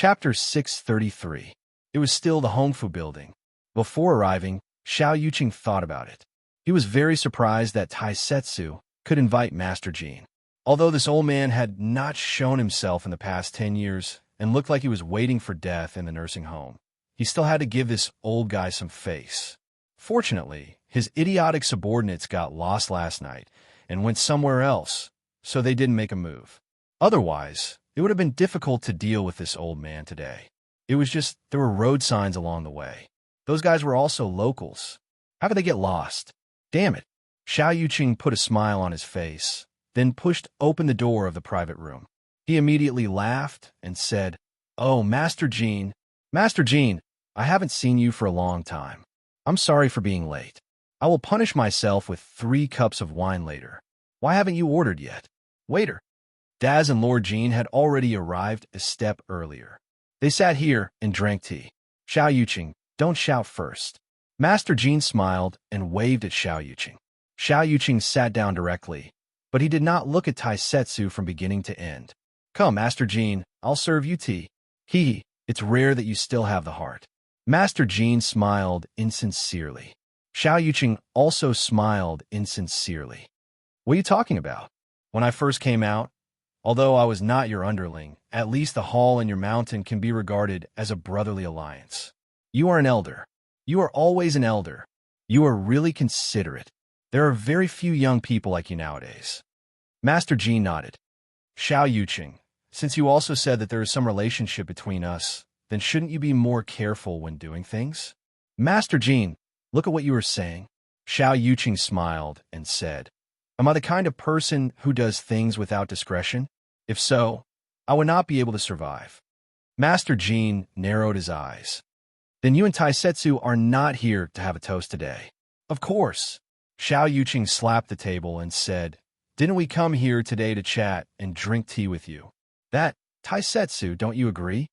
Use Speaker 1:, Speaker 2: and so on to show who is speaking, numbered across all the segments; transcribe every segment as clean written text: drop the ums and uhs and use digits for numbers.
Speaker 1: Chapter 633. It was still the Hongfu building. Before arriving, Xiao Yuqing thought about it. He was very surprised that Taisetsu could invite Master Jean. Although this old man had not shown himself in the past 10 years and looked like he was waiting for death in the nursing home, he still had to give this old guy some face. Fortunately, his idiotic subordinates got lost last night and went somewhere else, so they didn't make a move. Otherwise, it would have been difficult to deal with this old man today. It was just there were road signs along the way. Those guys were also locals. How could they get lost? Damn it. Xiao Yuqing put a smile on his face, then pushed open the door of the private room. He immediately laughed and said, "Oh, Master Jean, I haven't seen you for a long time. I'm sorry for being late. I will punish myself with 3 cups of wine later. Why haven't you ordered yet?" Waiter. Daz and Lord Jean had already arrived a step earlier. They sat here and drank tea. Xiao Yuqing, don't shout first. Master Jean smiled and waved at Xiao Yuqing. Xiao Yuqing sat down directly, but he did not look at Taisetsu from beginning to end. Come, Master Jean, I'll serve you tea. It's rare that you still have the heart. Master Jean smiled insincerely. Xiao Yuqing also smiled insincerely. What are you talking about? When I first came out, although I was not your underling, at least the hall and your mountain can be regarded as a brotherly alliance. You are an elder. You are always an elder. You are really considerate. There are very few young people like you nowadays. Master Jean nodded. Xiao Yuqing, since you also said that there is some relationship between us, then shouldn't you be more careful when doing things? Master Jean, look at what you were saying. Xiao Yuqing smiled and said, Am I the kind of person who does things without discretion? If so, I would not be able to survive. Master Jean narrowed his eyes. Then you and Taisetsu are not here to have a toast today. Of course. Xiao Yuqing slapped the table and said, Didn't we come here today to chat and drink tea with you? That, Taisetsu, don't you agree?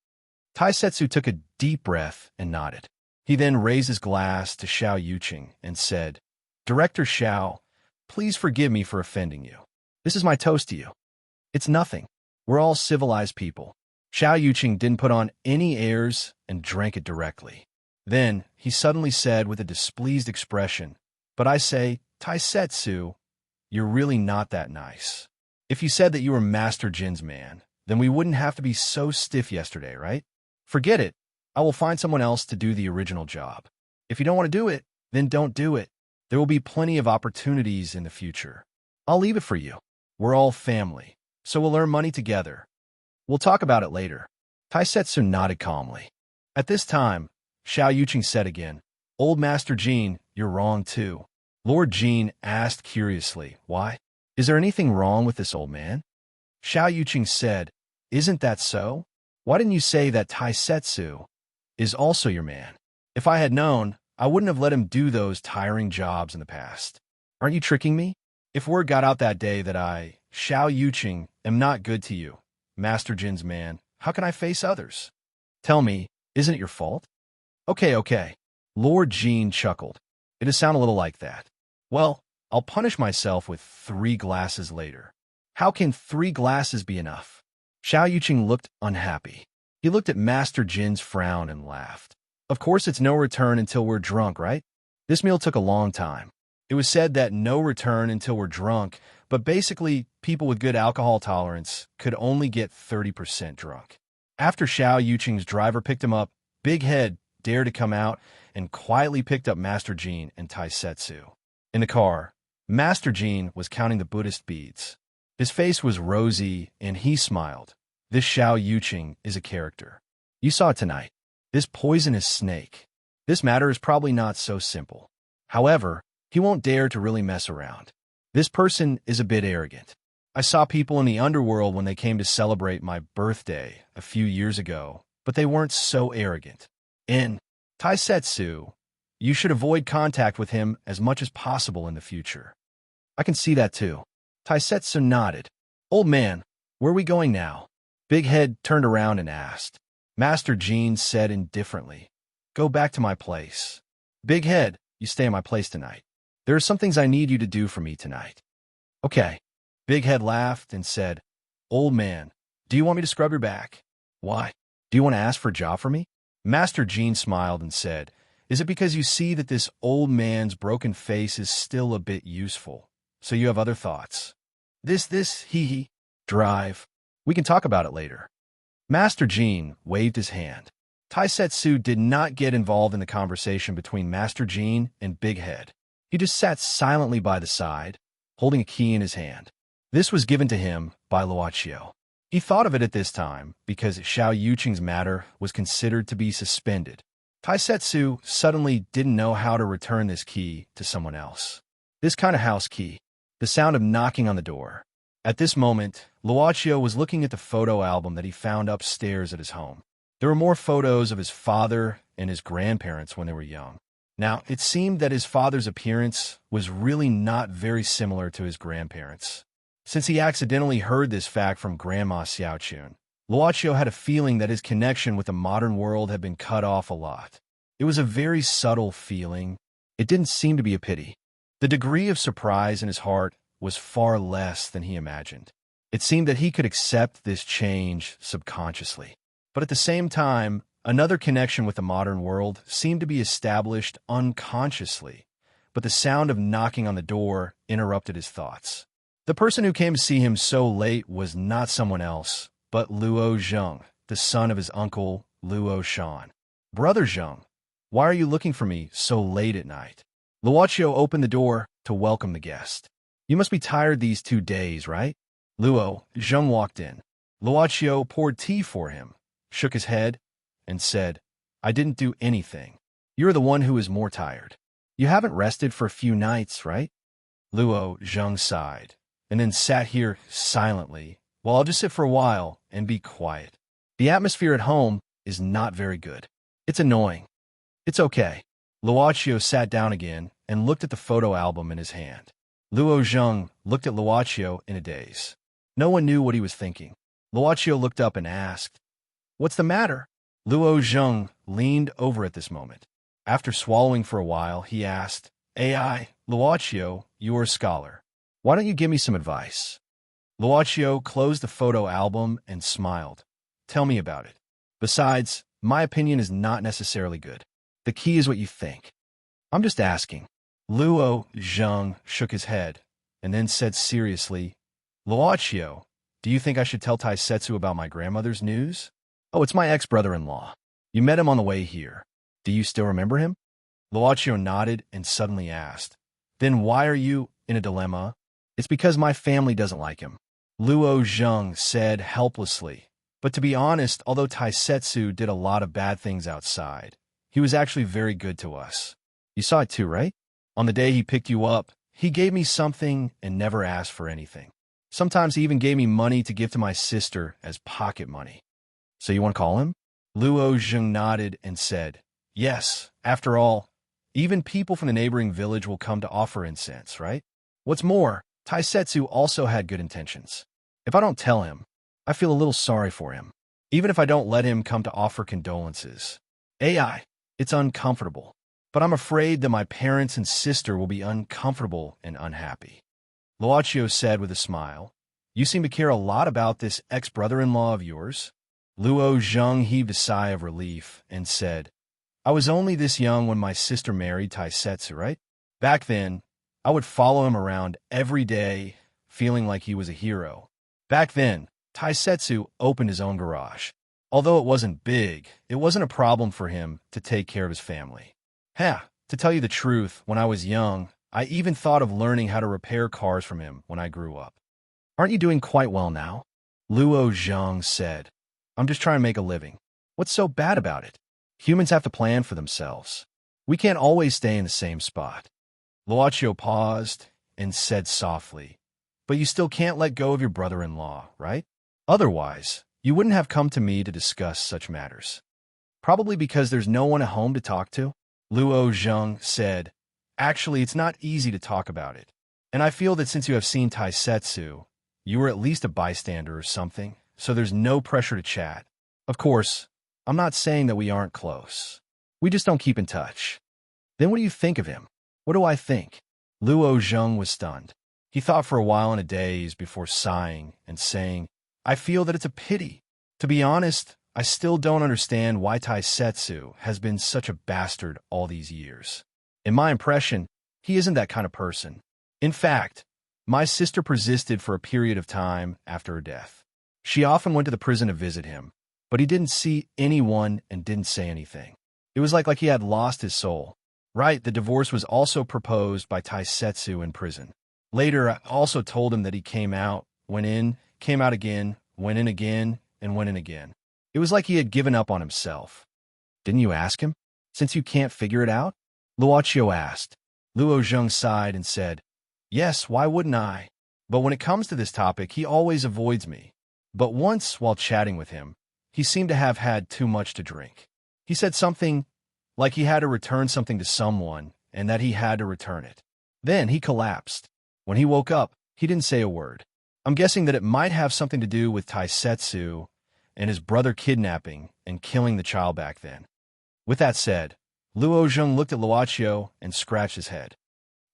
Speaker 1: Taisetsu took a deep breath and nodded. He then raised his glass to Xiao Yuqing and said, Director Xiao, please forgive me for offending you. This is my toast to you. It's nothing. We're all civilized people. Xiao Yuqing didn't put on any airs and drank it directly. Then he suddenly said with a displeased expression, But I say, Taisetsu, you're really not that nice. If you said that you were Master Jin's man, then we wouldn't have to be so stiff yesterday, right? Forget it. I will find someone else to do the original job. If you don't want to do it, then don't do it. There will be plenty of opportunities in the future. I'll leave it for you. We're all family, so we'll earn money together. We'll talk about it later. Taisetsu nodded calmly. At this time, Xiao Yuqing said again, Old Master Jean, you're wrong too. Lord Jean asked curiously, Why? Is there anything wrong with this old man? Xiao Yuqing said, Isn't that so? Why didn't you say that Taisetsu is also your man? If I had known, I wouldn't have let him do those tiring jobs in the past. Aren't you tricking me? If word got out that day that I, Xiao Yuqing, am not good to you, Master Jin's man, how can I face others? Tell me, isn't it your fault? Okay. Lord Jean chuckled. It does sound a little like that. Well, I'll punish myself with 3 glasses later. How can 3 glasses be enough? Xiao Yuqing looked unhappy. He looked at Master Jin's frown and laughed. Of course it's no return until we're drunk, right? This meal took a long time. It was said that no return until we're drunk, but basically people with good alcohol tolerance could only get 30% drunk. After Xiao Yuqing's driver picked him up, Big Head dared to come out and quietly picked up Master Jean and Taisetsu. In the car, Master Jean was counting the Buddhist beads. His face was rosy and he smiled. This Xiao Yuqing is a character. You saw it tonight. This poisonous snake. This matter is probably not so simple. However, he won't dare to really mess around. This person is a bit arrogant. I saw people in the underworld when they came to celebrate my birthday a few years ago, but they weren't so arrogant. And Taisetsu, you should avoid contact with him as much as possible in the future. I can see that too. Taisetsu nodded. Old man, where are we going now? Big Head turned around and asked. Master Jean said indifferently, Go back to my place. Big Head, you stay in my place tonight. There are some things I need you to do for me tonight. Okay. Big Head laughed and said, Old man, do you want me to scrub your back? Why? Do you want to ask for a job for me? Master Jean smiled and said, Is it because you see that this old man's broken face is still a bit useful, so you have other thoughts? Hee, drive. We can talk about it later. Master Jean waved his hand. Taisetsu did not get involved in the conversation between Master Jean and Big Head. He just sat silently by the side, holding a key in his hand. This was given to him by Luochio. He thought of it at this time because Xiao Yuqing's matter was considered to be suspended. Taisetsu suddenly didn't know how to return this key to someone else. This kind of house key. The sound of knocking on the door. At this moment, Luochio was looking at the photo album that he found upstairs at his home. There were more photos of his father and his grandparents when they were young. Now, it seemed that his father's appearance was really not very similar to his grandparents. Since he accidentally heard this fact from Grandma Xiaochun, Luochio had a feeling that his connection with the modern world had been cut off a lot. It was a very subtle feeling. It didn't seem to be a pity. The degree of surprise in his heart was far less than he imagined. It seemed that he could accept this change subconsciously. But at the same time, another connection with the modern world seemed to be established unconsciously, but the sound of knocking on the door interrupted his thoughts. The person who came to see him so late was not someone else, but Luo Zheng, the son of his uncle, Luo Shan. Brother Zheng, why are you looking for me so late at night? Luochio opened the door to welcome the guest. You must be tired these 2 days, right? Luo Zheng walked in. Luochio poured tea for him, shook his head, and said, I didn't do anything. You're the one who is more tired. You haven't rested for a few nights, right? Luo Zheng sighed, and then sat here silently. Well, I'll just sit for a while and be quiet. The atmosphere at home is not very good. It's annoying. It's okay. Luochio sat down again and looked at the photo album in his hand. Luo Zheng looked at Luochio in a daze. No one knew what he was thinking. Luochio looked up and asked, What's the matter? Luo Zheng leaned over at this moment. After swallowing for a while, he asked, AI, Luochio, you're a scholar. Why don't you give me some advice? Luochio closed the photo album and smiled. Tell me about it. Besides, my opinion is not necessarily good. The key is what you think. I'm just asking. Luo Zheng shook his head and then said seriously, Luochio, do you think I should tell Taisetsu about my grandmother's news? Oh, it's my ex-brother-in-law. You met him on the way here. Do you still remember him? Luochio nodded and suddenly asked, Then why are you in a dilemma? It's because my family doesn't like him. Luo Zheng said helplessly. But to be honest, although Taisetsu did a lot of bad things outside, he was actually very good to us. You saw it too, right? On the day he picked you up, he gave me something and never asked for anything. Sometimes he even gave me money to give to my sister as pocket money. So you want to call him? Luo Zheng nodded and said, Yes, after all, even people from the neighboring village will come to offer incense, right? What's more, Taisetsu also had good intentions. If I don't tell him, I feel a little sorry for him, even if I don't let him come to offer condolences. AI, it's uncomfortable, but I'm afraid that my parents and sister will be uncomfortable and unhappy. Luochio said with a smile, You seem to care a lot about this ex-brother-in-law of yours. Luo Zheng heaved a sigh of relief and said, I was only this young when my sister married Taisetsu, right? Back then, I would follow him around every day, feeling like he was a hero. Back then, Taisetsu opened his own garage. Although it wasn't big, it wasn't a problem for him to take care of his family. To tell you the truth, when I was young, I even thought of learning how to repair cars from him when I grew up. Aren't you doing quite well now? Luo Zheng said, I'm just trying to make a living. What's so bad about it? Humans have to plan for themselves. We can't always stay in the same spot. Luochio paused and said softly, But you still can't let go of your brother-in-law, right? Otherwise, you wouldn't have come to me to discuss such matters. Probably because there's no one at home to talk to? Luo Zheng said, Actually, it's not easy to talk about it. And I feel that since you have seen Taisetsu, you were at least a bystander or something, so there's no pressure to chat. Of course, I'm not saying that we aren't close. We just don't keep in touch. Then what do you think of him? What do I think? Luo Zheng was stunned. He thought for a while in a daze before sighing and saying, I feel that it's a pity. To be honest, I still don't understand why Taisetsu has been such a bastard all these years. In my impression, he isn't that kind of person. In fact, my sister persisted for a period of time after her death. She often went to the prison to visit him, but he didn't see anyone and didn't say anything. It was like he had lost his soul. Right, the divorce was also proposed by Taisetsu in prison. Later, I also told him that he came out, went in, came out again, went in again, and went in again. It was like he had given up on himself. Didn't you ask him? Since you can't figure it out? Luochio asked. Luo Zheng sighed and said, yes, why wouldn't I? But when it comes to this topic, he always avoids me. But once, while chatting with him, he seemed to have had too much to drink. He said something like he had to return something to someone and that he had to return it. Then he collapsed. When he woke up, he didn't say a word. I'm guessing that it might have something to do with Taisetsu and his brother kidnapping and killing the child back then. With that said, Luo Zheng looked at Luochio and scratched his head.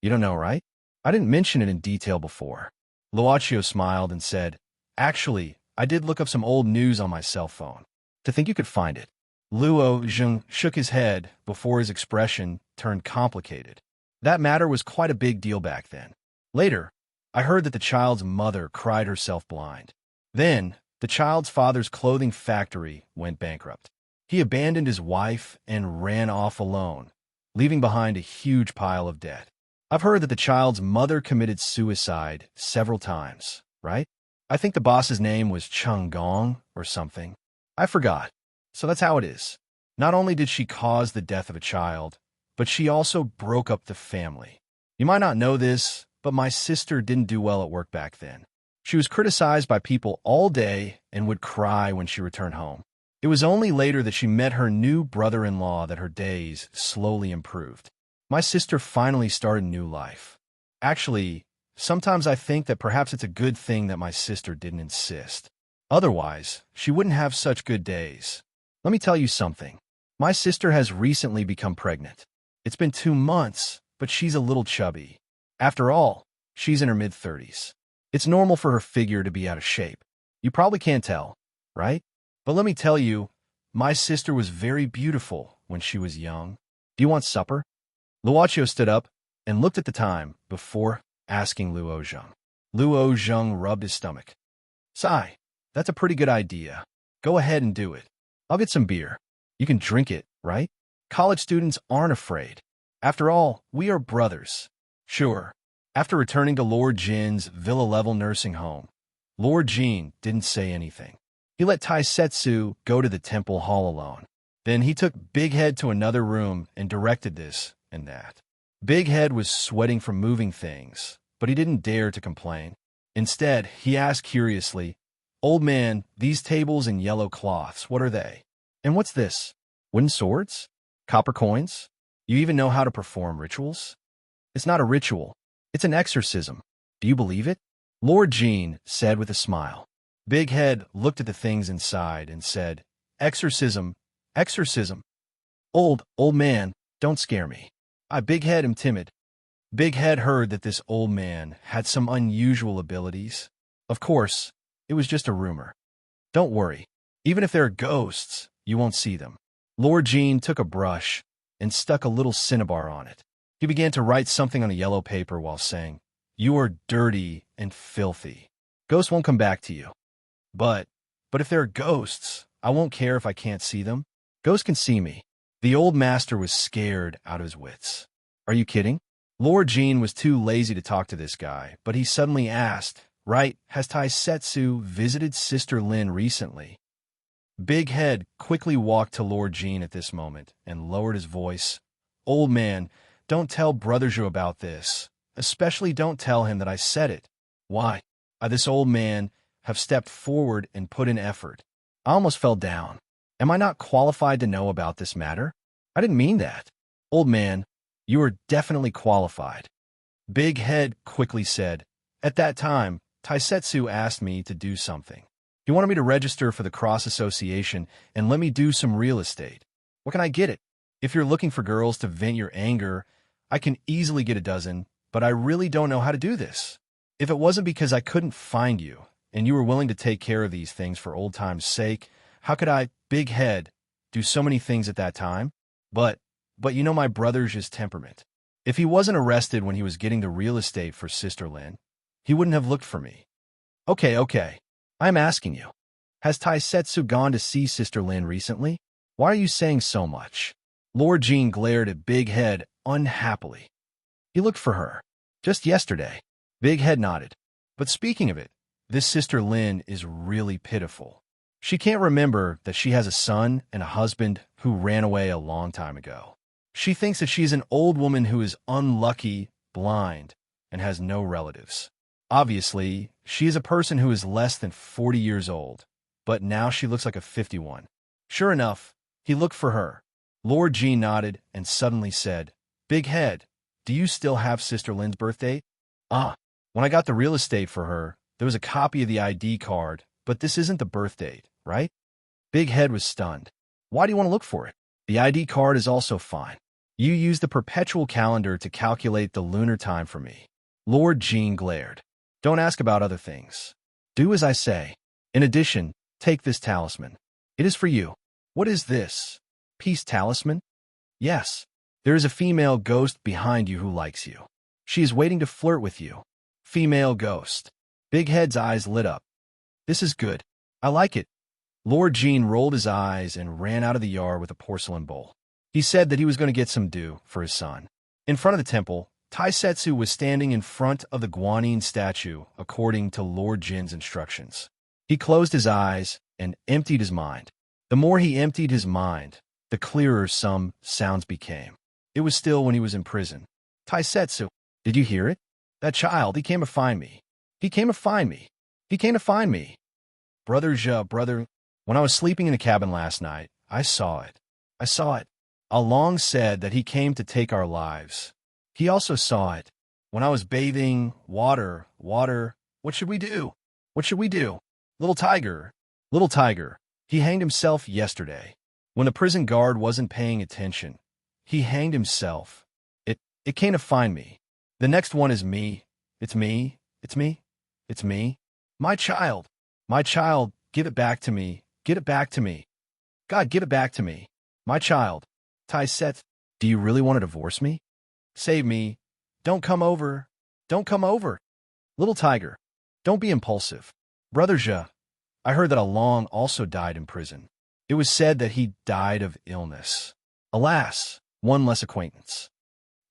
Speaker 1: You don't know, right? I didn't mention it in detail before. Luochio smiled and said, actually, I did look up some old news on my cell phone. To think you could find it. Luo Zheng shook his head before his expression turned complicated. That matter was quite a big deal back then. Later, I heard that the child's mother cried herself blind. Then, the child's father's clothing factory went bankrupt. He abandoned his wife and ran off alone, leaving behind a huge pile of debt. I've heard that the child's mother committed suicide several times, right? I think the boss's name was Chung Gong or something. I forgot. So that's how it is. Not only did she cause the death of a child, but she also broke up the family. You might not know this, but my sister didn't do well at work back then. She was criticized by people all day and would cry when she returned home. It was only later that she met her new brother-in-law that her days slowly improved. My sister finally started a new life. Actually, sometimes I think that perhaps it's a good thing that my sister didn't insist. Otherwise, she wouldn't have such good days. Let me tell you something. My sister has recently become pregnant. It's been 2 months, but she's a little chubby. After all, she's in her mid-30s. It's normal for her figure to be out of shape. You probably can't tell, right? But let me tell you, my sister was very beautiful when she was young. Do you want supper? Luochio stood up and looked at the time before asking Luo Zheng. Luo Zheng rubbed his stomach. Sigh, that's a pretty good idea. Go ahead and do it. I'll get some beer. You can drink it, right? College students aren't afraid. After all, we are brothers. Sure. After returning to Lord Jin's villa-level nursing home, Lord Jin didn't say anything. He let Taisetsu go to the temple hall alone. Then he took Big Head to another room and directed this and that. Big Head was sweating from moving things, but he didn't dare to complain. Instead, he asked curiously, Old man, these tables and yellow cloths, what are they? And what's this? Wooden swords? Copper coins? You even know how to perform rituals? It's not a ritual. It's an exorcism. Do you believe it? Lord Jin said with a smile. Big Head looked at the things inside and said, Exorcism, exorcism. Old man, don't scare me. Big Head am timid. Big Head heard that this old man had some unusual abilities. Of course, it was just a rumor. Don't worry. Even if there are ghosts, you won't see them. Lord Jin took a brush and stuck a little cinnabar on it. He began to write something on a yellow paper while saying, You are dirty and filthy. Ghosts won't come back to you. But if there are ghosts, I won't care if I can't see them. Ghosts can see me. The old master was scared out of his wits. Are you kidding? Lord Jin was too lazy to talk to this guy, but he suddenly asked, Right, has Taisetsu visited Sister Lin recently? Big Head quickly walked to Lord Jin at this moment and lowered his voice. Old man, don't tell Brother Zhu about this. Especially don't tell him that I said it. Why? This old man have stepped forward and put in effort. I almost fell down. Am I not qualified to know about this matter? I didn't mean that. Old man, you are definitely qualified. Big Head quickly said, At that time, Taisetsu asked me to do something. He wanted me to register for the Cross Association and let me do some real estate. What can I get it? If you're looking for girls to vent your anger, I can easily get a dozen, but I really don't know how to do this. If it wasn't because I couldn't find you, and you were willing to take care of these things for old time's sake, How could I, big head, do so many things at that time? But you know my brother's temperament. If he wasn't arrested when he was getting the real estate for Sister Lin, he wouldn't have looked for me. Okay. I'm asking you. Has Taisetsu gone to see Sister Lin recently? Why are you saying so much? Lord Jean glared at Big Head unhappily. He looked for her. Just yesterday. Big Head nodded. But speaking of it, this Sister Lin is really pitiful. She can't remember that she has a son and a husband who ran away a long time ago. She thinks that she's an old woman who is unlucky, blind, and has no relatives. Obviously, she is a person who is less than 40 years old, but now she looks like a 51. Sure enough, he looked for her. Lord Jean nodded and suddenly said, Big Head, do you still have Sister Lin's birth date? When I got the real estate for her, there was a copy of the ID card, but this isn't the birth date, right? Big Head was stunned. Why do you want to look for it? The ID card is also fine. You use the perpetual calendar to calculate the lunar time for me. Lord Jean glared. Don't ask about other things. Do as I say. In addition, take this talisman. It is for you. What is this? Peace talisman? Yes. There is a female ghost behind you who likes you. She is waiting to flirt with you. Female ghost. Big Head's eyes lit up. This is good. I like it. Lord Jean rolled his eyes and ran out of the yard with a porcelain bowl. He said that he was going to get some dew for his son. In front of the temple, Taisetsu was standing in front of the Guanyin statue according to Lord Jin's instructions. He closed his eyes and emptied his mind. The more he emptied his mind, the clearer some sounds became. It was still when he was in prison. Taisetsu, did you hear it? That child, he came to find me. He came to find me. He came to find me. Brother, when I was sleeping in the cabin last night, I saw it. Along said that he came to take our lives. He also saw it. When I was bathing, water, what should we do? Little tiger, he hanged himself yesterday. When the prison guard wasn't paying attention, he hanged himself. It came to find me. The next one is me. It's me. My child, give it back to me. God, give it back to me. My child. Taiset, do you really want to divorce me? Save me. Don't come over. Little tiger, don't be impulsive. Brother Zhe, I heard that Along also died in prison. It was said that he died of illness. Alas, one less acquaintance.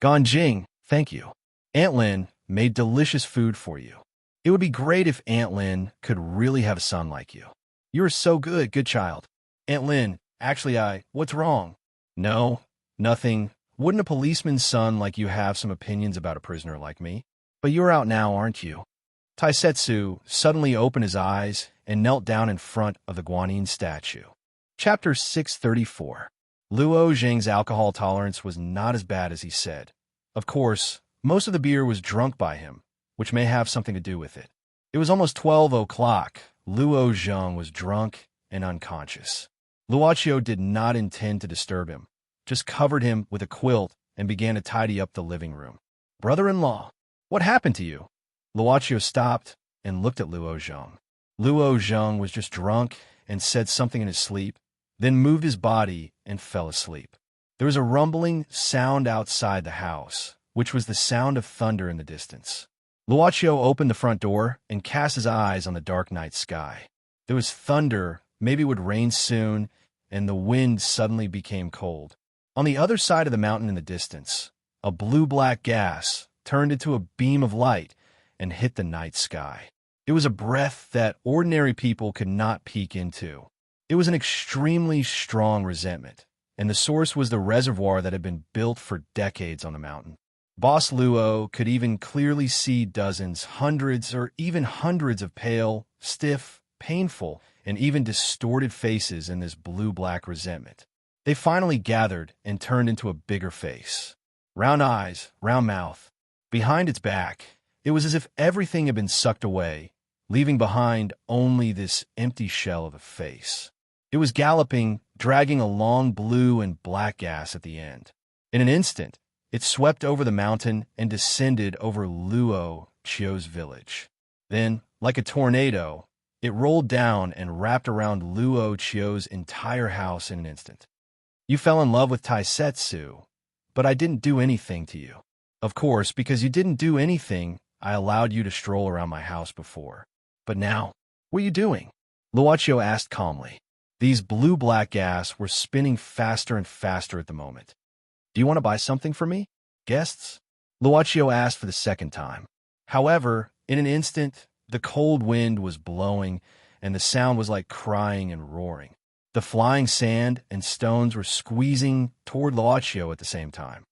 Speaker 1: Ganjing, thank you. Aunt Lin made delicious food for you. It would be great if Aunt Lin could really have a son like you. You are so good child. Aunt Lin, actually what's wrong? No, nothing. Wouldn't a policeman's son like you have some opinions about a prisoner like me? But you're out now, aren't you? Taisetsu suddenly opened his eyes and knelt down in front of the Guanyin statue. Chapter 634. Luo Zheng's alcohol tolerance was not as bad as he said. Of course, most of the beer was drunk by him, which may have something to do with it. It was almost 12 o'clock. Luo Zheng was drunk and unconscious. Luochio did not intend to disturb him, just covered him with a quilt and began to tidy up the living room. Brother-in-law, what happened to you? Luochio stopped and looked at Luo Zheng. Luo Zheng was just drunk and said something in his sleep, then moved his body and fell asleep. There was a rumbling sound outside the house, which was the sound of thunder in the distance. Luochio opened the front door and cast his eyes on the dark night sky. There was thunder, maybe it would rain soon, and the wind suddenly became cold. On the other side of the mountain in the distance, a blue-black gas turned into a beam of light and hit the night sky. It was a breath that ordinary people could not peek into. It was an extremely strong resentment, and the source was the reservoir that had been built for decades on the mountain. Boss Luo could even clearly see dozens, hundreds, or even hundreds of pale, stiff, painful, and even distorted faces in this blue-black resentment. They finally gathered and turned into a bigger face. Round eyes, round mouth. Behind its back, it was as if everything had been sucked away, leaving behind only this empty shell of a face. It was galloping, dragging a long blue and black gas at the end. In an instant, it swept over the mountain and descended over Luo Chio's village. Then, like a tornado, It rolled down and wrapped around Luo Chio's entire house in an instant. You fell in love with Taisetsu, but I didn't do anything to you. Of course, because you didn't do anything, I allowed you to stroll around my house before. But now, what are you doing? Luochio asked calmly. These blue-black gas were spinning faster and faster at the moment. Do you want to buy something for me? Guests? Luochio asked for the second time. However, in an instant, the cold wind was blowing, and the sound was like crying and roaring. The flying sand and stones were squeezing toward Luochio at the same time.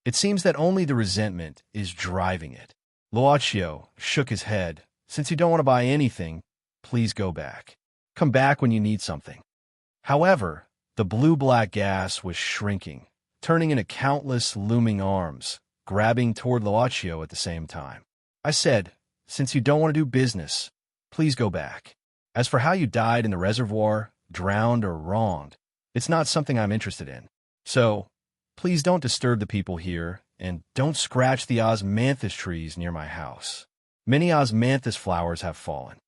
Speaker 1: It seems that only the resentment is driving it. Luochio shook his head. Since you don't want to buy anything, please go back. Come back when you need something. However, the blue-black gas was shrinking, turning into countless looming arms, grabbing toward Luochio at the same time. I said, since you don't want to do business, please go back. As for how you died in the reservoir, drowned or wronged, it's not something I'm interested in. So, please don't disturb the people here, and don't scratch the osmanthus trees near my house. Many osmanthus flowers have fallen.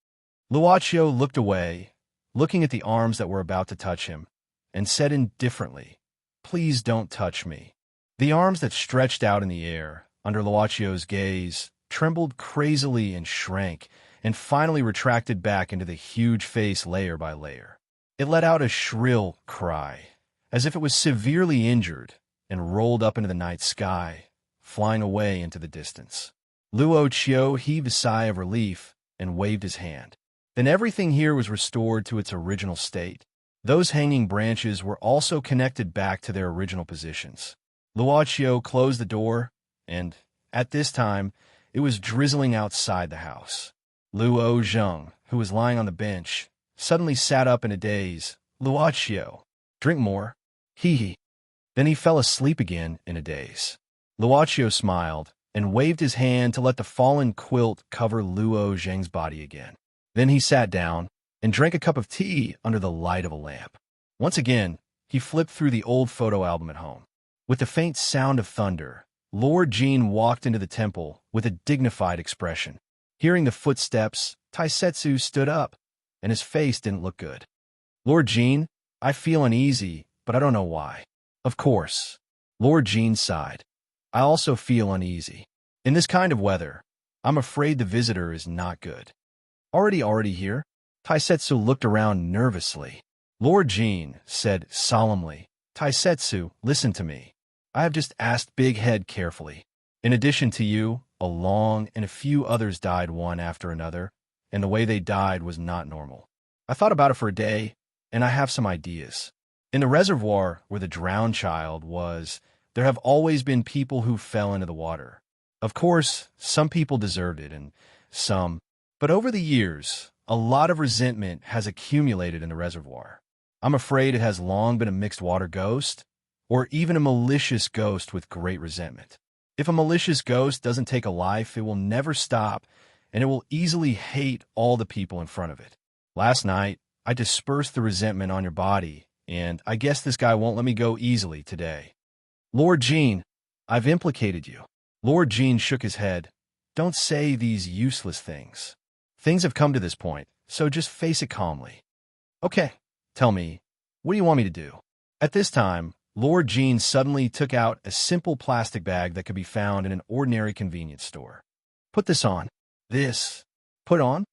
Speaker 1: Luochio looked away, looking at the arms that were about to touch him, and said indifferently, please don't touch me. The arms that stretched out in the air, under Luochio's gaze, trembled crazily and shrank, and finally retracted back into the huge face layer by layer. It let out a shrill cry, as if it was severely injured, and rolled up into the night sky, flying away into the distance. Luochio heaved a sigh of relief and waved his hand. Then everything here was restored to its original state. Those hanging branches were also connected back to their original positions. Luochio closed the door, and, at this time, it was drizzling outside the house. Luo Zheng, who was lying on the bench, suddenly sat up in a daze. Luochio, drink more. Hee. Then he fell asleep again in a daze. Luochio smiled and waved his hand to let the fallen quilt cover Luo Zheng's body again. Then he sat down and drank a cup of tea under the light of a lamp. Once again, he flipped through the old photo album at home. With the faint sound of thunder, Lord Jean walked into the temple with a dignified expression. Hearing the footsteps, Taisetsu stood up, and his face didn't look good. Lord Jean, I feel uneasy, but I don't know why. Of course. Lord Jean sighed. I also feel uneasy. In this kind of weather, I'm afraid the visitor is not good. Already here? Taisetsu looked around nervously. Lord Jean said solemnly, Taisetsu, listen to me. I have just asked Big Head carefully. In addition to you, Along and a few others died one after another, and the way they died was not normal. I thought about it for a day, and I have some ideas. In the reservoir where the drowned child was, there have always been people who fell into the water. Of course, some people deserved it, and some. But over the years, a lot of resentment has accumulated in the reservoir. I'm afraid it has long been a mixed water ghost, or even a malicious ghost with great resentment. If a malicious ghost doesn't take a life, it will never stop, and it will easily hate all the people in front of it. Last night, I dispersed the resentment on your body, and I guess this guy won't let me go easily today. Lord Jean, I've implicated you. Lord Jean shook his head. Don't say these useless things. Things have come to this point, so just face it calmly. Okay, tell me, what do you want me to do? At this time, Lord Jean suddenly took out a simple plastic bag that could be found in an ordinary convenience store. Put this on. This. Put on?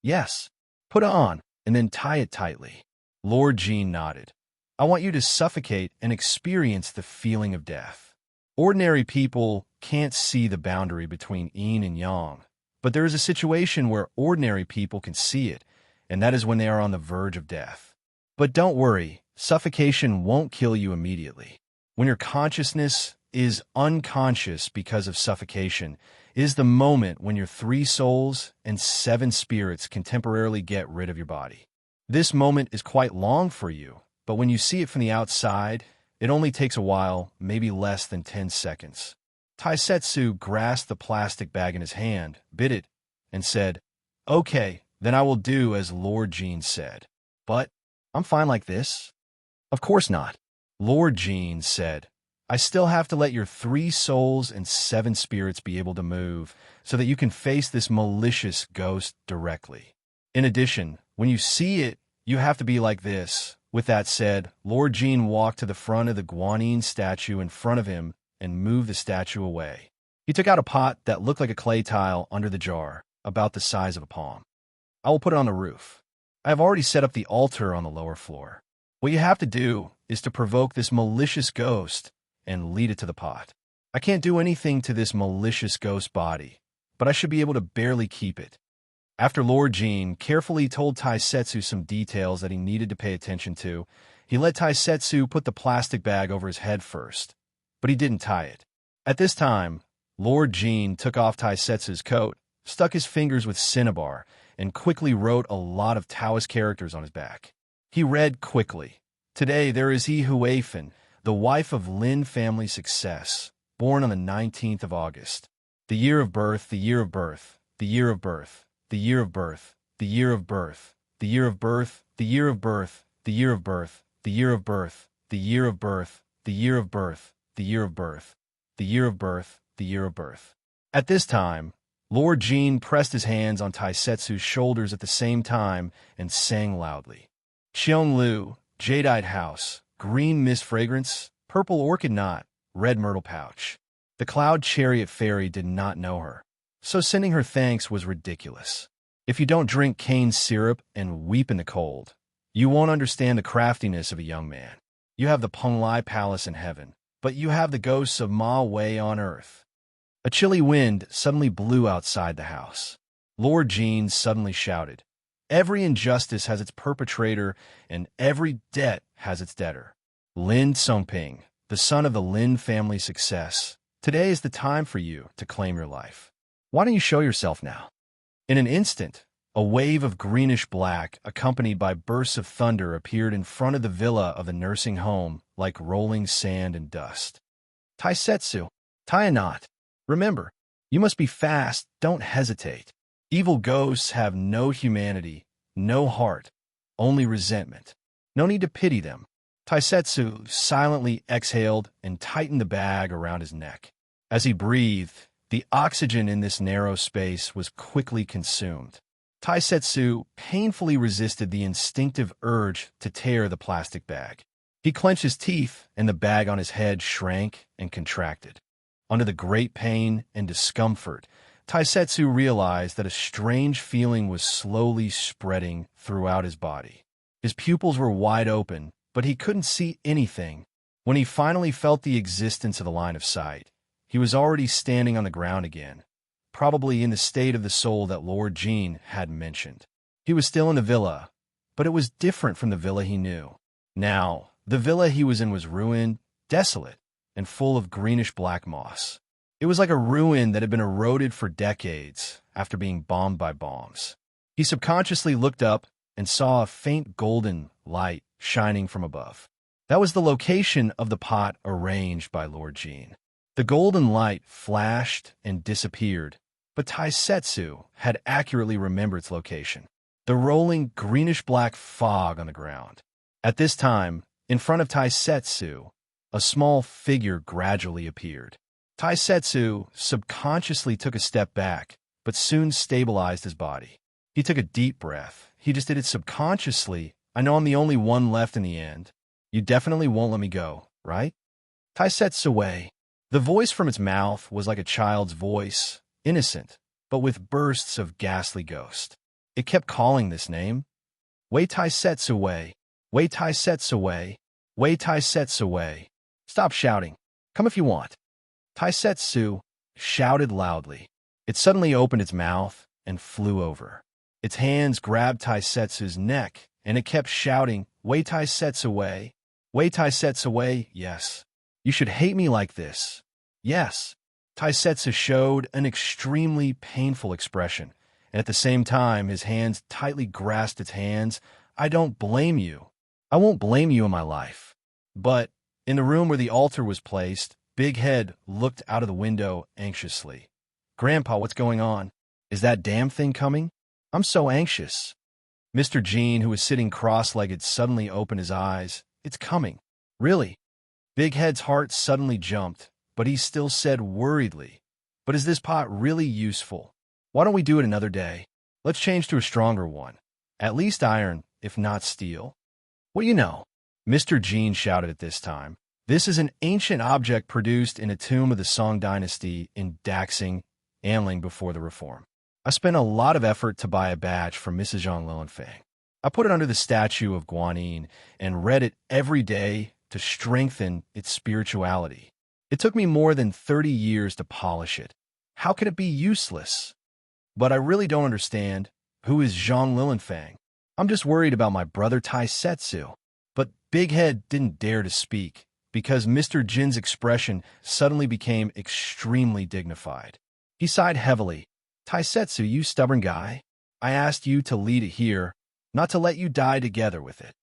Speaker 1: Yes. Put on, and then tie it tightly. Lord Jean nodded. I want you to suffocate and experience the feeling of death. Ordinary people can't see the boundary between yin and yang, but there is a situation where ordinary people can see it, and that is when they are on the verge of death. But don't worry, suffocation won't kill you immediately. When your consciousness is unconscious because of suffocation, is the moment when your 3 souls and 7 spirits can temporarily get rid of your body. This moment is quite long for you, but when you see it from the outside, it only takes a while, maybe less than 10 seconds. Taisetsu grasped the plastic bag in his hand, bit it, and said, Okay, then I will do as Lord Jean said. But I'm fine like this. Of course not. Lord Jean said, I still have to let your 3 souls and 7 spirits be able to move so that you can face this malicious ghost directly. In addition, when you see it, you have to be like this. With that said, Lord Jean walked to the front of the guanine statue in front of him and moved the statue away. He took out a pot that looked like a clay tile under the jar, about the size of a palm. I will put it on the roof. I have already set up the altar on the lower floor. What you have to do is to provoke this malicious ghost and lead it to the pot. I can't do anything to this malicious ghost body, but I should be able to barely keep it. After Lord Jean carefully told Taisetsu some details that he needed to pay attention to, he let Taisetsu put the plastic bag over his head first, but he didn't tie it. At this time, Lord Jean took off Taisetsu's coat, stuck his fingers with cinnabar, and quickly wrote a lot of Taoist characters on his back. He read quickly, "Today there is he Huifan, the wife of Lin family success, born on the 19th of August. The year of birth, the year of birth, the year of birth, the year of birth, the year of birth, the year of birth, the year of birth, the year of birth, the year of birth, the year of birth, the year of birth, the year of birth, the year of birth, the year of birth." At this time, Lord Jean pressed his hands on Taisetsu's shoulders at the same time and sang loudly. Xionglu, jadeite house, green mist fragrance, purple orchid knot, red myrtle pouch. The cloud chariot fairy did not know her, so sending her thanks was ridiculous. If you don't drink cane syrup and weep in the cold, you won't understand the craftiness of a young man. You have the Penglai Palace in heaven, but you have the ghosts of Ma Wei on earth. A chilly wind suddenly blew outside the house. Lord Jean suddenly shouted, "Every injustice has its perpetrator, and every debt has its debtor. Lin Songping, the son of the Lin family success, today is the time for you to claim your life. Why don't you show yourself now?" In an instant, a wave of greenish black, accompanied by bursts of thunder, appeared in front of the villa of the nursing home like rolling sand and dust. "Taisetsu, tie a knot. Remember, you must be fast, don't hesitate. Evil ghosts have no humanity, no heart, only resentment. No need to pity them." Taisetsu silently exhaled and tightened the bag around his neck. As he breathed, the oxygen in this narrow space was quickly consumed. Taisetsu painfully resisted the instinctive urge to tear the plastic bag. He clenched his teeth, and the bag on his head shrank and contracted. Under the great pain and discomfort, Taisetsu realized that a strange feeling was slowly spreading throughout his body. His pupils were wide open, but he couldn't see anything. When he finally felt the existence of the line of sight, he was already standing on the ground again, probably in the state of the soul that Lord Jean had mentioned. He was still in the villa, but it was different from the villa he knew. Now, the villa he was in was ruined, desolate, and full of greenish-black moss. It was like a ruin that had been eroded for decades after being bombed by bombs. He subconsciously looked up and saw a faint golden light shining from above. That was the location of the pot arranged by Lord Jean. The golden light flashed and disappeared, but Taisetsu had accurately remembered its location. The rolling greenish-black fog on the ground. At this time, in front of Taisetsu, a small figure gradually appeared. Taisetsu subconsciously took a step back, but soon stabilized his body. He took a deep breath. He just did it subconsciously. "I know I'm the only one left in the end. You definitely won't let me go, right? Taisetsu." The voice from its mouth was like a child's voice, innocent, but with bursts of ghastly ghost. It kept calling this name. "Wei Taisetsu, Wei Taisetsu, Wei Taisetsu. Stop shouting. Come if you want." Taisetsu shouted loudly. It suddenly opened its mouth and flew over. Its hands grabbed Taisetsu's neck, and it kept shouting, "Wei Taisetsu, Wei Taisetsu. Yes. You should hate me like this. Yes." Taisetsu showed an extremely painful expression, and at the same time his hands tightly grasped its hands. "I don't blame you. I won't blame you in my life." But in the room where the altar was placed, Big Head looked out of the window anxiously. "Grandpa, what's going on? Is that damn thing coming? I'm so anxious." Mr. Jean, who was sitting cross-legged, suddenly opened his eyes. "It's coming. Really?" Big Head's heart suddenly jumped, but he still said worriedly, "But is this pot really useful? Why don't we do it another day?" Let's change to a stronger one. At least iron, if not steel. Well, you know, Mr. Jean shouted at this time. This is an ancient object produced in a tomb of the Song dynasty in Daxing, Anling before the Reform. I spent a lot of effort to buy a badge from Mrs. Jean Lillenfang. I put it under the statue of Guanyin and read it every day to strengthen its spirituality. It took me more than 30 years to polish it. How can it be useless? But I really don't understand. Who is Zhang Lillenfang? I'm just worried about my brother Tai Setsu. But Big Head didn't dare to speak, because Mr. Jin's expression suddenly became extremely dignified. He sighed heavily. Tai Setsu, you stubborn guy. I asked you to lead it here, not to let you die together with it.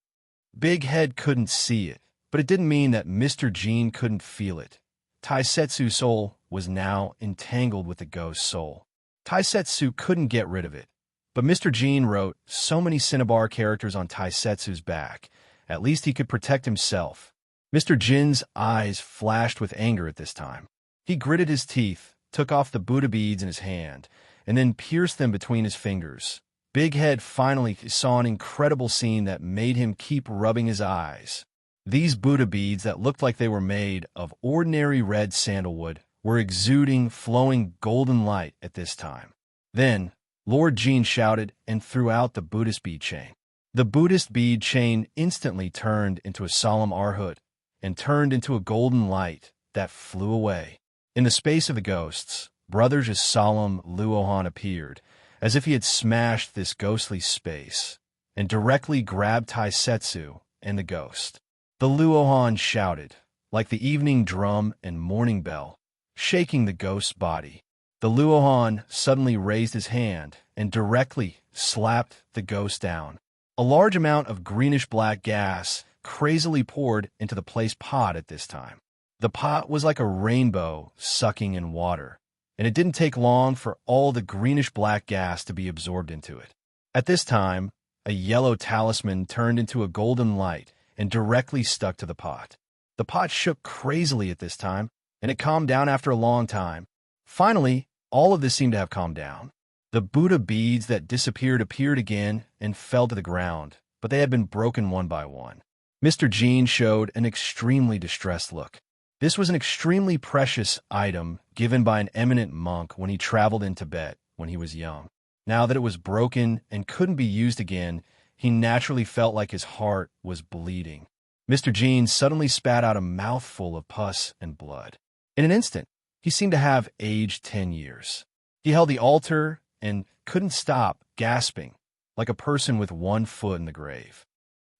Speaker 1: Big Head couldn't see it, but it didn't mean that Mr. Jin couldn't feel it. Tai Setsu's soul was now entangled with the ghost's soul. Tai Setsu couldn't get rid of it, but Mr. Jin wrote so many Cinnabar characters on Tai Setsu's back. At least he could protect himself. Mr. Jin's eyes flashed with anger at this time. He gritted his teeth, took off the Buddha beads in his hand, and then pierced them between his fingers. Big Head finally saw an incredible scene that made him keep rubbing his eyes. These Buddha beads that looked like they were made of ordinary red sandalwood were exuding, flowing golden light at this time. Then, Lord Jean shouted and threw out the Buddhist bead chain. The Buddhist bead chain instantly turned into a solemn arhut and turned into a golden light that flew away. In the space of the ghosts, Brothers' solemn Luohan appeared, as if he had smashed this ghostly space, and directly grabbed Tai Setsu and the ghost. The Luohan shouted, like the evening drum and morning bell, shaking the ghost's body. The Luohan suddenly raised his hand and directly slapped the ghost down. A large amount of greenish-black gas crazily poured into the placed pot at this time. The pot was like a rainbow sucking in water, and it didn't take long for all the greenish-black gas to be absorbed into it. At this time, a yellow talisman turned into a golden light and directly stuck to the pot. The pot shook crazily at this time, and it calmed down after a long time. Finally, all of this seemed to have calmed down. The Buddha beads that disappeared appeared again and fell to the ground, but they had been broken one by one. Mr. Jean showed an extremely distressed look. This was an extremely precious item given by an eminent monk when he traveled in Tibet when he was young. Now that it was broken and couldn't be used again, he naturally felt like his heart was bleeding. Mr. Jean suddenly spat out a mouthful of pus and blood. In an instant, he seemed to have aged 10 years. He held the altar and couldn't stop gasping, like a person with one foot in the grave.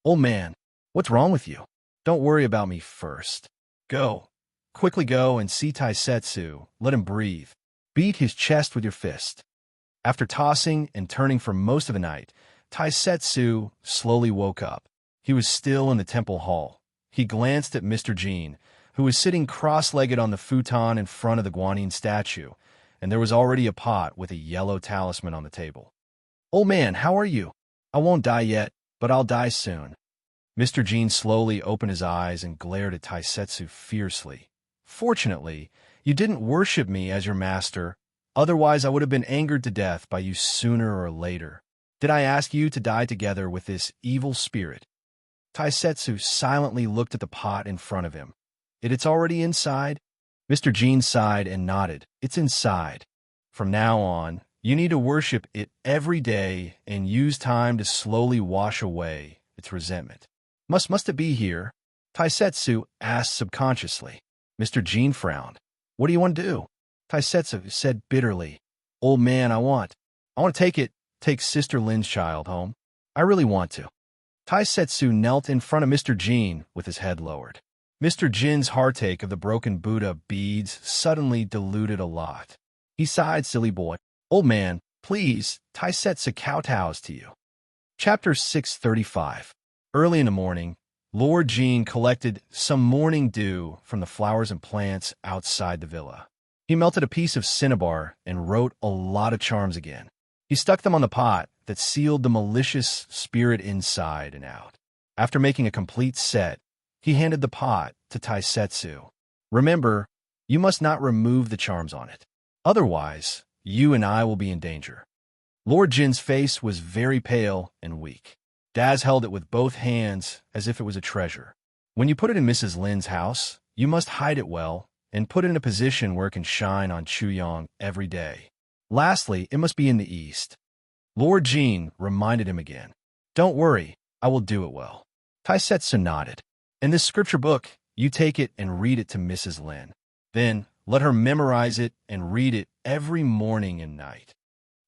Speaker 1: "Old man, what's wrong with you? Don't worry about me first. Go. Quickly go and see Tai Setsu. Let him breathe. Beat his chest with your fist." After tossing and turning for most of the night, Tai Setsu slowly woke up. He was still in the temple hall. He glanced at Mr. Jean, who was sitting cross-legged on the futon in front of the Guanyin statue, and there was already a pot with a yellow talisman on the table. "Old man, how are you? I won't die yet, but I'll die soon." Mr. Jean slowly opened his eyes and glared at Tai Setsu fiercely. "Fortunately, you didn't worship me as your master, otherwise I would have been angered to death by you sooner or later. Did I ask you to die together with this evil spirit?" Tai Setsu silently looked at the pot in front of him. "It's already inside?" Mr. Jean sighed and nodded. "It's inside. From now on, you need to worship it every day and use time to slowly wash away its resentment." Must it be here?" Tai Setsu asked subconsciously. Mr. Jean frowned. "What do you want to do?" Tai Setsu said bitterly. "Old man, I want to take Sister Lin's child home. I really want to." Tai Setsu knelt in front of Mr. Jean with his head lowered. Mr. Jin's heartache of the broken Buddha beads suddenly diluted a lot. He sighed, "Silly boy. Old man, please, Tai Setsu kowtows to you." Chapter 635. Early in the morning, Lord Jean collected some morning dew from the flowers and plants outside the villa. He melted a piece of cinnabar and wrote a lot of charms again. He stuck them on the pot that sealed the malicious spirit inside and out. After making a complete set, he handed the pot to Tai Setsu. "Remember, you must not remove the charms on it. Otherwise, you and I will be in danger." Lord Jin's face was very pale and weak. Daz held it with both hands as if it was a treasure. When you put it in Mrs. Lin's house, you must hide it well and put it in a position where it can shine on Chuyong every day. Lastly, it must be in the east. Lord Jin reminded him again. Don't worry, I will do it well. Taisetsu nodded. In this scripture book, you take it and read it to Mrs. Lin. Then, let her memorize it and read it every morning and night.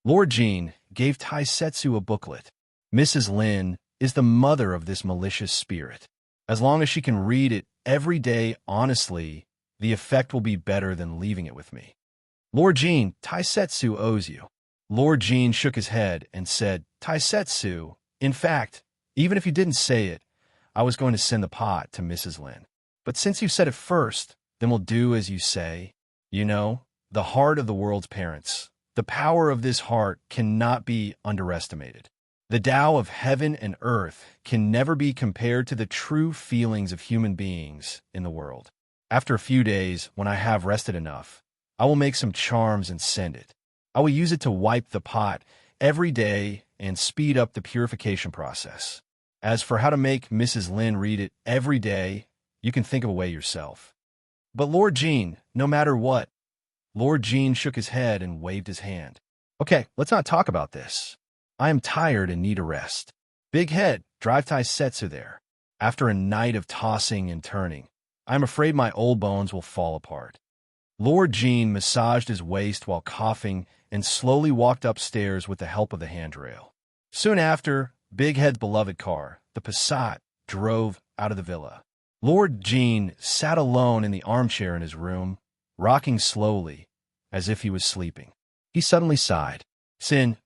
Speaker 1: Lord Jin gave Taisetsu a booklet. Mrs. Lin is the mother of this malicious spirit. As long as she can read it every day honestly, the effect will be better than leaving it with me. Lord Jin, Taisetsu owes you. Lord Jin shook his head and said, Taisetsu, in fact, even if you didn't say it, I was going to send the pot to Mrs. Lin. But since you said it first, then we'll do as you say. You know, the heart of the world's parents. The power of this heart cannot be underestimated. The Tao of heaven and earth can never be compared to the true feelings of human beings in the world. After a few days, when I have rested enough, I will make some charms and send it. I will use it to wipe the pot every day and speed up the purification process. As for how to make Mrs. Lin read it every day, you can think of a way yourself. But Lord Jin, no matter what, Lord Jin shook his head and waved his hand. Okay, let's not talk about this. I am tired and need a rest. Big head, drive Taisetsu there. After a night of tossing and turning, I am afraid my old bones will fall apart. Lord Jin massaged his waist while coughing and slowly walked upstairs with the help of the handrail. Soon after, Big Head's beloved car, the Passat, drove out of the villa. Lord Jin sat alone in the armchair in his room, rocking slowly, as if he was sleeping. He suddenly sighed. Sin,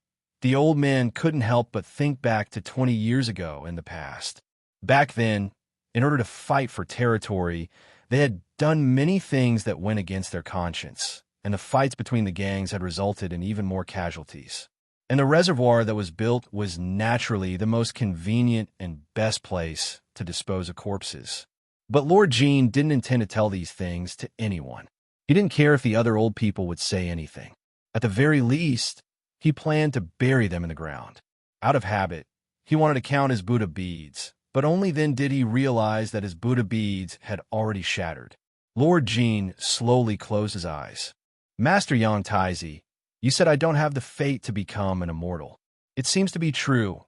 Speaker 1: the old man couldn't help but think back to 20 years ago in the past. Back then, in order to fight for territory, they had done many things that went against their conscience, and the fights between the gangs had resulted in even more casualties. And the reservoir that was built was naturally the most convenient and best place to dispose of corpses. But Lord Jin didn't intend to tell these things to anyone. He didn't care if the other old people would say anything. At the very least, he planned to bury them in the ground. Out of habit, he wanted to count his Buddha beads, but only then did he realize that his Buddha beads had already shattered. Lord Jin slowly closed his eyes. Master Yang Taizi, you said I don't have the fate to become an immortal. It seems to be true.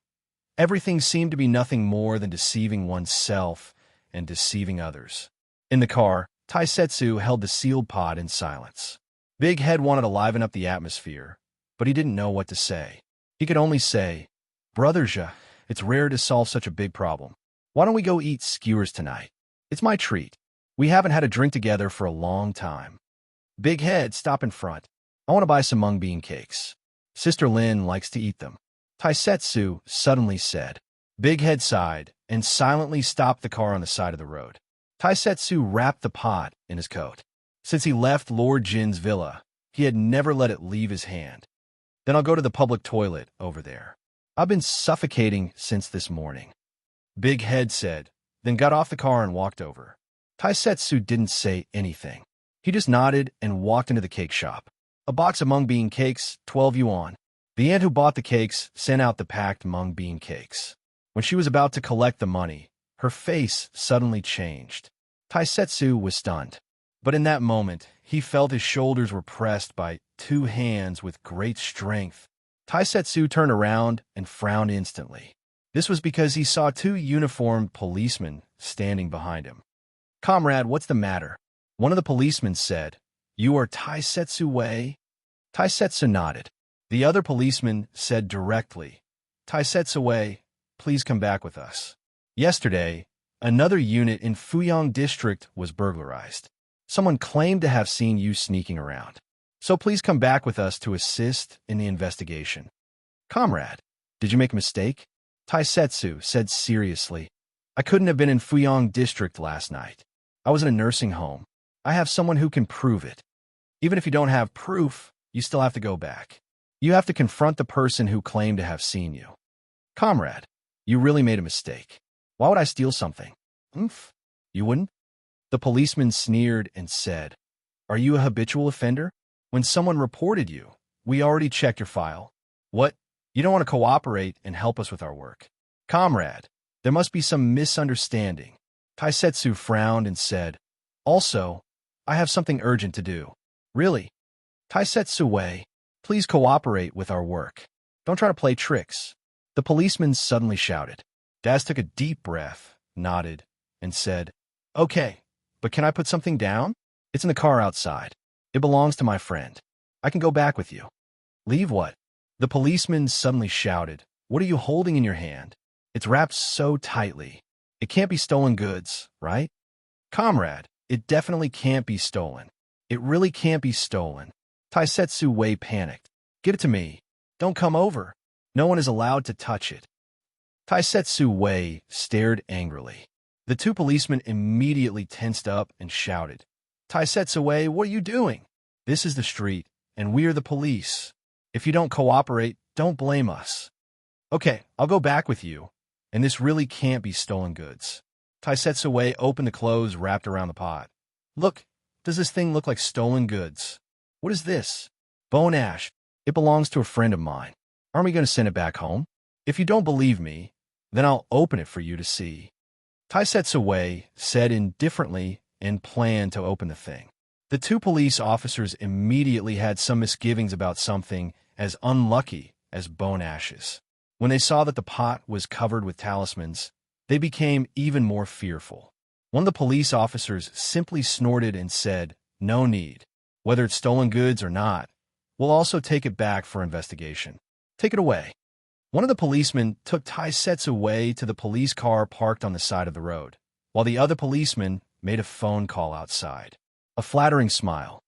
Speaker 1: Everything seemed to be nothing more than deceiving oneself and deceiving others. In the car, Taisetsu held the sealed pot in silence. Big Head wanted to liven up the atmosphere, but he didn't know what to say. He could only say, Brother Zhe, it's rare to solve such a big problem. Why don't we go eat skewers tonight? It's my treat. We haven't had a drink together for a long time. Big Head, stop in front. I want to buy some mung bean cakes. Sister Lin likes to eat them. Taisetsu suddenly said. Big Head sighed and silently stopped the car on the side of the road. Taisetsu wrapped the pot in his coat. Since he left Lord Jin's villa, he had never let it leave his hand. Then I'll go to the public toilet over there. I've been suffocating since this morning. Big Head said, then got off the car and walked over. Taisetsu didn't say anything. He just nodded and walked into the cake shop. A box of mung bean cakes, 12 yuan. The aunt who bought the cakes sent out the packed mung bean cakes. When she was about to collect the money, her face suddenly changed. Taisetsu was stunned. But in that moment, he felt his shoulders were pressed by two hands with great strength. Taisetsu turned around and frowned instantly. This was because he saw two uniformed policemen standing behind him. Comrade, what's the matter? One of the policemen said, You are Taisetsu Wei? Taisetsu nodded. The other policeman said directly, Taisetsu Wei, please come back with us. Yesterday, another unit in Fuyang district was burglarized. Someone claimed to have seen you sneaking around. So please come back with us to assist in the investigation. Comrade, did you make a mistake? Taisetsu said seriously. I couldn't have been in Fuyang district last night. I was in a nursing home. I have someone who can prove it. Even if you don't have proof, you still have to go back. You have to confront the person who claimed to have seen you. Comrade, you really made a mistake. Why would I steal something? Oomph. You wouldn't? The policeman sneered and said, Are you a habitual offender? When someone reported you, we already checked your file. What? You don't want to cooperate and help us with our work. Comrade, there must be some misunderstanding. Taisetsu frowned and said, also, I have something urgent to do. Really? Taisetsu, please cooperate with our work. Don't try to play tricks. The policeman suddenly shouted. Daz took a deep breath, nodded, and said, okay, but can I put something down? It's in the car outside. It belongs to my friend. I can go back with you. Leave what? The policeman suddenly shouted. What are you holding in your hand? It's wrapped so tightly. It can't be stolen goods, right? Comrade, it definitely can't be stolen. It really can't be stolen. Taisetsu panicked. Give it to me. Don't come over. No one is allowed to touch it. Taisetsu stared angrily. The two policemen immediately tensed up and shouted, Taisetsu, what are you doing? This is the street, and we are the police. If you don't cooperate, don't blame us. Okay, I'll go back with you, and this really can't be stolen goods. Taisetsu opened the clothes wrapped around the pot. Look, does this thing look like stolen goods? What is this? Bone ash. It belongs to a friend of mine. Aren't we going to send it back home? If you don't believe me, then I'll open it for you to see. Taisetsu said indifferently and planned to open the thing. The two police officers immediately had some misgivings about something as unlucky as bone ashes. When they saw that the pot was covered with talismans, they became even more fearful. One of the police officers simply snorted and said, no need. Whether it's stolen goods or not, we'll also take it back for investigation. Take it away. One of the policemen took Taisetsu to the police car parked on the side of the road, while the other policeman made a phone call outside. A flattering smile.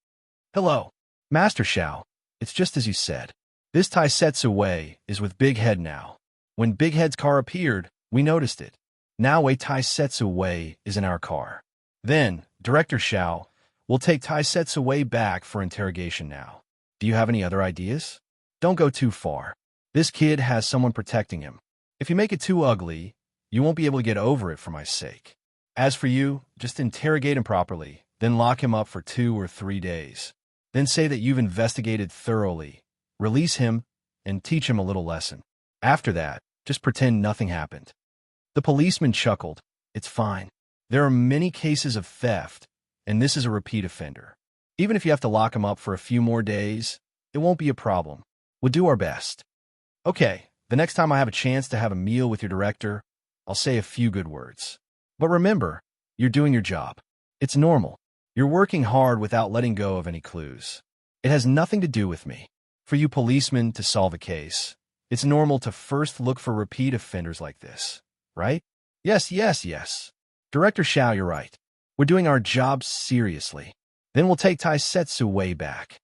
Speaker 1: Hello, Master Xiao. It's just as you said. This Taisetsu is with Big Head now. When Big Head's car appeared, we noticed it. Now Taisetsu is in our car. Then, Director Xiao, we'll take Taisetsu back for interrogation now. Do you have any other ideas? Don't go too far. This kid has someone protecting him. If you make it too ugly, you won't be able to get over it for my sake. As for you, just interrogate him properly, then lock him up for 2 or 3 days. Then say that you've investigated thoroughly, release him, and teach him a little lesson. After that, just pretend nothing happened. The policeman chuckled. It's fine. There are many cases of theft, and this is a repeat offender. Even if you have to lock him up for a few more days, it won't be a problem. We'll do our best. Okay, the next time I have a chance to have a meal with your director, I'll say a few good words. But remember, you're doing your job. It's normal. You're working hard without letting go of any clues. It has nothing to do with me. For you policemen to solve a case, it's normal to first look for repeat offenders like this, right? Yes. Director Xiao, you're right. We're doing our job seriously. Then we'll take Taisetsu back.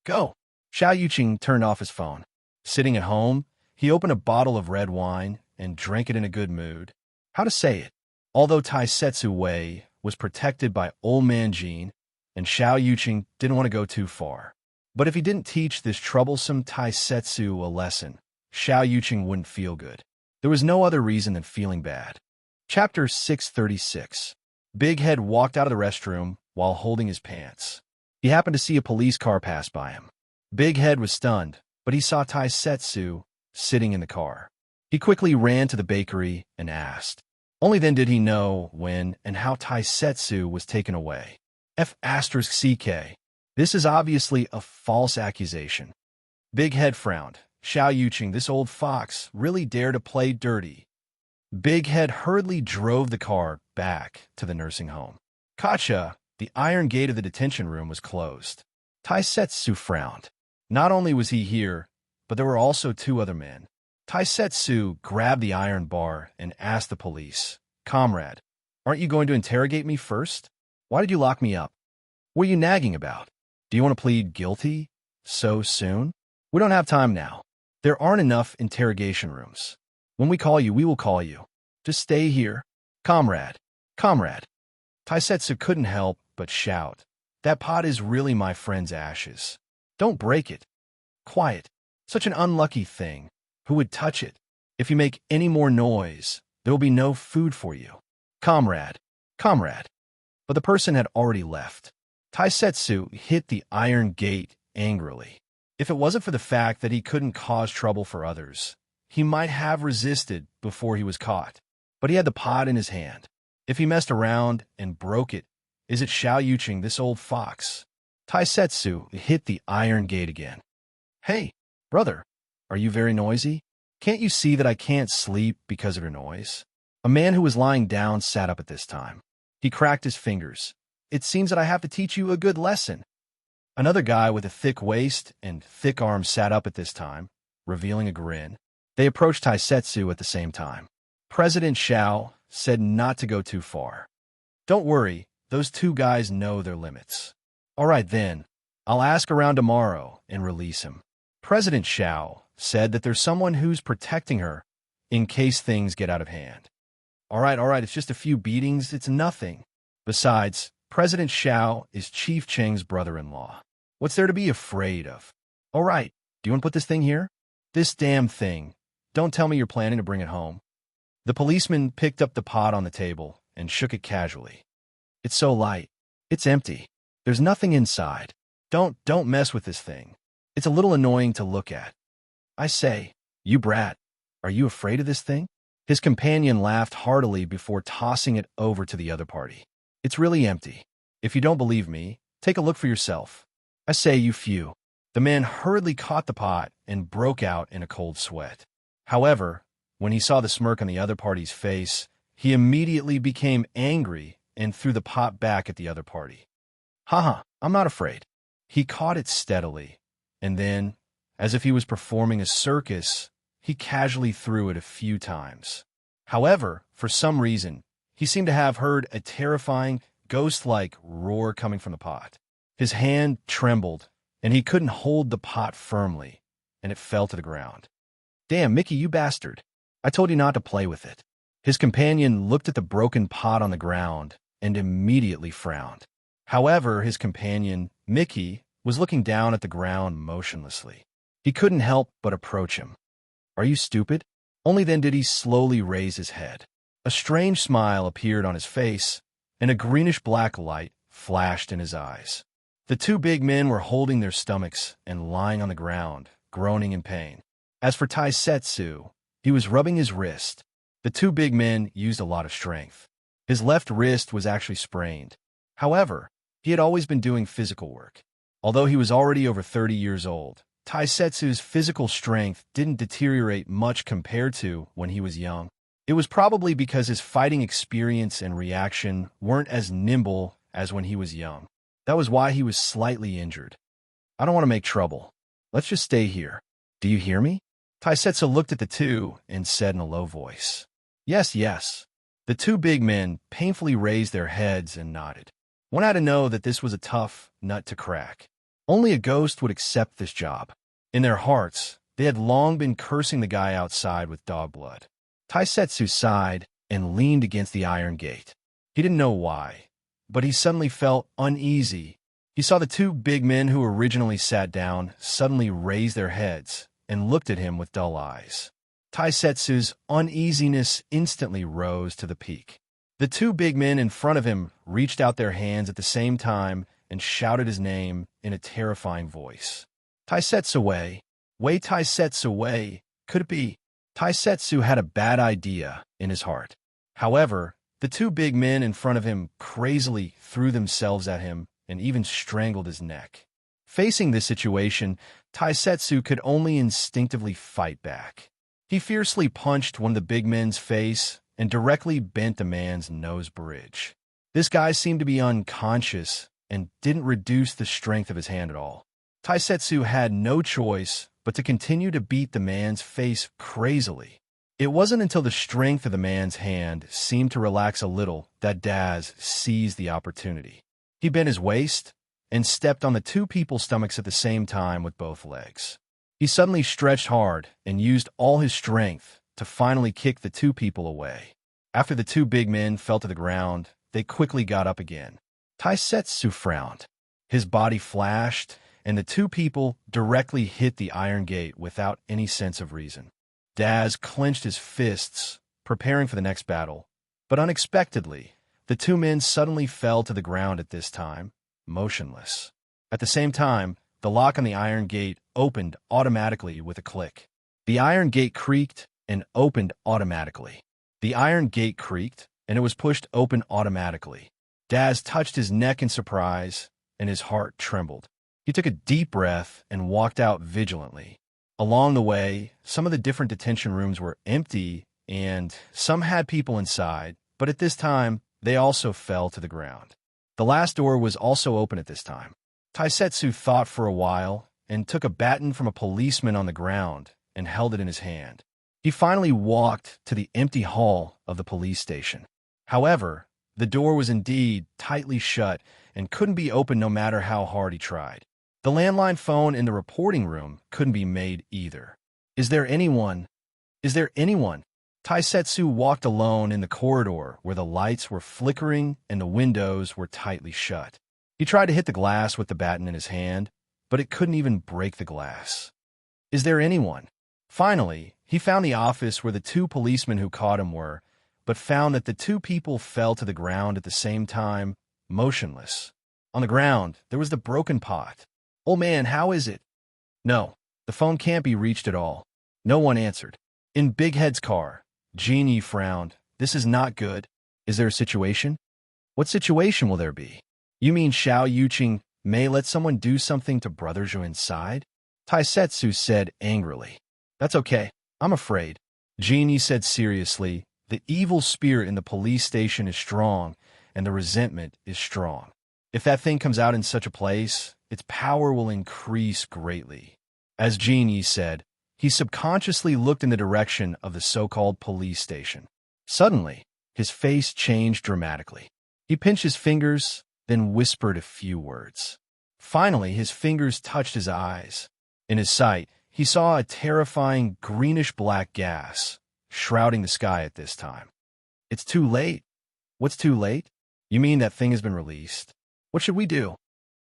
Speaker 1: Go. Xiao Yuqing turned off his phone. Sitting at home, he opened a bottle of red wine and drank it in a good mood. How to say it? Although Taisetsu was protected by Old Man Jean, and Xiao Yuqing didn't want to go too far. But if he didn't teach this troublesome Taisetsu a lesson, Xiao Yuqing wouldn't feel good. There was no other reason than feeling bad. Chapter 636. Big Head walked out of the restroom while holding his pants. He happened to see a police car pass by him. Big Head was stunned, but he saw Taisetsu sitting in the car. He quickly ran to the bakery and asked. Only then did he know when and how Taisetsu was taken away. F***CK. This is obviously a false accusation. Big Head frowned. Xiao Yuqing, this old fox, really dared to play dirty. Big Head hurriedly drove the car back to the nursing home. Kacha, the iron gate of the detention room was closed. Taisetsu frowned. Not only was he here, but there were also 2 other men. Taisetsu grabbed the iron bar and asked the police, Comrade, aren't you going to interrogate me first? Why did you lock me up? What are you nagging about? Do you want to plead guilty so soon? We don't have time now. There aren't enough interrogation rooms. When we call you, we will call you. Just stay here. Comrade. Taisetsu couldn't help but shout. That pot is really my friend's ashes. Don't break it. Quiet. Such an unlucky thing. Who would touch it? If you make any more noise, there will be no food for you. Comrade. But the person had already left. Taisetsu hit the iron gate angrily. If it wasn't for the fact that he couldn't cause trouble for others, he might have resisted before he was caught. But he had the pot in his hand. If he messed around and broke it, is it Xiao Yuqing, this old fox? Taisetsu hit the iron gate again. Hey, brother, are you very noisy? Can't you see that I can't sleep because of your noise? A man who was lying down sat up at this time. He cracked his fingers. It seems that I have to teach you a good lesson. Another guy with a thick waist and thick arms sat up at this time, revealing a grin. They approached Taisetsu at the same time. President Xiao said not to go too far. Don't worry, those two guys know their limits. All right then, I'll ask around tomorrow and release him. President Xiao said that there's someone who's protecting her in case things get out of hand. All right, it's just a few beatings, it's nothing. Besides, President Xiao is Chief Cheng's brother-in-law. What's there to be afraid of? All right, do you want to put this thing here? This damn thing. Don't tell me you're planning to bring it home. The policeman picked up the pot on the table and shook it casually. It's so light. It's empty. There's nothing inside. Don't mess with this thing. It's a little annoying to look at. I say, you brat, are you afraid of this thing? His companion laughed heartily before tossing it over to the other party. It's really empty. If you don't believe me, take a look for yourself. I say, you few. The man hurriedly caught the pot and broke out in a cold sweat. However, when he saw the smirk on the other party's face, he immediately became angry and threw the pot back at the other party. Haha, I'm not afraid. He caught it steadily, and then, as if he was performing a circus, he casually threw it a few times. However, for some reason, he seemed to have heard a terrifying, ghost-like roar coming from the pot. His hand trembled, and he couldn't hold the pot firmly, and it fell to the ground. Damn, Mickey, you bastard. I told you not to play with it. His companion looked at the broken pot on the ground and immediately frowned. However, his companion, Mickey, was looking down at the ground motionlessly. He couldn't help but approach him. Are you stupid? Only then did he slowly raise his head. A strange smile appeared on his face, and a greenish-black light flashed in his eyes. The two big men were holding their stomachs and lying on the ground, groaning in pain. As for Taisetsu, he was rubbing his wrist. The two big men used a lot of strength. His left wrist was actually sprained. However, he had always been doing physical work. Although he was already over 30 years old, Taisetsu's physical strength didn't deteriorate much compared to when he was young. It was probably because his fighting experience and reaction weren't as nimble as when he was young. That was why he was slightly injured. I don't want to make trouble. Let's just stay here. Do you hear me? Taisetsu looked at the two and said in a low voice. Yes, yes. The two big men painfully raised their heads and nodded. One had to know that this was a tough nut to crack. Only a ghost would accept this job. In their hearts, they had long been cursing the guy outside with dog blood. Taisetsu sighed and leaned against the iron gate. He didn't know why, but he suddenly felt uneasy. He saw the two big men who originally sat down suddenly raise their heads and looked at him with dull eyes. Taisetsu's uneasiness instantly rose to the peak. The two big men in front of him reached out their hands at the same time and shouted his name in a terrifying voice. Taisetsu Wei, Wei Taisetsu Wei, could it be? Taisetsu had a bad idea in his heart. However, the two big men in front of him crazily threw themselves at him and even strangled his neck. Facing this situation, Taisetsu could only instinctively fight back. He fiercely punched one of the big men's face and directly bent the man's nose bridge. This guy seemed to be unconscious and didn't reduce the strength of his hand at all. Taisetsu had no choice but to continue to beat the man's face crazily. It wasn't until the strength of the man's hand seemed to relax a little that Daz seized the opportunity. He bent his waist and stepped on the two people's stomachs at the same time with both legs. He suddenly stretched hard and used all his strength to finally kick the two people away. After the two big men fell to the ground, they quickly got up again. Taisetsu frowned. His body flashed, and the two people directly hit the iron gate without any sense of reason. Daz clenched his fists, preparing for the next battle, but unexpectedly, the two men suddenly fell to the ground at this time, motionless. At the same time, the lock on the iron gate opened automatically with a click. The iron gate creaked and opened automatically. The iron gate creaked, and it was pushed open automatically. Daz touched his neck in surprise, and his heart trembled. He took a deep breath and walked out vigilantly. Along the way, some of the different detention rooms were empty, and some had people inside, but at this time, they also fell to the ground. The last door was also open at this time. Taisetsu thought for a while and took a baton from a policeman on the ground and held it in his hand. He finally walked to the empty hall of the police station. However, the door was indeed tightly shut and couldn't be opened no matter how hard he tried. The landline phone in the reporting room couldn't be made either. Is there anyone? Is there anyone? Taisetsu walked alone in the corridor where the lights were flickering and the windows were tightly shut. He tried to hit the glass with the baton in his hand, but it couldn't even break the glass. Is there anyone? Finally, he found the office where the two policemen who caught him were, but found that the two people fell to the ground at the same time, motionless. On the ground, there was the broken pot. "Old man, how is it?" "No, the phone can't be reached at all." No one answered. In Big Head's car, Genie frowned. "This is not good. Is there a situation?" "What situation will there be? You mean Xiao Yuqing may let someone do something to Brother Zhou inside?" Taisetsu said angrily. "That's okay. I'm afraid." Genie said seriously, "The evil spirit in the police station is strong, and the resentment is strong. If that thing comes out in such a place, its power will increase greatly." As Genie said, he subconsciously looked in the direction of the so-called police station. Suddenly, his face changed dramatically. He pinched his fingers, then whispered a few words. Finally, his fingers touched his eyes. In his sight, he saw a terrifying greenish-black gas shrouding the sky at this time. "It's too late." "What's too late?" "You mean that thing has been released?" "What should we do?"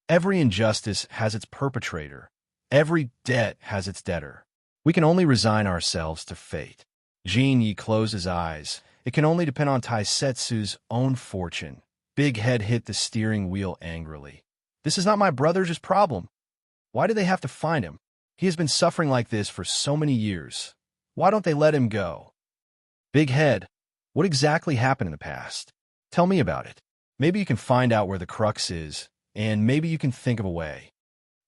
Speaker 1: "Every injustice has its perpetrator. Every debt has its debtor. We can only resign ourselves to fate." Genie closed his eyes. It can only depend on Taisetsu's own fortune. Big Head hit the steering wheel angrily. "This is not my brother's problem. Why do they have to find him? He has been suffering like this for so many years. Why don't they let him go?" "Big Head, what exactly happened in the past? Tell me about it. Maybe you can find out where the crux is, and maybe you can think of a way."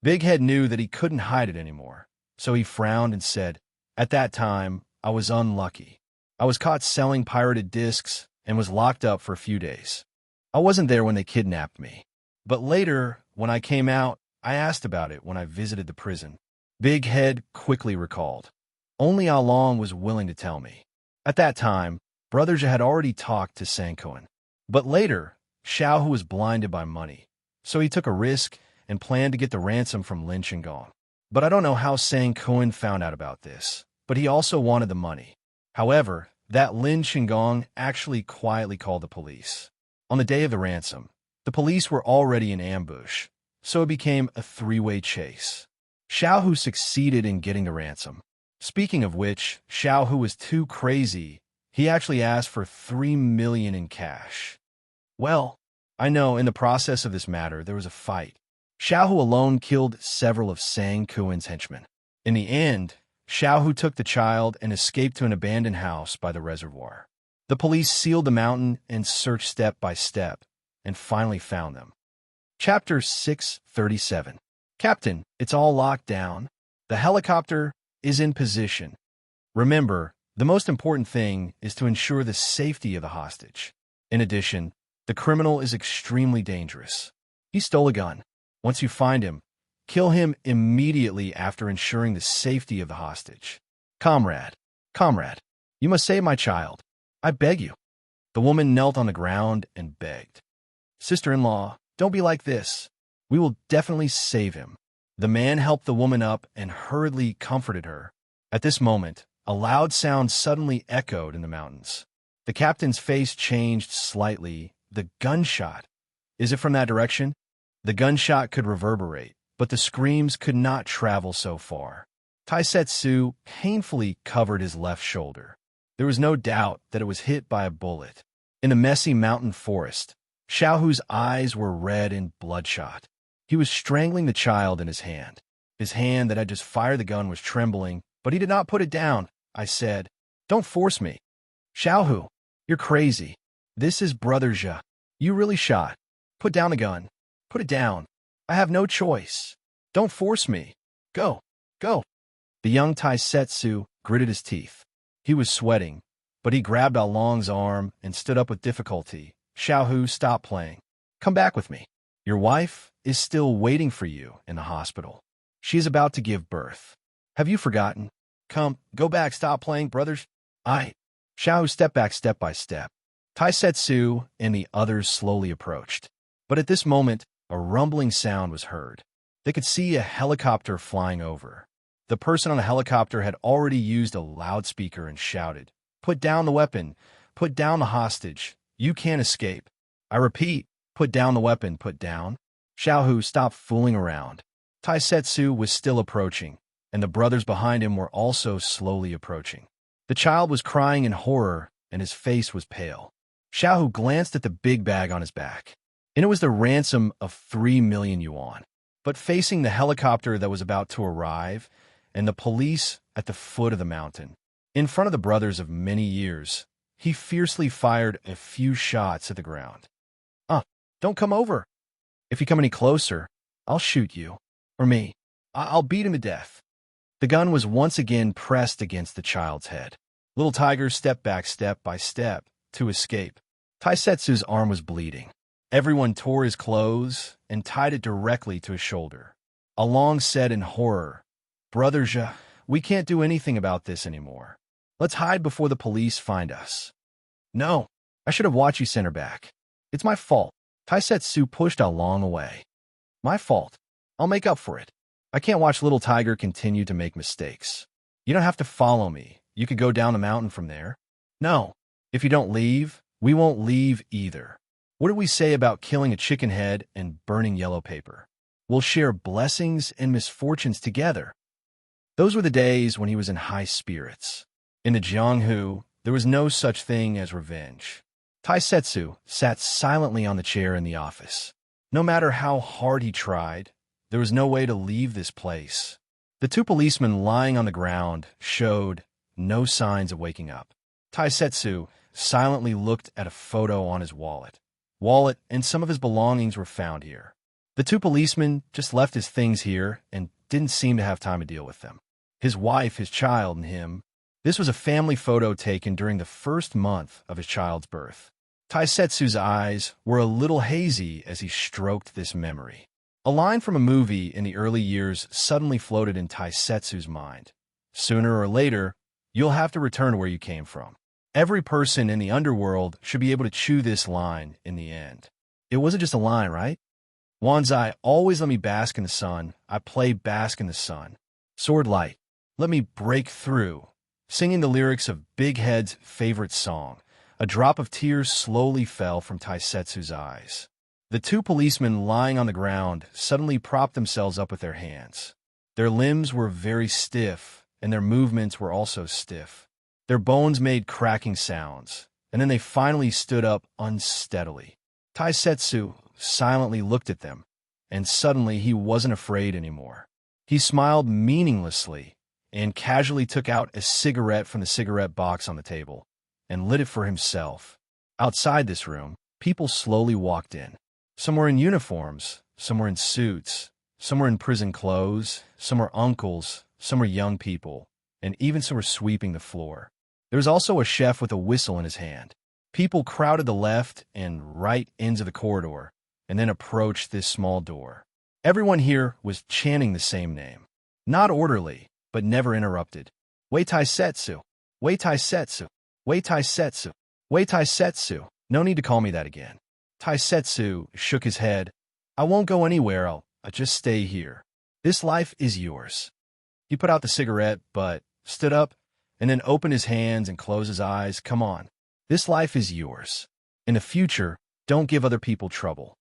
Speaker 1: Big Head knew that he couldn't hide it anymore, so he frowned and said, "At that time, I was unlucky. I was caught selling pirated discs and was locked up for a few days. I wasn't there when they kidnapped me. But later, when I came out, I asked about it when I visited the prison." Big Head quickly recalled. Only Along was willing to tell me. At that time, Brother Zhe had already talked to Sankoin. But later, Xiao Hu was blinded by money, so he took a risk and planned to get the ransom from Lin Qinggong. But I don't know how Sankoin found out about this, but he also wanted the money. However, that Lin Qinggong actually quietly called the police. On the day of the ransom, the police were already in ambush, so it became a three-way chase. Xiao Hu succeeded in getting the ransom. Speaking of which, Xiao Hu was too crazy. He actually asked for 3 million in cash. Well, I know in the process of this matter there was a fight. Xiao Hu alone killed several of Sang Kuen's henchmen. In the end, Xiao Hu took the child and escaped to an abandoned house by the reservoir. The police sealed the mountain and searched step by step, and finally found them. Chapter 637. Captain, it's all locked down. The helicopter is in position. Remember, the most important thing is to ensure the safety of the hostage. In addition, the criminal is extremely dangerous. He stole a gun. Once you find him, kill him immediately after ensuring the safety of the hostage. Comrade, you must save my child. I beg you." The woman knelt on the ground and begged. "Sister-in-law, don't be like this. We will definitely save him." The man helped the woman up and hurriedly comforted her. At this moment, a loud sound suddenly echoed in the mountains. The captain's face changed slightly. The gunshot. Is it from that direction? The gunshot could reverberate, but the screams could not travel so far. Taisetsu painfully covered his left shoulder. There was no doubt that it was hit by a bullet. In the messy mountain forest, Xiao Hu's eyes were red and bloodshot. He was strangling the child in his hand. His hand that had just fired the gun was trembling, but he did not put it down. I said, "Don't force me." "Xiaohu, you're crazy. This is Brother Zhe. You really shot. Put down the gun. Put it down. I have no choice. Don't force me. Go, go." The young Taisetsu gritted his teeth. He was sweating, but he grabbed Ah Long's arm and stood up with difficulty. "Xiaohu, stop playing. Come back with me. Your wife is still waiting for you in the hospital. She is about to give birth. Have you forgotten? Come, go back, stop playing, brothers." Xiaohu stepped back step by step. Taisetsu and the others slowly approached. But at this moment, a rumbling sound was heard. They could see a helicopter flying over. The person on the helicopter had already used a loudspeaker and shouted, "Put down the weapon. Put down the hostage. You can't escape. I repeat, put down the weapon, put down." Xiaohu stopped fooling around. Taisetsu was still approaching, and the brothers behind him were also slowly approaching. The child was crying in horror, and his face was pale. Xiaohu glanced at the big bag on his back, and it was the ransom of 3 million yuan. But facing the helicopter that was about to arrive, and the police at the foot of the mountain, in front of the brothers of many years, he fiercely fired a few shots at the ground. Don't come over. If you come any closer, I'll shoot you. Or me. I'll beat him to death." The gun was once again pressed against the child's head. Little Tiger stepped back step by step to escape. Taisetsu's arm was bleeding. Everyone tore his clothes and tied it directly to his shoulder. Along said in horror, "Brother Zhe, we can't do anything about this anymore. Let's hide before the police find us." "No, I should have watched you send her back. It's my fault." Taisetsu pushed Along away. "My fault. I'll make up for it. I can't watch Little Tiger continue to make mistakes. You don't have to follow me. You could go down the mountain from there." "No. If you don't leave, we won't leave either. What do we say about killing a chicken head and burning yellow paper? We'll share blessings and misfortunes together." Those were the days when he was in high spirits. In the Jianghu, there was no such thing as revenge. Taisetsu sat silently on the chair in the office. No matter how hard he tried, there was no way to leave this place. The 2 policemen lying on the ground showed no signs of waking up. Taisetsu silently looked at a photo on his wallet. Wallet and some of his belongings were found here. The 2 policemen just left his things here and didn't seem to have time to deal with them. His wife, his child, and him. This was a family photo taken during the first month of his child's birth. Taisetsu's eyes were a little hazy as he stroked this memory. A line from a movie in the early years suddenly floated in Taisetsu's mind. "Sooner or later, you'll have to return to where you came from." Every person in the underworld should be able to chew this line in the end. It wasn't just a line, right? "Wanzai, always let me bask in the sun. I play bask in the sun. Sword light, let me break through." Singing the lyrics of Big Head's favorite song, a drop of tears slowly fell from Taisetsu's eyes. The 2 policemen lying on the ground suddenly propped themselves up with their hands. Their limbs were very stiff, and their movements were also stiff. Their bones made cracking sounds, and then they finally stood up unsteadily. Taisetsu silently looked at them, and suddenly he wasn't afraid anymore. He smiled meaninglessly and casually took out a cigarette from the cigarette box on the table and lit it for himself. Outside this room, people slowly walked in. Some were in uniforms, some were in suits, some were in prison clothes, some were uncles, some were young people, and even some were sweeping the floor. There was also a chef with a whistle in his hand. People crowded the left and right ends of the corridor and then approached this small door. Everyone here was chanting the same name. Not orderly, but never interrupted. "Wei Taisetsu! Wei Taisetsu! Wei Taisetsu! Wei Taisetsu!" "No need to call me that again." Taisetsu shook his head. "I won't go anywhere. I'll just stay here. This life is yours." He put out the cigarette, but stood up and then opened his hands and closed his eyes. "Come on. This life is yours. In the future, don't give other people trouble.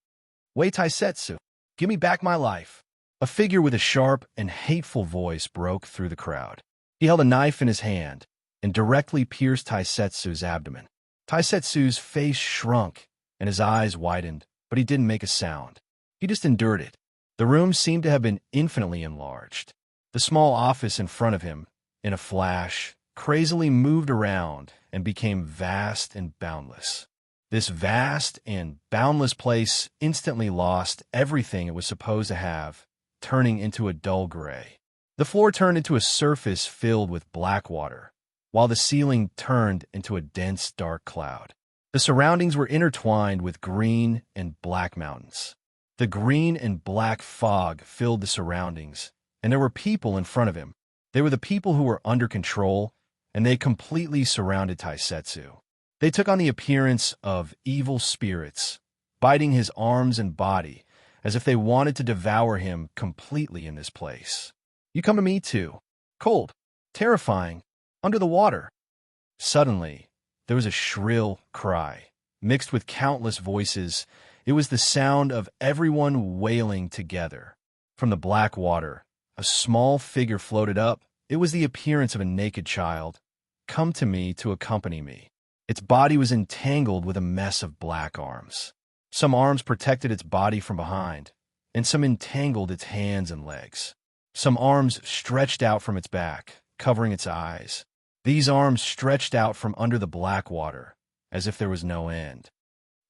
Speaker 1: Wei Taisetsu, give me back my life." A figure with a sharp and hateful voice broke through the crowd. He held a knife in his hand and directly pierced Taisetsu's abdomen. Taisetsu's face shrunk and his eyes widened, but he didn't make a sound. He just endured it. The room seemed to have been infinitely enlarged. The small office in front of him, in a flash, crazily moved around and became vast and boundless. This vast and boundless place instantly lost everything it was supposed to have, turning into a dull gray. The floor turned into a surface filled with black water, while the ceiling turned into a dense, dark cloud. The surroundings were intertwined with green and black mountains. The green and black fog filled the surroundings, and there were people in front of him. They were the people who were under control, and they completely surrounded Taisetsu. They took on the appearance of evil spirits, biting his arms and body, as if they wanted to devour him completely in this place. You come to me too. Cold, terrifying, under the water. Suddenly, there was a shrill cry, mixed with countless voices. It was the sound of everyone wailing together. From the black water, a small figure floated up. It was the appearance of a naked child. Come to me to accompany me. Its body was entangled with a mess of black arms. Some arms protected its body from behind, and some entangled its hands and legs. Some arms stretched out from its back, covering its eyes. These arms stretched out from under the black water, as if there was no end.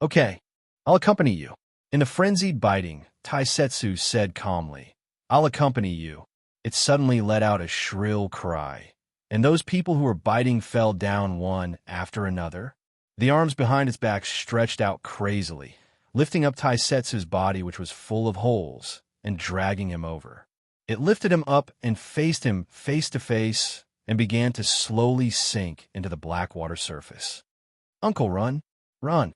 Speaker 1: Okay, I'll accompany you. In the frenzied biting, Taisetsu said calmly, I'll accompany you. It suddenly let out a shrill cry, and those people who were biting fell down one after another. The arms behind its back stretched out crazily, lifting up Taisetsu's body, which was full of holes, and dragging him over. It lifted him up and faced him face to face and began to slowly sink into the black water surface. Uncle, run, run.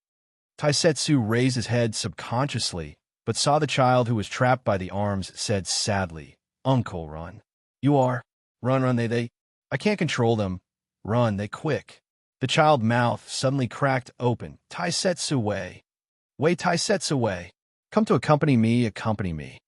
Speaker 1: Taisetsu raised his head subconsciously, but saw the child who was trapped by the arms, said sadly, Uncle, run. You are. Run, they. I can't control them. Run, they quick. The child's mouth suddenly cracked open. Taisetsu way. Way Taisetsu way. Come to accompany me, accompany me.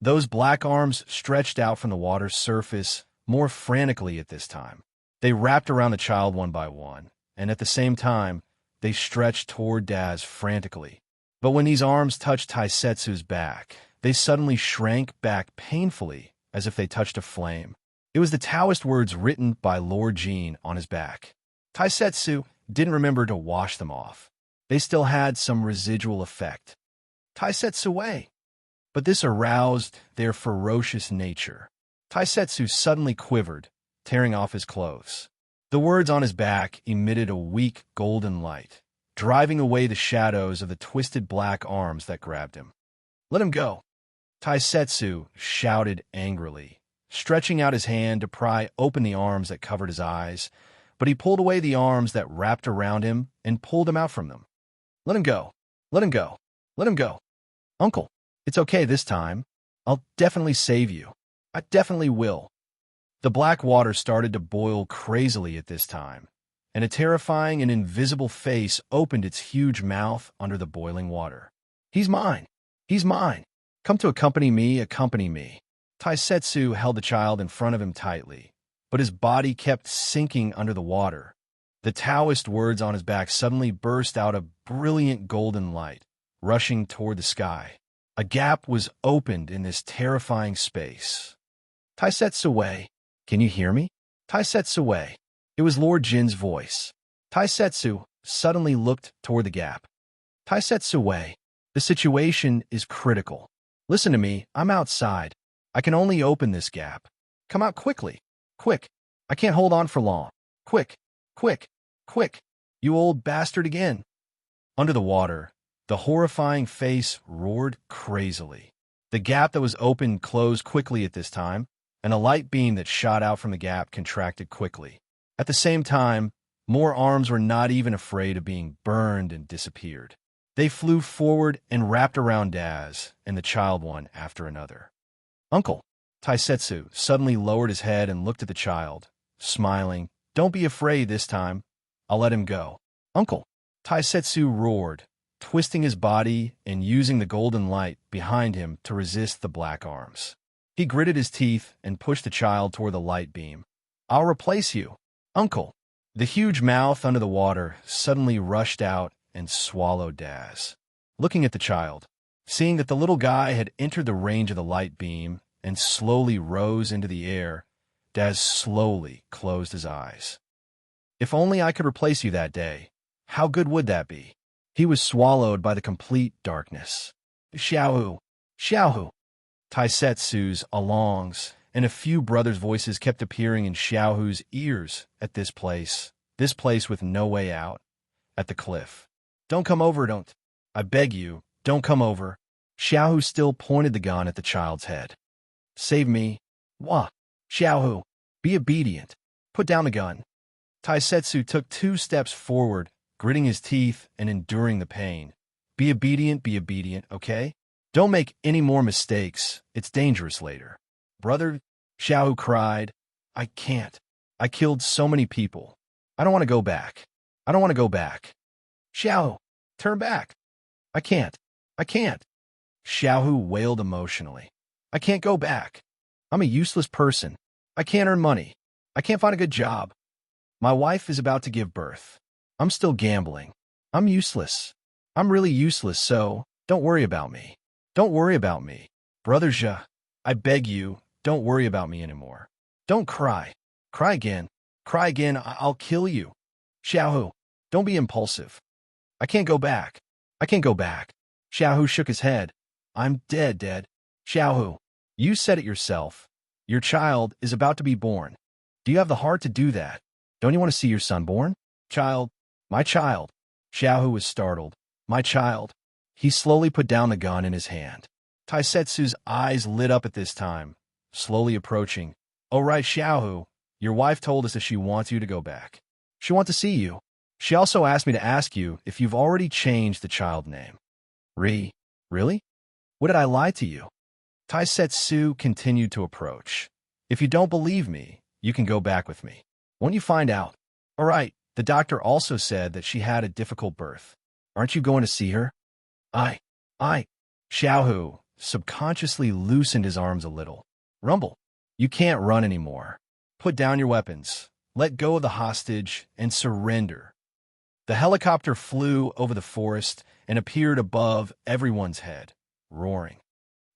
Speaker 1: Those black arms stretched out from the water's surface more frantically at this time. They wrapped around the child one by one, and at the same time, they stretched toward Daz frantically. But when these arms touched Taisetsu's back, they suddenly shrank back painfully, as if they touched a flame. It was the Taoist words written by Lord Jean on his back. Taisetsu didn't remember to wash them off. They still had some residual effect. Taisetsu way. But this aroused their ferocious nature. Taisetsu suddenly quivered, tearing off his clothes. The words on his back emitted a weak golden light, driving away the shadows of the twisted black arms that grabbed him. Let him go. Taisetsu shouted angrily, stretching out his hand to pry open the arms that covered his eyes, but he pulled away the arms that wrapped around him and pulled him out from them. Let him go. Let him go. Let him go. Uncle, it's okay this time. I'll definitely save you. I definitely will. The black water started to boil crazily at this time, and a terrifying and invisible face opened its huge mouth under the boiling water. He's mine. He's mine. Come to accompany me, accompany me. Taisetsu held the child in front of him tightly, but his body kept sinking under the water. The Taoist words on his back suddenly burst out a brilliant golden light, rushing toward the sky. A gap was opened in this terrifying space. Taisetsu way. Can you hear me? Taisetsu way. It was Lord Jin's voice. Taisetsu suddenly looked toward the gap. Taisetsu way. The situation is critical. Listen to me, I'm outside. I can only open this gap. Come out quickly. Quick. I can't hold on for long. Quick. Quick. Quick. You old bastard again. Under the water, the horrifying face roared crazily. The gap that was open closed quickly at this time, and a light beam that shot out from the gap contracted quickly. At the same time, more arms were not even afraid of being burned and disappeared. They flew forward and wrapped around Daz and the child one after another. Uncle. Taisetsu suddenly lowered his head and looked at the child, smiling. Don't be afraid this time. I'll let him go. Uncle. Taisetsu roared, twisting his body and using the golden light behind him to resist the black arms. He gritted his teeth and pushed the child toward the light beam. I'll replace you. Uncle. The huge mouth under the water suddenly rushed out and swallowed Daz. Looking at the child, Seeing that the little guy had entered the range of the light beam and slowly rose into the air, Daz slowly closed his eyes. If only I could replace you that day, how good would that be? He was swallowed by the complete darkness. Xiaohu, Xiaohu. Taisetsu's, Along's, and a few brothers' voices kept appearing in Xiaohu's ears at this place with no way out, at the cliff. Don't come over, don't. I beg you, don't come over. Xiaohu still pointed the gun at the child's head. Save me. Wah. Xiaohu, be obedient. Put down the gun. Taisetsu took 2 steps forward, gritting his teeth and enduring the pain. Be obedient, okay? Don't make any more mistakes. It's dangerous later. Brother, Xiaohu cried, I can't. I killed so many people. I don't want to go back. I don't want to go back. Xiaohu, turn back. I can't. I can't. Xiaohu wailed emotionally. I can't go back. I'm a useless person. I can't earn money. I can't find a good job. My wife is about to give birth. I'm still gambling. I'm useless. I'm really useless, so don't worry about me. Don't worry about me. Brother Zhe, I beg you, don't worry about me anymore. Don't cry. Cry again. Cry again, I'll kill you. Xiaohu, don't be impulsive. I can't go back. I can't go back. Xiaohu shook his head. I'm dead. Xiaohu, you said it yourself. Your child is about to be born. Do you have the heart to do that? Don't you want to see your son born? Child, my child. Xiaohu was startled. My child. He slowly put down the gun in his hand. Taisetsu's eyes lit up at this time, slowly approaching. Oh right, Xiaohu, your wife told us that she wants you to go back. She wants to see you. She also asked me to ask you if you've already changed the child name. Really? What did I lie to you? Taisetsu continued to approach. If you don't believe me, you can go back with me. Won't you find out? All right, the doctor also said that she had a difficult birth. Aren't you going to see her? I. Xiaohu subconsciously loosened his arms a little. Rumble, you can't run anymore. Put down your weapons, let go of the hostage, and surrender. The helicopter flew over the forest and appeared above everyone's head, roaring.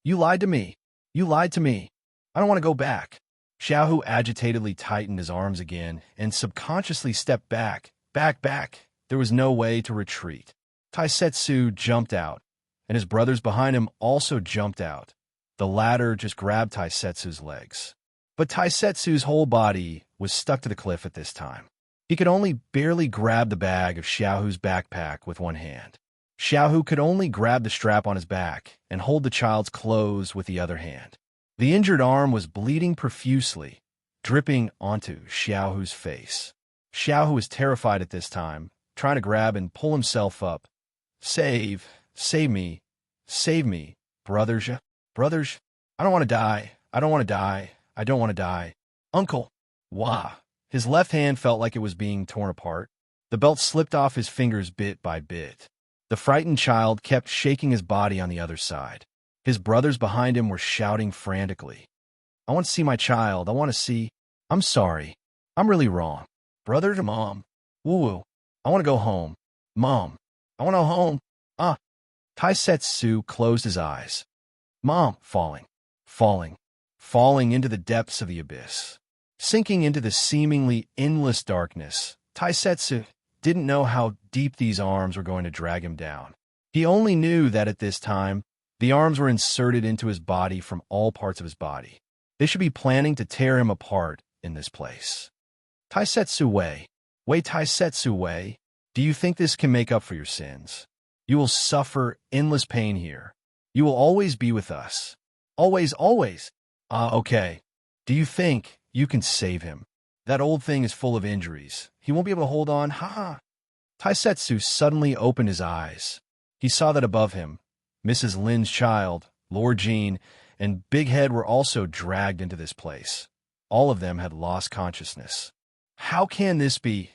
Speaker 1: You lied to me. You lied to me. I don't want to go back. Xiaohu agitatedly tightened his arms again and subconsciously stepped back. There was no way to retreat. Taisetsu jumped out, and his brothers behind him also jumped out. The latter just grabbed Taisetsu's legs. But Taisetsu's whole body was stuck to the cliff at this time. He could only barely grab the bag of Xiaohu's backpack with one hand. Xiaohu could only grab the strap on his back and hold the child's clothes with the other hand. The injured arm was bleeding profusely, dripping onto Xiaohu's face. Xiaohu was terrified at this time, trying to grab and pull himself up. Save me, brothers, I don't want to die, I don't want to die. Uncle, wah. His left hand felt like it was being torn apart. The belt slipped off his fingers bit by bit. The frightened child kept shaking his body on the other side. His brothers behind him were shouting frantically. I want to see my child, I want to see. I'm sorry, I'm really wrong. Brother to mom. Woo-woo, I want to go home. Mom, I want to go home. Taisetsu closed his eyes. Mom, falling into the depths of the abyss. Sinking into the seemingly endless darkness, Taisetsu didn't know how deep these arms were going to drag him down. He only knew that at this time, the arms were inserted into his body from all parts of his body. They should be planning to tear him apart in this place. Taisetsu Wei, Taisetsu Wei, do you think this can make up for your sins? You will suffer endless pain here. You will always be with us. Always. Okay. Do you think you can save him? That old thing is full of injuries. He won't be able to hold on. Ha! Taisetsu suddenly opened his eyes. He saw that above him, Mrs. Lin's child, Lord Jean, and Big Head were also dragged into this place. All of them had lost consciousness. How can this be?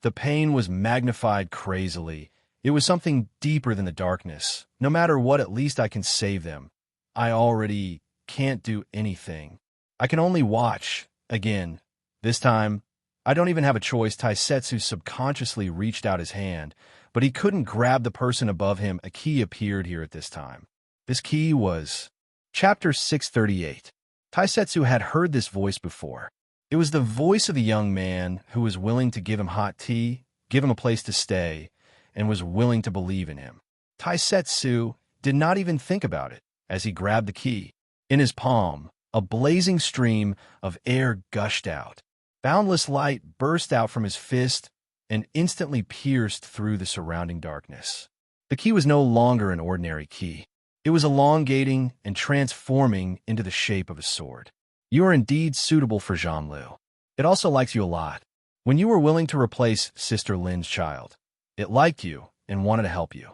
Speaker 1: The pain was magnified crazily. It was something deeper than the darkness. No matter what, at least I can save them. I already can't do anything. I can only watch. Again. This time, I don't even have a choice. Taisetsu subconsciously reached out his hand, but he couldn't grab the person above him. A key appeared here at this time. This key was Chapter 638. Taisetsu had heard this voice before. It was the voice of the young man who was willing to give him hot tea, give him a place to stay, and was willing to believe in him. Taisetsu did not even think about it as he grabbed the key. In his palm, a blazing stream of air gushed out. Boundless light burst out from his fist and instantly pierced through the surrounding darkness. The key was no longer an ordinary key. It was elongating and transforming into the shape of a sword. You are indeed suitable for Jean-Lu. It also likes you a lot. When you were willing to replace Sister Lin's child, it liked you and wanted to help you.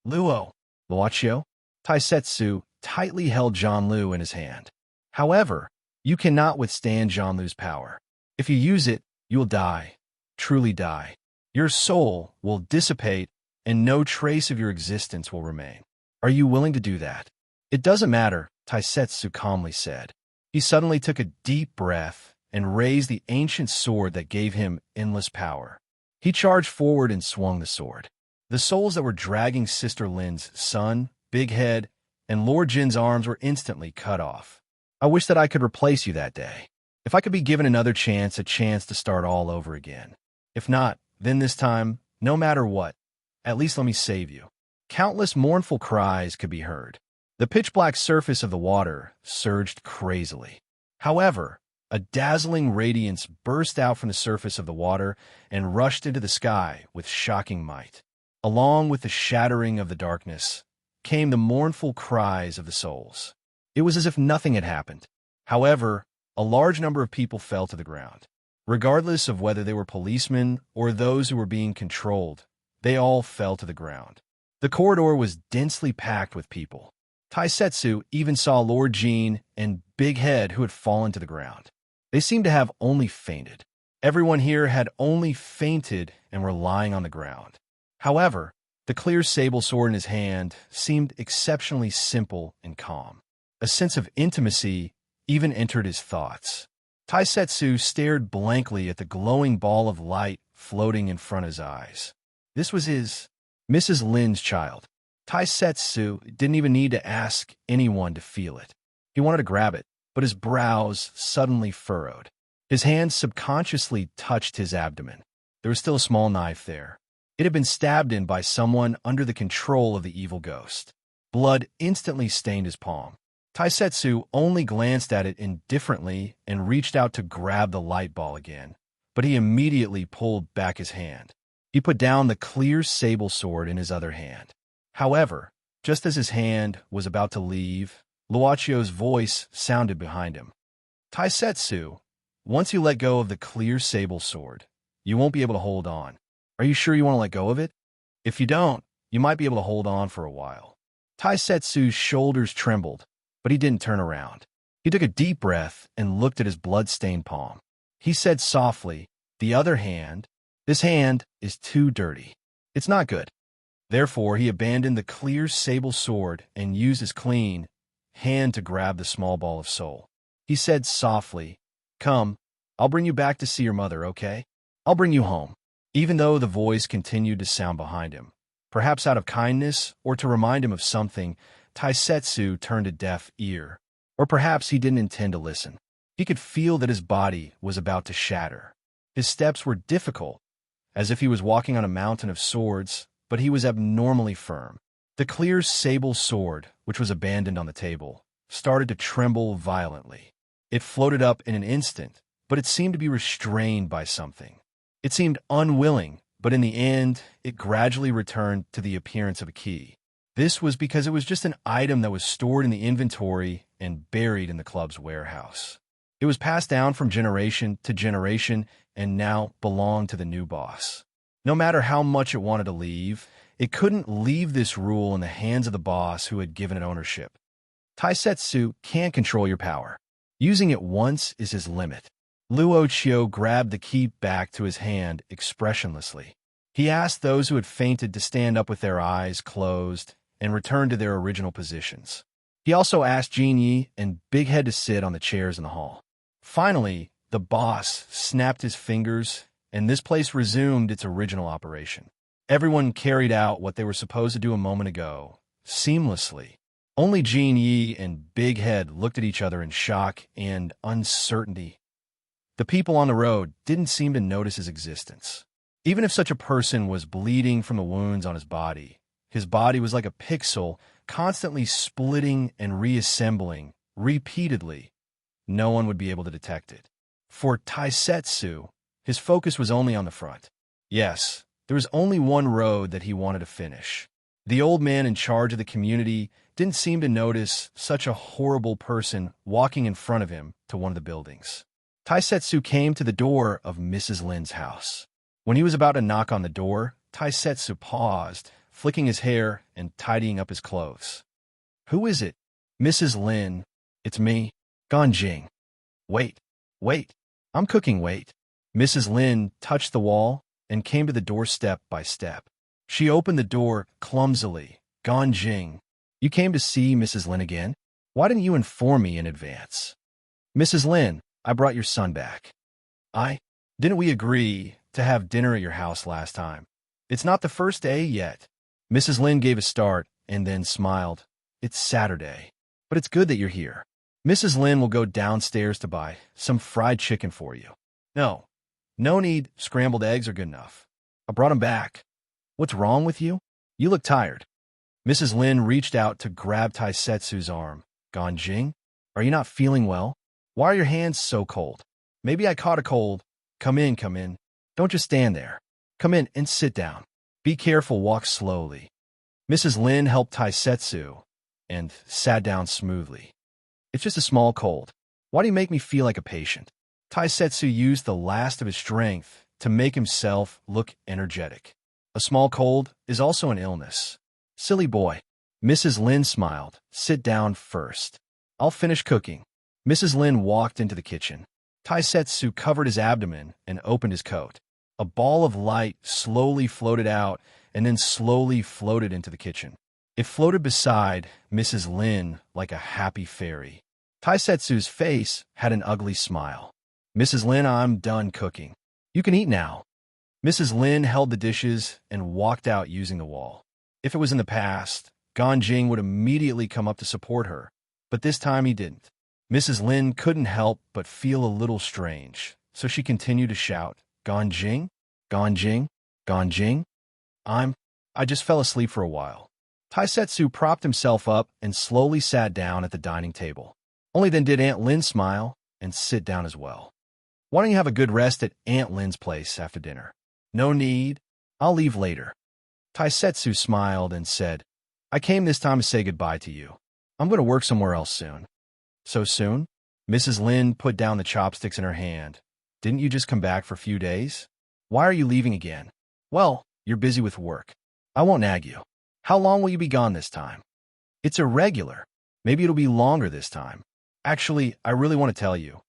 Speaker 1: Luochio, Taisetsu tightly held Jean-Lu in his hand. However, you cannot withstand Jean-Lu's power. If you use it, you will die, truly die. Your soul will dissipate and no trace of your existence will remain. Are you willing to do that? It doesn't matter, Taisetsu calmly said. He suddenly took a deep breath and raised the ancient sword that gave him endless power. He charged forward and swung the sword. The souls that were dragging Sister Lin's son, Big Head, and Lord Jin's arms were instantly cut off. I wish that I could replace you that day. If I could be given another chance, a chance to start all over again. If not, then this time, no matter what, at least let me save you. Countless mournful cries could be heard. The pitch-black surface of the water surged crazily. However, a dazzling radiance burst out from the surface of the water and rushed into the sky with shocking might. Along with the shattering of the darkness came the mournful cries of the souls. It was as if nothing had happened. However, a large number of people fell to the ground. Regardless of whether they were policemen or those who were being controlled, they all fell to the ground. The corridor was densely packed with people. Taisetsu even saw Lord Jin and Big Head who had fallen to the ground. They seemed to have only fainted. Everyone here had only fainted and were lying on the ground. However, the clear sable sword in his hand seemed exceptionally simple and calm. A sense of intimacy even entered his thoughts. Taisetsu stared blankly at the glowing ball of light floating in front of his eyes. This was Mrs. Lin's child. Taisetsu didn't even need to ask anyone to feel it. He wanted to grab it, but his brows suddenly furrowed. His hand subconsciously touched his abdomen. There was still a small knife there. It had been stabbed in by someone under the control of the evil ghost. Blood instantly stained his palm. Taisetsu only glanced at it indifferently and reached out to grab the light ball again, but he immediately pulled back his hand. He put down the clear sable sword in his other hand. However, just as his hand was about to leave, Luochio's voice sounded behind him. Taisetsu, once you let go of the clear sable sword, you won't be able to hold on. Are you sure you want to let go of it? If you don't, you might be able to hold on for a while. Taisetsu's shoulders trembled, but he didn't turn around. He took a deep breath and looked at his blood-stained palm. He said softly, "The other hand, this hand is too dirty. It's not good." Therefore, he abandoned the clear sable sword and used his clean hand to grab the small ball of soul. He said softly, "Come, I'll bring you back to see your mother, okay? I'll bring you home." Even though the voice continued to sound behind him, perhaps out of kindness or to remind him of something, Taisetsu turned a deaf ear. Or perhaps he didn't intend to listen. He could feel that his body was about to shatter. His steps were difficult, as if he was walking on a mountain of swords, but he was abnormally firm. The clear sable sword, which was abandoned on the table, started to tremble violently. It floated up in an instant, but it seemed to be restrained by something. It seemed unwilling, but in the end, it gradually returned to the appearance of a key. This was because it was just an item that was stored in the inventory and buried in the club's warehouse. It was passed down from generation to generation and now belonged to the new boss. No matter how much it wanted to leave, it couldn't leave this rule in the hands of the boss who had given it ownership. Taisetsu can't control your power. Using it once is his limit. Luochio grabbed the key back to his hand expressionlessly. He asked those who had fainted to stand up with their eyes closed and return to their original positions. He also asked Jinyi and Big Head to sit on the chairs in the hall. Finally, the boss snapped his fingers, and this place resumed its original operation. Everyone carried out what they were supposed to do a moment ago, seamlessly. Only Jean Yi and Big Head looked at each other in shock and uncertainty. The people on the road didn't seem to notice his existence. Even if such a person was bleeding from the wounds on his body was like a pixel, constantly splitting and reassembling repeatedly. No one would be able to detect it. For Taisetsu, his focus was only on the front. Yes, there was only one road that he wanted to finish. The old man in charge of the community didn't seem to notice such a horrible person walking in front of him to one of the buildings. Taisetsu came to the door of Mrs. Lin's house. When he was about to knock on the door, Taisetsu paused, flicking his hair and tidying up his clothes. "Who is it?" "Mrs. Lin. It's me, Ganjing." Wait. I'm cooking, wait." Mrs. Lin touched the wall and came to the door step by step. She opened the door clumsily. "Ganjing, you came to see Mrs. Lin again? Why didn't you inform me in advance?" "Mrs. Lin, I brought your son back." Didn't we agree to have dinner at your house last time? It's not the first day yet." Mrs. Lin gave a start and then smiled. "It's Saturday, but it's good that you're here. Mrs. Lin will go downstairs to buy some fried chicken for you." No need. Scrambled eggs are good enough. I brought them back." "What's wrong with you? You look tired." Mrs. Lin reached out to grab Taisetsu's arm. "Ganjing, are you not feeling well? Why are your hands so cold?" "Maybe I caught a cold." Come in. Don't just stand there. Come in and sit down. Be careful, walk slowly." Mrs. Lin helped Taisetsu and sat down smoothly. "It's just a small cold. Why do you make me feel like a patient?" Taisetsu used the last of his strength to make himself look energetic. "A small cold is also an illness." "Silly boy." Mrs. Lin smiled. "Sit down first. I'll finish cooking." Mrs. Lin walked into the kitchen. Taisetsu covered his abdomen and opened his coat. A ball of light slowly floated out and then slowly floated into the kitchen. It floated beside Mrs. Lin like a happy fairy. Taisetsu's face had an ugly smile. "Mrs. Lin, I'm done cooking. You can eat now." Mrs. Lin held the dishes and walked out using the wall. If it was in the past, Ganjing would immediately come up to support her, but this time he didn't. Mrs. Lin couldn't help but feel a little strange, so she continued to shout, "Ganjing? Ganjing? Ganjing? I just fell asleep for a while." Taisetsu propped himself up and slowly sat down at the dining table. Only then did Aunt Lin smile and sit down as well. "Why don't you have a good rest at Aunt Lin's place after dinner?" "No need. I'll leave later." Taisetsu smiled and said, "I came this time to say goodbye to you. I'm going to work somewhere else soon." "So soon?" Mrs. Lin put down the chopsticks in her hand. "Didn't you just come back for a few days? Why are you leaving again?" "Well, you're busy with work. I won't nag you. How long will you be gone this time?" "It's irregular. Maybe it'll be longer this time." "Actually, I really want to tell you."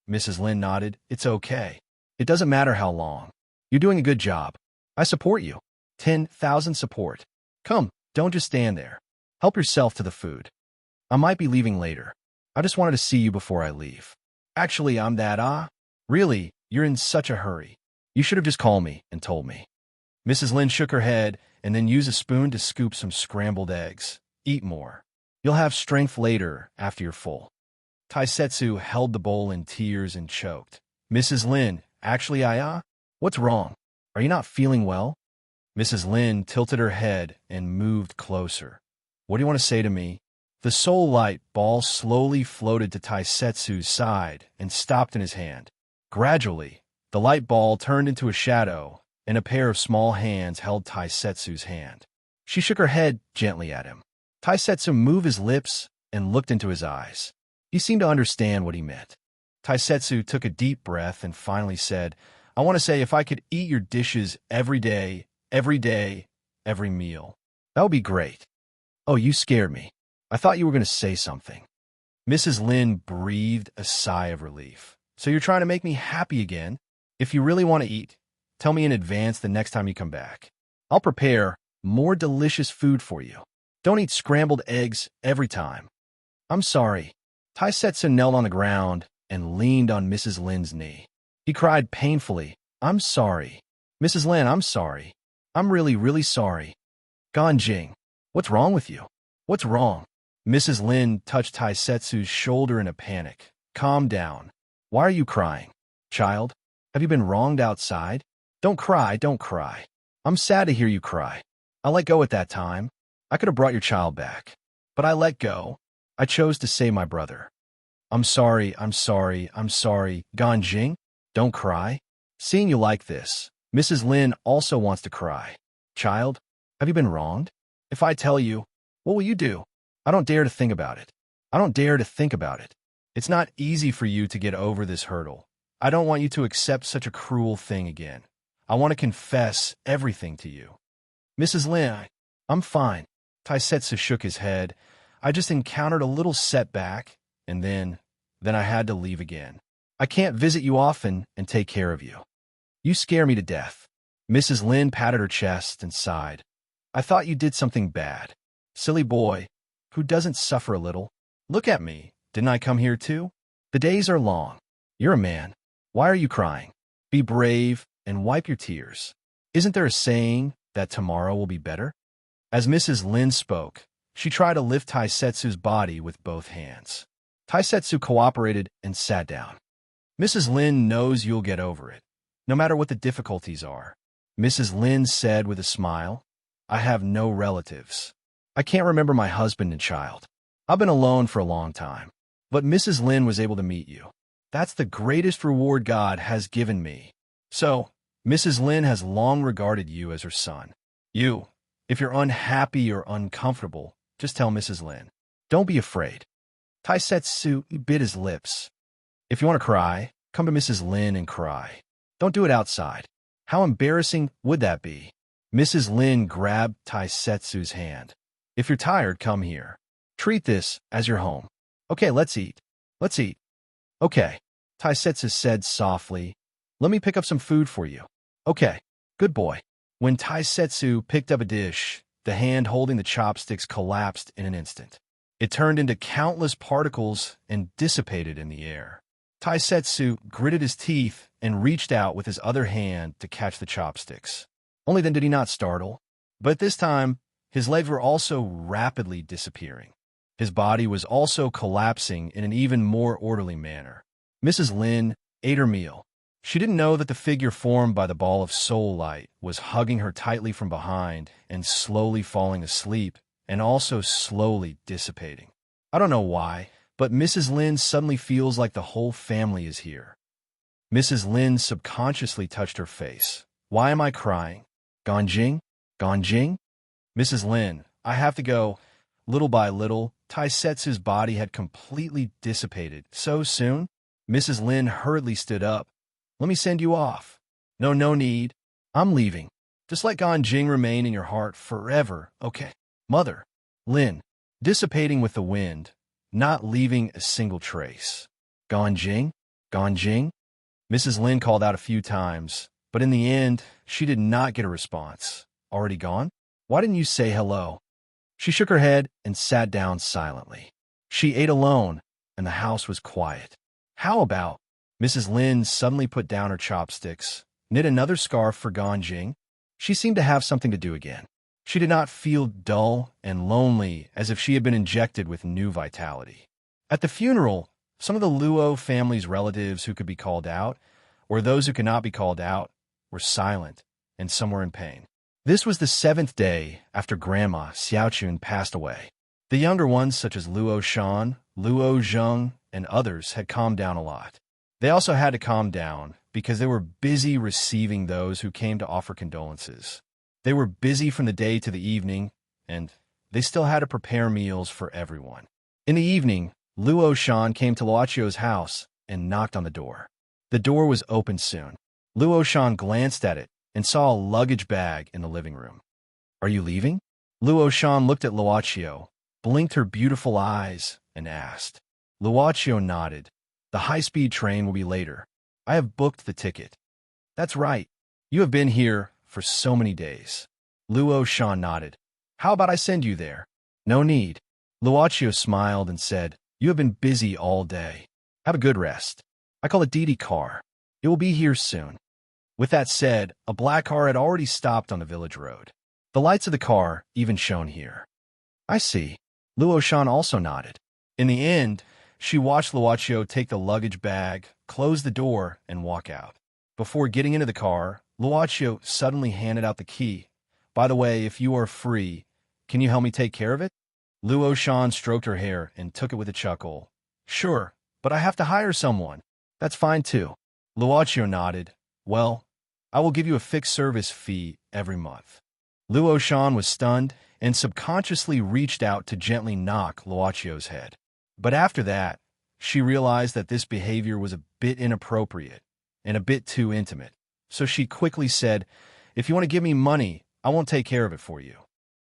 Speaker 1: Mrs. Lin nodded. "It's okay. It doesn't matter how long. You're doing a good job. I support you. 10,000 support. Come, don't just stand there. Help yourself to the food. I might be leaving later. I just wanted to see you before I leave." "Actually, I'm that, Really, you're in such a hurry. You should have just called me and told me." Mrs. Lin shook her head and then used a spoon to scoop some scrambled eggs. "Eat more. You'll have strength later after you're full." Taisetsu held the bowl in tears and choked. "Mrs. Lin, actually, what's wrong? Are you not feeling well?" Mrs. Lin tilted her head and moved closer. "What do you want to say to me?" The soul light ball slowly floated to Taisetsu's side and stopped in his hand. Gradually, the light ball turned into a shadow, and a pair of small hands held Taisetsu's hand. She shook her head gently at him. Taisetsu moved his lips and looked into his eyes. He seemed to understand what he meant. Taisetsu took a deep breath and finally said, "I want to say if I could eat your dishes every day, every meal, that would be great." "Oh, you scared me. I thought you were going to say something." Mrs. Lin breathed a sigh of relief. "So you're trying to make me happy again? If you really want to eat, tell me in advance the next time you come back. I'll prepare more delicious food for you. Don't eat scrambled eggs every time." "I'm sorry." Taisetsu knelt on the ground and leaned on Mrs. Lin's knee. He cried painfully, "I'm sorry. Mrs. Lin, I'm sorry. I'm really, really sorry." "Ganjing, what's wrong with you? What's wrong?" Mrs. Lin touched Taisetsu's shoulder in a panic. Calm down. Why are you crying? Child, have you been wronged outside? Don't cry, don't cry. I'm sad to hear you cry. I let go at that time. I could have brought your child back. But I let go. I chose to save my brother. I'm sorry, I'm sorry, I'm sorry. Ganjing, don't cry. Seeing you like this, Mrs. Lin also wants to cry. Child, have you been wronged? If I tell you, what will you do? I don't dare to think about it. I don't dare to think about it. It's not easy for you to get over this hurdle. I don't want you to accept such a cruel thing again. I want to confess everything to you. Mrs. Lin, I'm fine. Taisetsu shook his head. I just encountered a little setback, and then I had to leave again. I can't visit you often and take care of you. You scare me to death. Mrs. Lin patted her chest and sighed. I thought you did something bad. Silly boy, who doesn't suffer a little? Look at me. Didn't I come here too? The days are long. You're a man. Why are you crying? Be brave and wipe your tears. Isn't there a saying that tomorrow will be better? As Mrs. Lin spoke, she tried to lift Taisetsu's body with both hands. Taisetsu cooperated and sat down. Mrs. Lin knows you'll get over it, no matter what the difficulties are. Mrs. Lin said with a smile, I have no relatives. I can't remember my husband and child. I've been alone for a long time. But Mrs. Lin was able to meet you. That's the greatest reward God has given me. So, Mrs. Lin has long regarded you as her son. If you're unhappy or uncomfortable, just tell Mrs. Lin. Don't be afraid. Taisetsu bit his lips. If you want to cry, come to Mrs. Lin and cry. Don't do it outside. How embarrassing would that be? Mrs. Lin grabbed Taisetsu's hand. If you're tired, come here. Treat this as your home. Okay, let's eat. Let's eat. Okay, Taisetsu said softly. Let me pick up some food for you. Okay, good boy. When Taisetsu picked up a dish, the hand holding the chopsticks collapsed in an instant. It turned into countless particles and dissipated in the air. Taisetsu gritted his teeth and reached out with his other hand to catch the chopsticks. Only then did he not startle. But this time, his legs were also rapidly disappearing. His body was also collapsing in an even more orderly manner. Mrs. Lin ate her meal. She didn't know that the figure formed by the ball of soul light was hugging her tightly from behind and slowly falling asleep and also slowly dissipating. I don't know why, but Mrs. Lin suddenly feels like the whole family is here. Mrs. Lin subconsciously touched her face. Why am I crying? Ganjing? Ganjing? Mrs. Lin, I have to go. Little by little, Taisetsu's body had completely dissipated. So soon? Mrs. Lin hurriedly stood up. Let me send you off. No need. I'm leaving. Just let Ganjing remain in your heart forever, okay? Mother. Lin, dissipating with the wind, not leaving a single trace. Ganjing? Ganjing? Mrs. Lin called out a few times, but in the end, she did not get a response. Already gone? Why didn't you say hello? She shook her head and sat down silently. She ate alone, and the house was quiet. How about? Mrs. Lin suddenly put down her chopsticks, knit another scarf for Ganjing. She seemed to have something to do again. She did not feel dull and lonely as if she had been injected with new vitality. At the funeral, some of the Luo family's relatives who could be called out, or those who could not be called out, were silent, and some were in pain. This was the 7th day after Grandma Xiaochun passed away. The younger ones, such as Luo Shan, Luo Zheng, and others, had calmed down a lot. They also had to calm down because they were busy receiving those who came to offer condolences. They were busy from the day to the evening, and they still had to prepare meals for everyone. In the evening, Luo Shan came to Luochio's house and knocked on the door. The door was opened soon. Luo Shan glanced at it and saw a luggage bag in the living room. Are you leaving? Luo Shan looked at Luochio, blinked her beautiful eyes, and asked. Luochio nodded. The high-speed train will be later. I have booked the ticket. That's right. You have been here for so many days. Luo Shan nodded. How about I send you there? No need. Luochio smiled and said, You have been busy all day. Have a good rest. I call a Didi car. It will be here soon. With that said, a black car had already stopped on the village road. The lights of the car even shone here. I see. Luo Shan also nodded. In the end, she watched Luochio take the luggage bag, close the door, and walk out. Before getting into the car, Luochio suddenly handed out the key. By the way, if you are free, can you help me take care of it? Luo Shan stroked her hair and took it with a chuckle. Sure, but I have to hire someone. That's fine too. Luochio nodded. Well, I will give you a fixed service fee every month. Luo Shan was stunned and subconsciously reached out to gently knock Luochio's head. But after that, she realized that this behavior was a bit inappropriate and a bit too intimate. So she quickly said, if you want to give me money, I won't take care of it for you.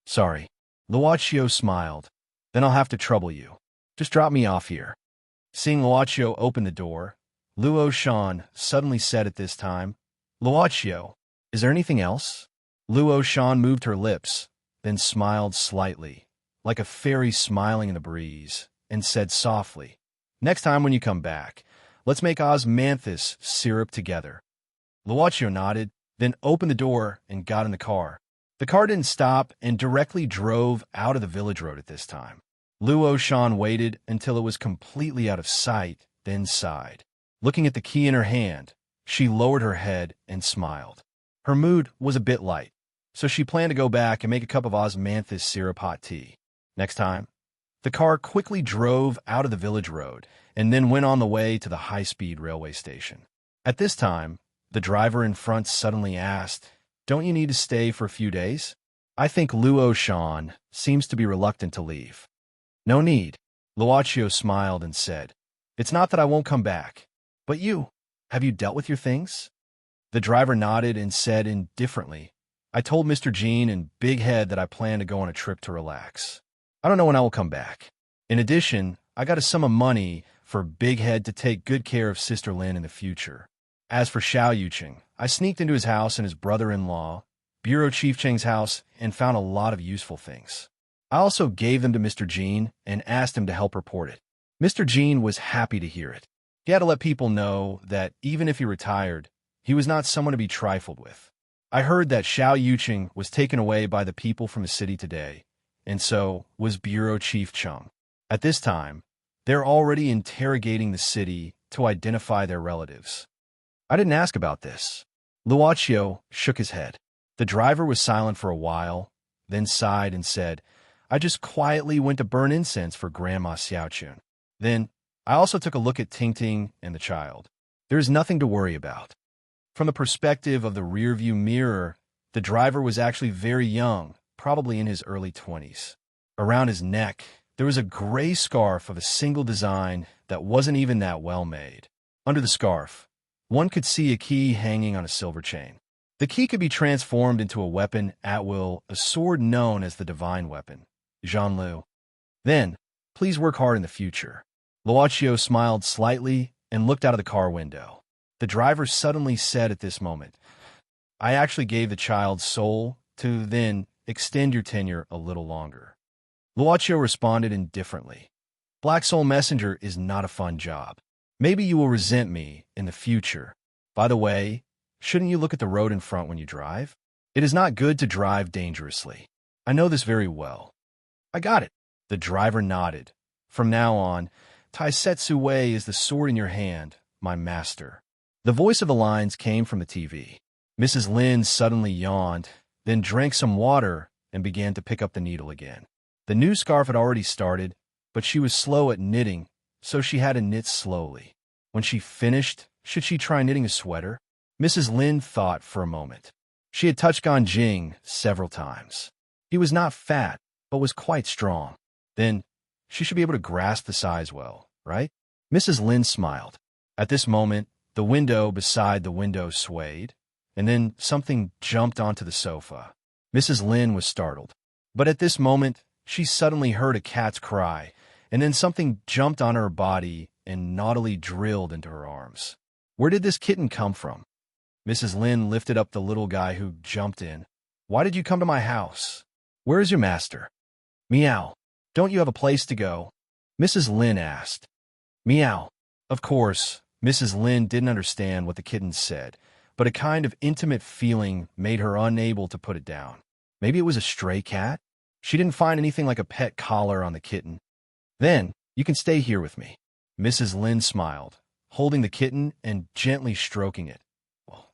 Speaker 1: Sorry. Luochio smiled. Then I'll have to trouble you. Just drop me off here. Seeing Luochio open the door, Luo Shan suddenly said at this time, Luochio, is there anything else? Luo Shan moved her lips, then smiled slightly, like a fairy smiling in the breeze, and said softly, next time when you come back, let's make osmanthus syrup together. Luochio nodded, then opened the door and got in the car. The car didn't stop and directly drove out of the village road at this time. Luo Shan waited until it was completely out of sight, then sighed. Looking at the key in her hand, she lowered her head and smiled. Her mood was a bit light, so she planned to go back and make a cup of osmanthus syrup hot tea. Next time, the car quickly drove out of the village road and then went on the way to the high-speed railway station. At this time, the driver in front suddenly asked, don't you need to stay for a few days? I think Luo Shan seems to be reluctant to leave. No need. Luochio smiled and said, it's not that I won't come back. But you, have you dealt with your things? The driver nodded and said indifferently, I told Mr. Jean and Big Head that I plan to go on a trip to relax. I don't know when I will come back. In addition, I got a sum of money for Big Head to take good care of Sister Lin in the future. As for Xiao Yuqing, I sneaked into his house and his brother-in-law, Bureau Chief Cheng's house, and found a lot of useful things. I also gave them to Mr. Jean and asked him to help report it. Mr. Jean was happy to hear it. He had to let people know that even if he retired, he was not someone to be trifled with. I heard that Xiao Yuqing was taken away by the people from the city today, and so was Bureau Chief Cheng. At this time, they're already interrogating the city to identify their relatives. I didn't ask about this. Luochio shook his head. The driver was silent for a while, then sighed and said, I just quietly went to burn incense for Grandma Xiaochun. Then, I also took a look at Tingting and the child. There is nothing to worry about. From the perspective of the rearview mirror, the driver was actually very young, probably in his early 20s. Around his neck, there was a gray scarf of a single design that wasn't even that well made. Under the scarf, one could see a key hanging on a silver chain. The key could be transformed into a weapon at will, a sword known as the divine weapon, Zhanlu. Then, please work hard in the future. Luochio smiled slightly and looked out of the car window. The driver suddenly said at this moment, I actually gave the child's soul to then extend your tenure a little longer. Luochio responded indifferently. Black Soul Messenger is not a fun job. Maybe you will resent me in the future. By the way, shouldn't you look at the road in front when you drive? It is not good to drive dangerously. I know this very well. I got it. The driver nodded. From now on, Taisetsu Wei is the sword in your hand, my master. The voice of the lines came from the TV. Mrs. Lin suddenly yawned, then drank some water and began to pick up the needle again. The new scarf had already started, but she was slow at knitting, so she had to knit slowly. When she finished, should she try knitting a sweater? Mrs. Lin thought for a moment. She had touched Ganjing several times. He was not fat, but was quite strong. Then, she should be able to grasp the size well, right? Mrs. Lin smiled. At this moment, the window beside the window swayed, and then something jumped onto the sofa. Mrs. Lin was startled. But at this moment, she suddenly heard a cat's cry, and then something jumped on her body and naughtily drilled into her arms. Where did this kitten come from? Mrs. Lin lifted up the little guy who jumped in. Why did you come to my house? Where is your master? Meow. Don't you have a place to go? Mrs. Lin asked. Meow. Of course, Mrs. Lin didn't understand what the kitten said, but a kind of intimate feeling made her unable to put it down. Maybe it was a stray cat? She didn't find anything like a pet collar on the kitten. Then, you can stay here with me. Mrs. Lin smiled, holding the kitten and gently stroking it. Well,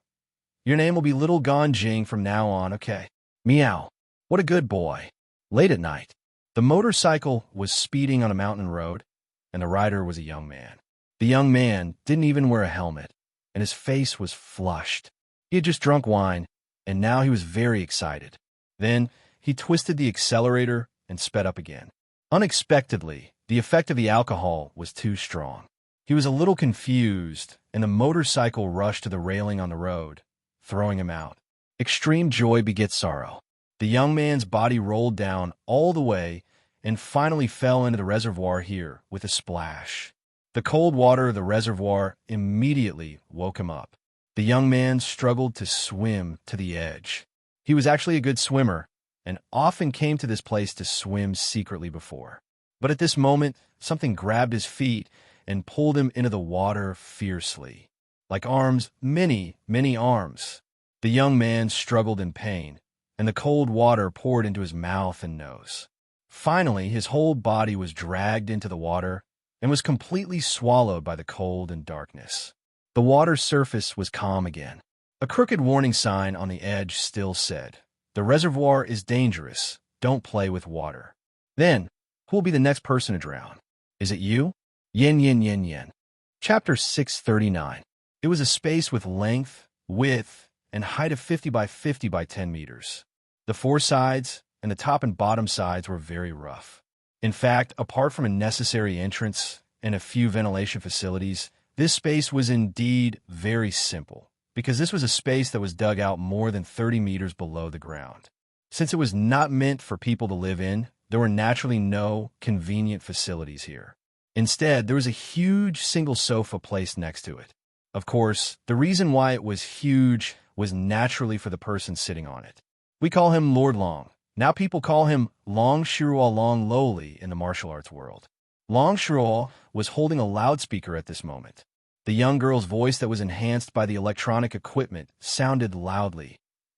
Speaker 1: your name will be Little Ganjing from now on, okay? Meow. What a good boy. Late at night, the motorcycle was speeding on a mountain road, and the rider was a young man. The young man didn't even wear a helmet, and his face was flushed. He had just drunk wine, and now he was very excited. Then, he twisted the accelerator and sped up again. Unexpectedly, the effect of the alcohol was too strong. He was a little confused, and the motorcycle rushed to the railing on the road, throwing him out. Extreme joy begets sorrow. The young man's body rolled down all the way and finally fell into the reservoir here with a splash. The cold water of the reservoir immediately woke him up. The young man struggled to swim to the edge. He was actually a good swimmer and often came to this place to swim secretly before. But at this moment, something grabbed his feet and pulled him into the water fiercely. Like arms, many, many arms. The young man struggled in pain, and the cold water poured into his mouth and nose. Finally, his whole body was dragged into the water and was completely swallowed by the cold and darkness. The water's surface was calm again. A crooked warning sign on the edge still said, "The reservoir is dangerous. Don't play with water." Then, who will be the next person to drown? Is it you? Yin yin yin yin. Chapter 639. It was a space with length, width, and height of 50 by 50 by 10 meters. The four sides and the top and bottom sides were very rough. In fact, apart from a necessary entrance and a few ventilation facilities, this space was indeed very simple, because this was a space that was dug out more than 30 meters below the ground. Since it was not meant for people to live in, there were naturally no convenient facilities here. Instead, there was a huge single sofa placed next to it. Of course, the reason why it was huge was naturally for the person sitting on it. We call him Lord Long. Now people call him Long Shirua Long Lowly in the martial arts world. Long Shirua was holding a loudspeaker at this moment. The young girl's voice that was enhanced by the electronic equipment sounded loudly.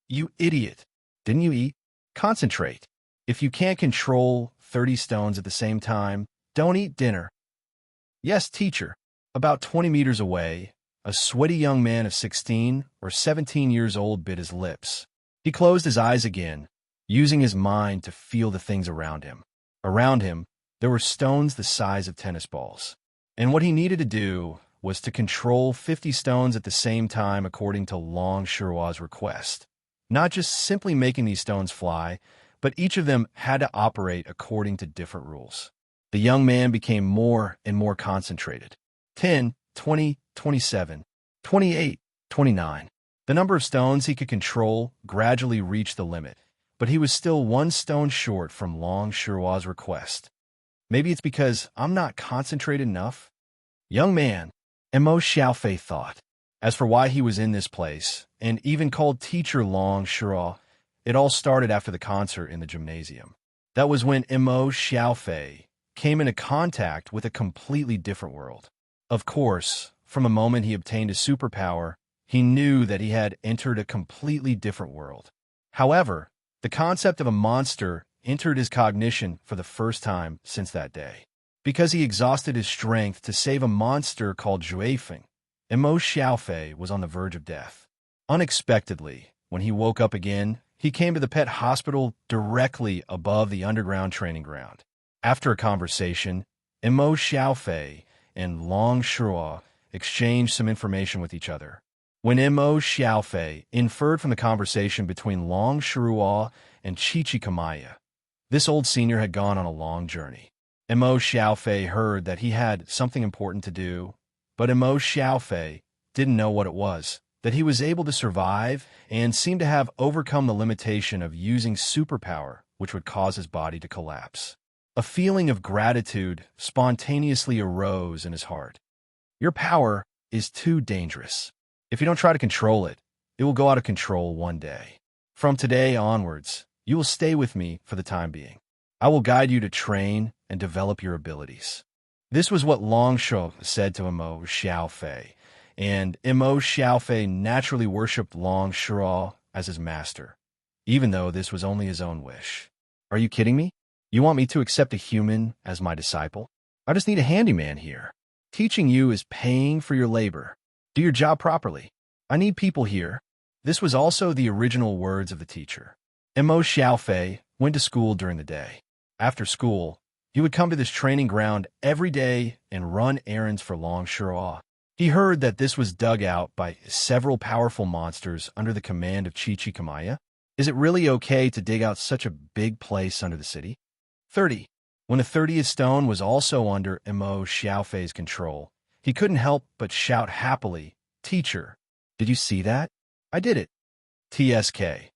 Speaker 1: "You idiot! Didn't you eat? Concentrate. If you can't control 30 stones at the same time, don't eat dinner." "Yes, teacher." About 20 meters away, a sweaty young man of 16 or 17 years old bit his lips. He closed his eyes again, using his mind to feel the things around him. Around him, there were stones the size of tennis balls. And what he needed to do was to control 50 stones at the same time according to Long Shirua's request. Not just simply making these stones fly, but each of them had to operate according to different rules. The young man became more and more concentrated. 10, 20, 27, 28, 29. The number of stones he could control gradually reached the limit, but he was still one stone short from Long Shirua's request. Maybe it's because I'm not concentrated enough? Young man, Mo Xiaofei thought. As for why he was in this place, and even called teacher Long Shirua, it all started after the concert in the gymnasium. That was when Mo Xiaofei came into contact with a completely different world. Of course, from the moment he obtained a superpower, he knew that he had entered a completely different world. However, the concept of a monster entered his cognition for the first time since that day. Because he exhausted his strength to save a monster called Juefeng, Mo Xiaofei was on the verge of death. Unexpectedly, when he woke up again, he came to the pet hospital directly above the underground training ground. After a conversation, Mo Xiaofei and Long Shirua exchanged some information with each other. When Mo Xiaofei inferred from the conversation between Long Shirua and Chichikamaya, this old senior had gone on a long journey. Mo Xiaofei heard that he had something important to do, but Mo Xiaofei didn't know what it was, that he was able to survive and seemed to have overcome the limitation of using superpower, which would cause his body to collapse. A feeling of gratitude spontaneously arose in his heart. Your power is too dangerous. If you don't try to control it, it will go out of control one day. From today onwards, you will stay with me for the time being. I will guide you to train and develop your abilities. This was what Long Shou said to Mo Xiaofei, and Mo Xiaofei naturally worshipped Long Shirua as his master, even though this was only his own wish. Are you kidding me? You want me to accept a human as my disciple? I just need a handyman here. Teaching you is paying for your labor. Do your job properly. I need people here. This was also the original words of the teacher. Mo Xiaofei went to school during the day. After school, he would come to this training ground every day and run errands for Long Shuo. He heard that this was dug out by several powerful monsters under the command of Chi Kamaya. Is it really okay to dig out such a big place under the city? 30. When the 30th stone was also under Mo Xiaofei's control, he couldn't help but shout happily, "Teacher, did you see that? I did it." TSK.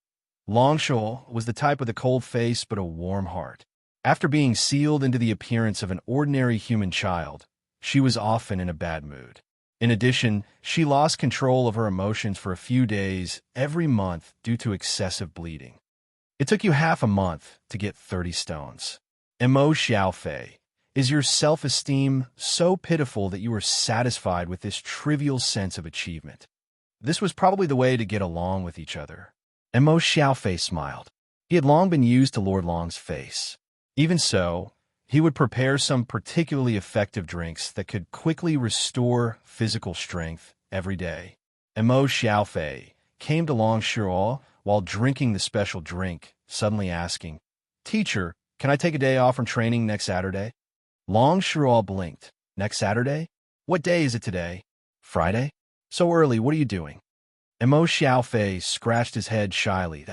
Speaker 1: Long Shuo was the type with a cold face but a warm heart. After being sealed into the appearance of an ordinary human child, she was often in a bad mood. In addition, she lost control of her emotions for a few days every month due to excessive bleeding. It took you half a month to get 30 stones. Mo Xiaofei, is your self-esteem so pitiful that you are satisfied with this trivial sense of achievement? This was probably the way to get along with each other. Mo Xiaofei smiled. He had long been used to Lord Long's face. Even so, he would prepare some particularly effective drinks that could quickly restore physical strength every day. Mo Xiaofei came to Long Shuo while drinking the special drink, suddenly asking, "Teacher, can I take a day off from training next Saturday?" Long Shuo blinked. "Next Saturday? What day is it today? Friday? So early, what are you doing?" Mo Xiaofei scratched his head shyly.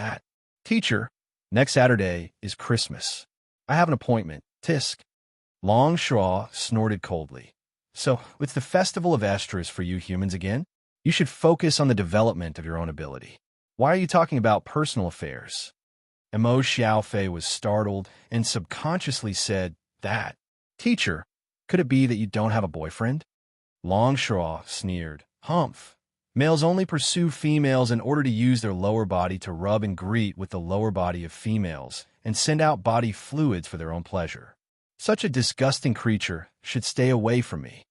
Speaker 1: Teacher, next Saturday is Christmas. I have an appointment. Tisk. Long Shuo snorted coldly. So, it's the festival of Estrus for you humans again? You should focus on the development of your own ability. Why are you talking about personal affairs? Mo Xiaofei was startled and subconsciously said, Teacher, could it be that you don't have a boyfriend? Long Shuo sneered. Humph. Males only pursue females in order to use their lower body to rub and greet with the lower body of females and send out body fluids for their own pleasure. Such a disgusting creature should stay away from me.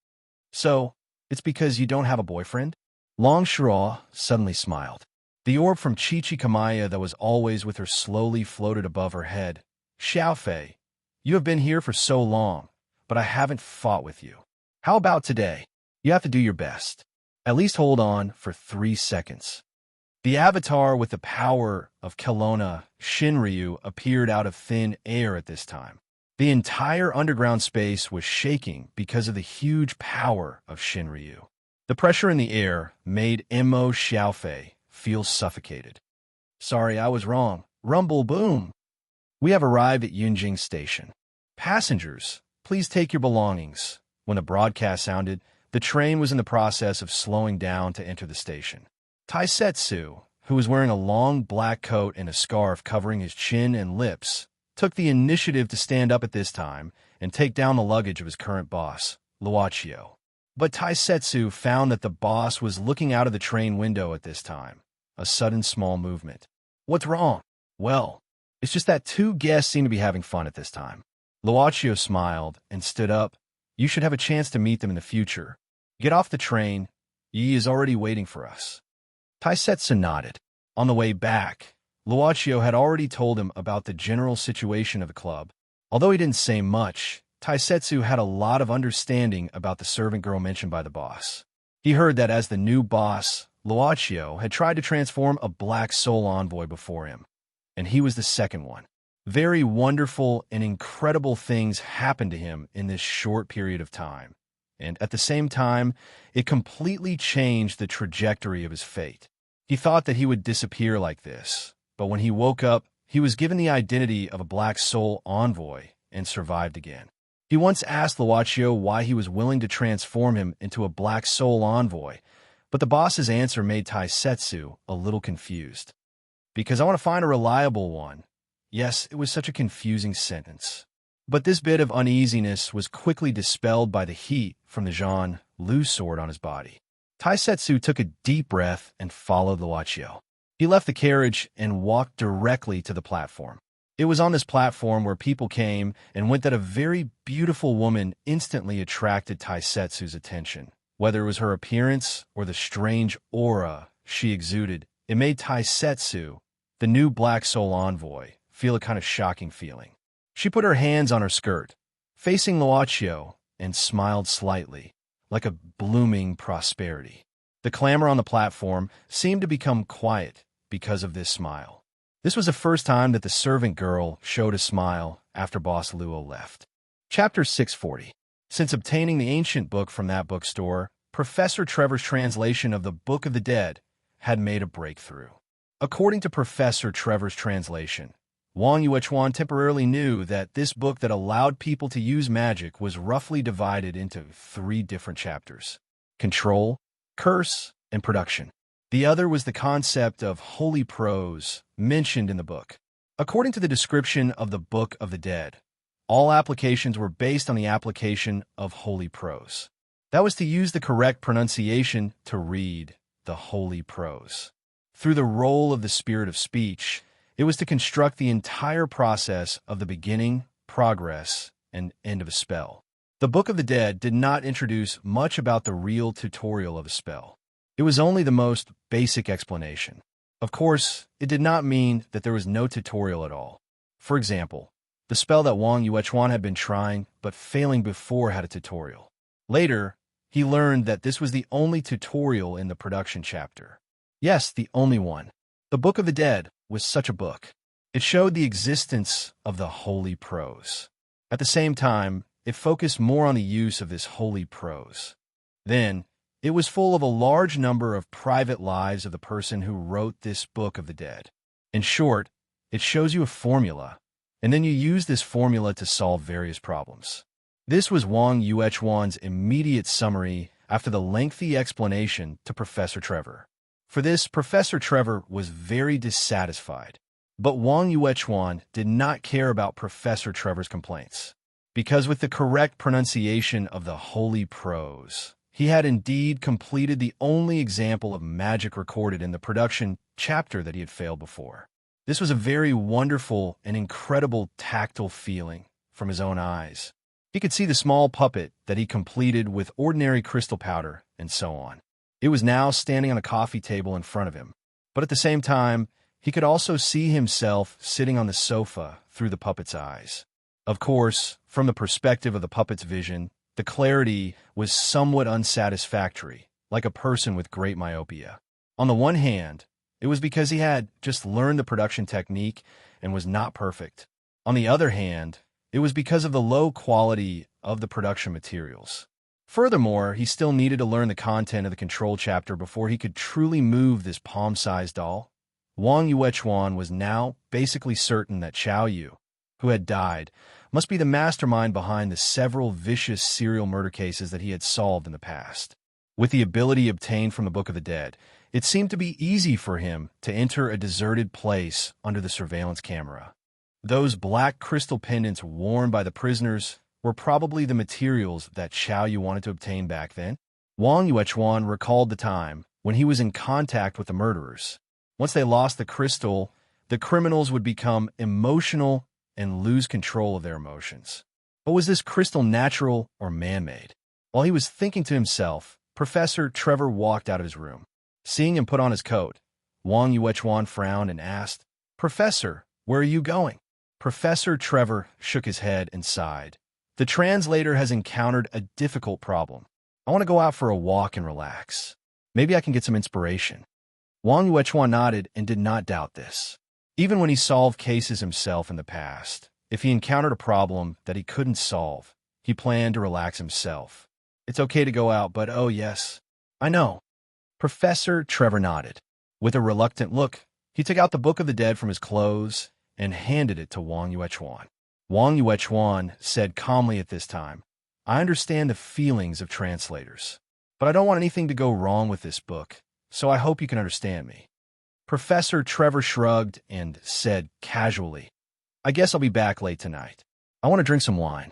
Speaker 1: So, it's because you don't have a boyfriend? Long Shuo suddenly smiled. The orb from Chi Kamaya that was always with her slowly floated above her head. Xiaofei, you have been here for so long, but I haven't fought with you. How about today? You have to do your best. At least hold on for 3 seconds. The avatar with the power of Kelowna, Shinryu, appeared out of thin air at this time. The entire underground space was shaking because of the huge power of Shinryu. The pressure in the air made Mo Xiaofei feel suffocated. Sorry, I was wrong. Rumble boom. We have arrived at Yunjing Station. Passengers, please take your belongings. When the broadcast sounded, the train was in the process of slowing down to enter the station. Taisetsu, who was wearing a long black coat and a scarf covering his chin and lips, took the initiative to stand up at this time and take down the luggage of his current boss, Luochio. But Taisetsu found that the boss was looking out of the train window at this time, a sudden small movement. What's wrong? Well, it's just that 2 guests seem to be having fun at this time. Luochio smiled and stood up. You should have a chance to meet them in the future. Get off the train. Yi is already waiting for us. Taisetsu nodded. On the way back, Luochio had already told him about the general situation of the club. Although he didn't say much, Taisetsu had a lot of understanding about the servant girl mentioned by the boss. He heard that as the new boss, Luochio had tried to transform a black soul envoy before him, and he was the second one. Very wonderful and incredible things happened to him in this short period of time, and at the same time, it completely changed the trajectory of his fate. He thought that he would disappear like this, but when he woke up, he was given the identity of a black soul envoy and survived again. He once asked Luochio why he was willing to transform him into a black soul envoy, but the boss's answer made Taisetsu a little confused. Because I want to find a reliable one. Yes, it was such a confusing sentence. But this bit of uneasiness was quickly dispelled by the heat from the Jean Lu sword on his body. Taisetsu took a deep breath and followed Luochio. He left the carriage and walked directly to the platform. It was on this platform where people came and went that a very beautiful woman instantly attracted Taisetsu's attention. Whether it was her appearance or the strange aura she exuded, it made Taisetsu, the new Black Soul envoy, feel a kind of shocking feeling. She put her hands on her skirt, facing Luaccio, and smiled slightly, like a blooming prosperity. The clamor on the platform seemed to become quiet because of this smile. This was the first time that the servant girl showed a smile after Boss Luo left. Chapter 640. Since obtaining the ancient book from that bookstore, Professor Trevor's translation of the Book of the Dead had made a breakthrough. According to Professor Trevor's translation, Wang Yuechuan temporarily knew that this book that allowed people to use magic was roughly divided into 3 different chapters: control, curse, and production. The other was the concept of holy prose mentioned in the book. According to the description of the Book of the Dead, all applications were based on the application of holy prose. That was to use the correct pronunciation to read the holy prose. Through the role of the spirit of speech, it was to construct the entire process of the beginning, progress, and end of a spell. The Book of the Dead did not introduce much about the real tutorial of a spell. It was only the most basic explanation. Of course, it did not mean that there was no tutorial at all. For example, the spell that Wang Yuechuan had been trying but failing before had a tutorial. Later, he learned that this was the only tutorial in the production chapter. Yes, the only one. The Book of the Dead was such a book. It showed the existence of the holy prose. At the same time, it focused more on the use of this holy prose. Then, it was full of a large number of private lives of the person who wrote this Book of the Dead. In short, it shows you a formula, and then you use this formula to solve various problems. This was Wang Yuechuan's immediate summary after the lengthy explanation to Professor Trevor. For this, Professor Trevor was very dissatisfied. But Wang Yuechuan did not care about Professor Trevor's complaints, because with the correct pronunciation of the holy prose, he had indeed completed the only example of magic recorded in the production chapter that he had failed before. This was a very wonderful and incredible tactile feeling from his own eyes. He could see the small puppet that he completed with ordinary crystal powder and so on. It was now standing on a coffee table in front of him, but at the same time, he could also see himself sitting on the sofa through the puppet's eyes. Of course, from the perspective of the puppet's vision, the clarity was somewhat unsatisfactory, like a person with great myopia. On the one hand, it was because he had just learned the production technique and was not perfect. On the other hand, it was because of the low quality of the production materials. Furthermore, he still needed to learn the content of the control chapter before he could truly move this palm-sized doll. Wang Yuechuan was now basically certain that Xiao Yu, who had died, must be the mastermind behind the several vicious serial murder cases that he had solved in the past. With the ability obtained from the Book of the Dead, it seemed to be easy for him to enter a deserted place under the surveillance camera. Those black crystal pendants worn by the prisoners were probably the materials that Xiao Yu wanted to obtain back then. Wang Yuechuan recalled the time when he was in contact with the murderers. Once they lost the crystal, the criminals would become emotional and lose control of their emotions. But was this crystal natural or man-made? While he was thinking to himself, Professor Trevor walked out of his room. Seeing him put on his coat, Wang Yuechuan frowned and asked, "Professor, where are you going?" Professor Trevor shook his head and sighed. "The translator has encountered a difficult problem. I want to go out for a walk and relax. Maybe I can get some inspiration." Wang Yuechuan nodded and did not doubt this. Even when he solved cases himself in the past, if he encountered a problem that he couldn't solve, he planned to relax himself. "It's okay to go out, but oh yes, I know." Professor Trevor nodded. With a reluctant look, he took out the Book of the Dead from his clothes and handed it to Wang Yuechuan. Wang Yuechuan said calmly at this time, "I understand the feelings of translators, but I don't want anything to go wrong with this book, so I hope you can understand me." Professor Trevor shrugged and said casually, "I guess I'll be back late tonight. I want to drink some wine."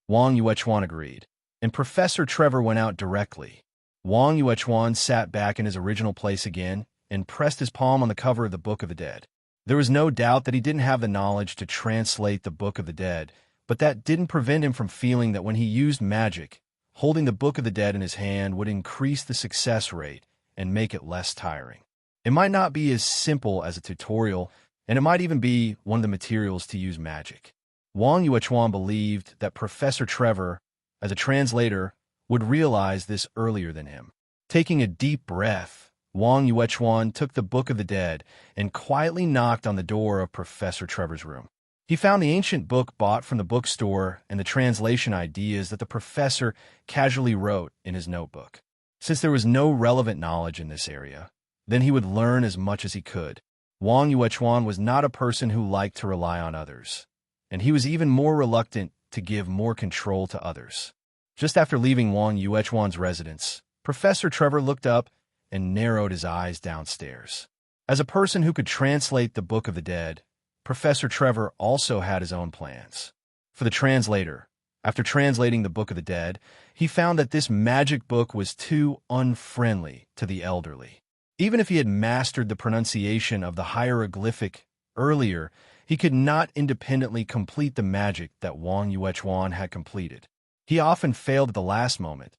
Speaker 1: Wang Yuechuan agreed, and Professor Trevor went out directly. Wang Yuechuan sat back in his original place again and pressed his palm on the cover of the Book of the Dead. There was no doubt that he didn't have the knowledge to translate the Book of the Dead, but that didn't prevent him from feeling that when he used magic, holding the Book of the Dead in his hand would increase the success rate and make it less tiring. It might not be as simple as a tutorial, and it might even be one of the materials to use magic. Wang Yuechuan believed that Professor Trevor, as a translator, would realize this earlier than him. Taking a deep breath, Wang Yuechuan took the Book of the Dead and quietly knocked on the door of Professor Trevor's room. He found the ancient book bought from the bookstore and the translation ideas that the professor casually wrote in his notebook. Since there was no relevant knowledge in this area, then he would learn as much as he could. Wang Yuechuan was not a person who liked to rely on others, and he was even more reluctant to give more control to others. Just after leaving Wang Yuechuan's residence, Professor Trevor looked up and narrowed his eyes downstairs. As a person who could translate the Book of the Dead, Professor Trevor also had his own plans. For the translator, after translating the Book of the Dead, he found that this magic book was too unfriendly to the elderly. Even if he had mastered the pronunciation of the hieroglyphic earlier, he could not independently complete the magic that Wang Yuechuan had completed. He often failed at the last moment,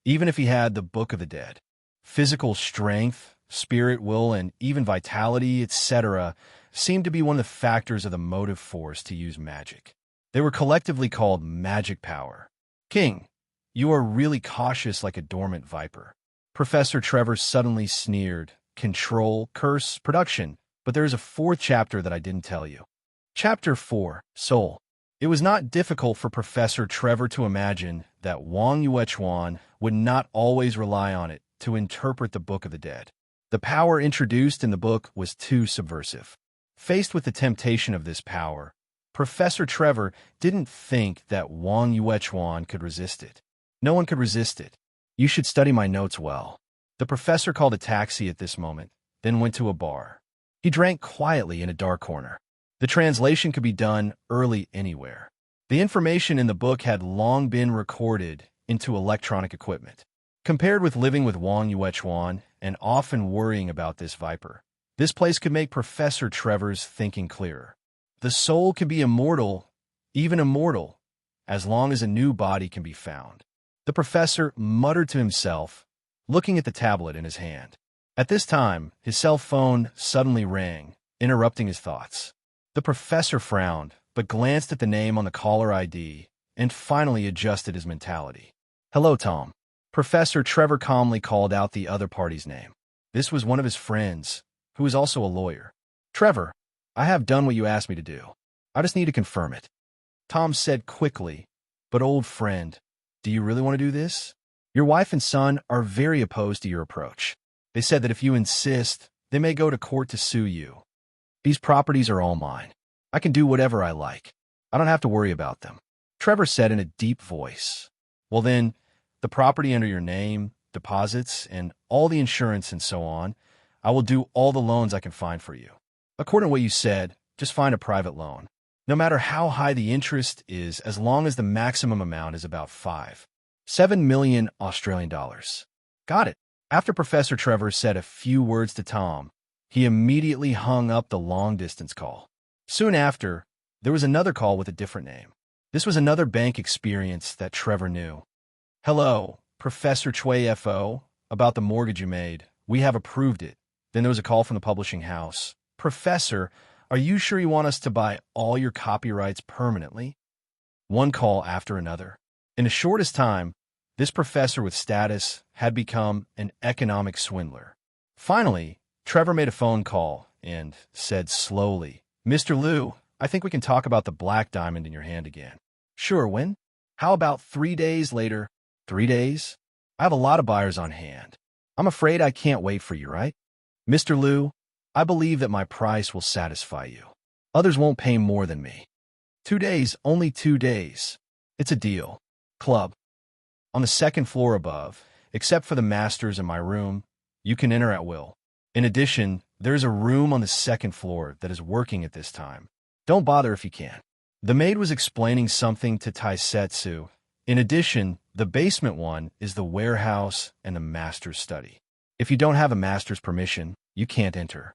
Speaker 1: even if he had the Book of the Dead. Physical strength, spirit, will, and even vitality, etc., seemed to be one of the factors of the motive force to use magic. They were collectively called magic power. King, you are really cautious like a dormant viper. Professor Trevor suddenly sneered. Control, curse, production. But there is a fourth chapter that I didn't tell you. Chapter 4, Soul. It was not difficult for Professor Trevor to imagine that Wang Yuechuan would not always rely on it to interpret the Book of the Dead. The power introduced in the book was too subversive. Faced with the temptation of this power, Professor Trevor didn't think that Wang Yuechuan could resist it. No one could resist it. You should study my notes well. The professor called a taxi at this moment, then went to a bar. He drank quietly in a dark corner. The translation could be done early anywhere. The information in the book had long been recorded into electronic equipment. Compared with living with Wang Yuechuan and often worrying about this viper, this place could make Professor Trevor's thinking clearer. The soul can be immortal, even immortal, as long as a new body can be found. The professor muttered to himself, looking at the tablet in his hand. At this time, his cell phone suddenly rang, interrupting his thoughts. The professor frowned, but glanced at the name on the caller ID and finally adjusted his mentality. Hello, Tom. Professor Trevor calmly called out the other party's name. This was one of his friends, who was also a lawyer. Trevor, I have done what you asked me to do. I just need to confirm it. Tom said quickly, but old friend, do you really want to do this? Your wife and son are very opposed to your approach. They said that if you insist, they may go to court to sue you. These properties are all mine. I can do whatever I like. I don't have to worry about them. Trevor said in a deep voice. Well then, the property under your name, deposits, and all the insurance and so on, I will do all the loans I can find for you. According to what you said, just find a private loan. No matter how high the interest is, as long as the maximum amount is about 7 million Australian dollars. Got it. After Professor Trevor said a few words to Tom, he immediately hung up the long-distance call. Soon after, there was another call with a different name. This was another bank experience that Trevor knew. Hello, Professor Chui FO, about the mortgage you made. We have approved it. Then there was a call from the publishing house. Professor, are you sure you want us to buy all your copyrights permanently? One call after another. In the shortest time, this professor with status had become an economic swindler. Finally, Trevor made a phone call and said slowly, Mr. Liu, I think we can talk about the black diamond in your hand again. Sure, when? How about 3 days later? 3 days? I have a lot of buyers on hand. I'm afraid I can't wait for you, right? Mr. Liu, I believe that my price will satisfy you. Others won't pay more than me. 2 days, only 2 days. It's a deal. Club. On the second floor above, except for the masters in my room, you can enter at will. In addition, there's a room on the second floor that is working at this time. Don't bother if you can. The maid was explaining something to Taisetsu. In addition, the basement one is the warehouse and the master's study. If you don't have a master's permission, you can't enter.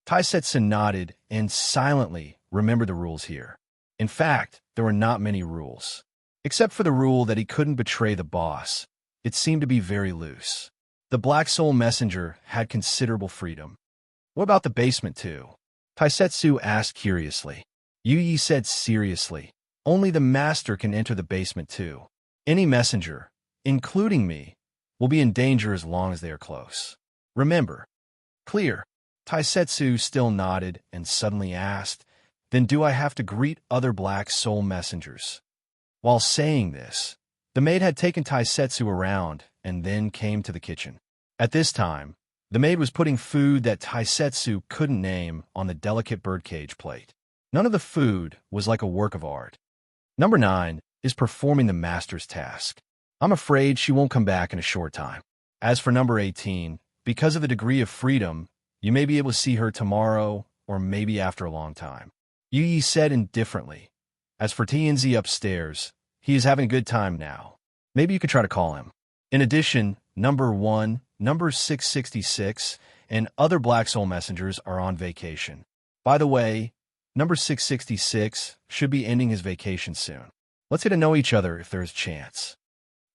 Speaker 1: Taisetsu nodded and silently remembered the rules here. In fact, there were not many rules. Except for the rule that he couldn't betray the boss, it seemed to be very loose. The Black Soul Messenger had considerable freedom. What about the basement too? Taisetsu asked curiously. Yu said seriously. Only the master can enter the basement too. Any messenger, including me, will be in danger as long as they are close. Remember. Clear. Taisetsu still nodded and suddenly asked, then do I have to greet other black soul messengers? While saying this, the maid had taken Taisetsu around and then came to the kitchen. At this time, the maid was putting food that Taisetsu couldn't name on the delicate birdcage plate. None of the food was like a work of art. Number 9 is performing the master's task. I'm afraid she won't come back in a short time. As for number 18, because of the degree of freedom, you may be able to see her tomorrow or maybe after a long time. Yu said indifferently. As for TNZ upstairs, he is having a good time now. Maybe you could try to call him. In addition, number 1, number 666, and other Black Soul messengers are on vacation. By the way, number 666 should be ending his vacation soon. Let's get to know each other if there is a chance.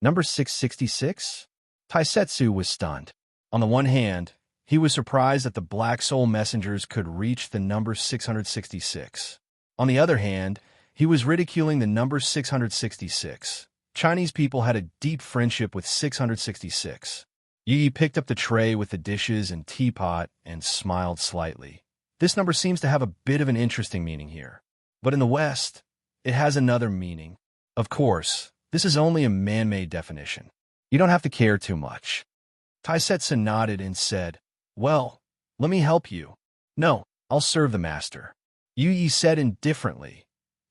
Speaker 1: Number 666? Taisetsu was stunned. On the one hand, he was surprised that the Black Soul messengers could reach the number 666. On the other hand, he was ridiculing the number 666. Chinese people had a deep friendship with 666. Yi picked up the tray with the dishes and teapot and smiled slightly. This number seems to have a bit of an interesting meaning here. But in the West, it has another meaning. Of course, this is only a man-made definition. You don't have to care too much. Taisetsu nodded and said, well, let me help you. No, I'll serve the master. Yu said indifferently,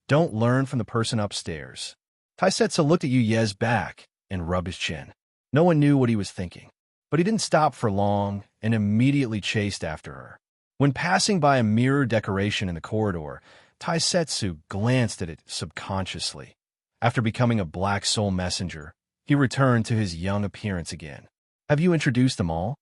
Speaker 1: don't learn from the person upstairs. Taisetsu looked at Yu's back and rubbed his chin. No one knew what he was thinking, but he didn't stop for long and immediately chased after her. When passing by a mirror decoration in the corridor, Taisetsu glanced at it subconsciously. After becoming a Black Soul messenger, he returned to his young appearance again. Have you introduced them all?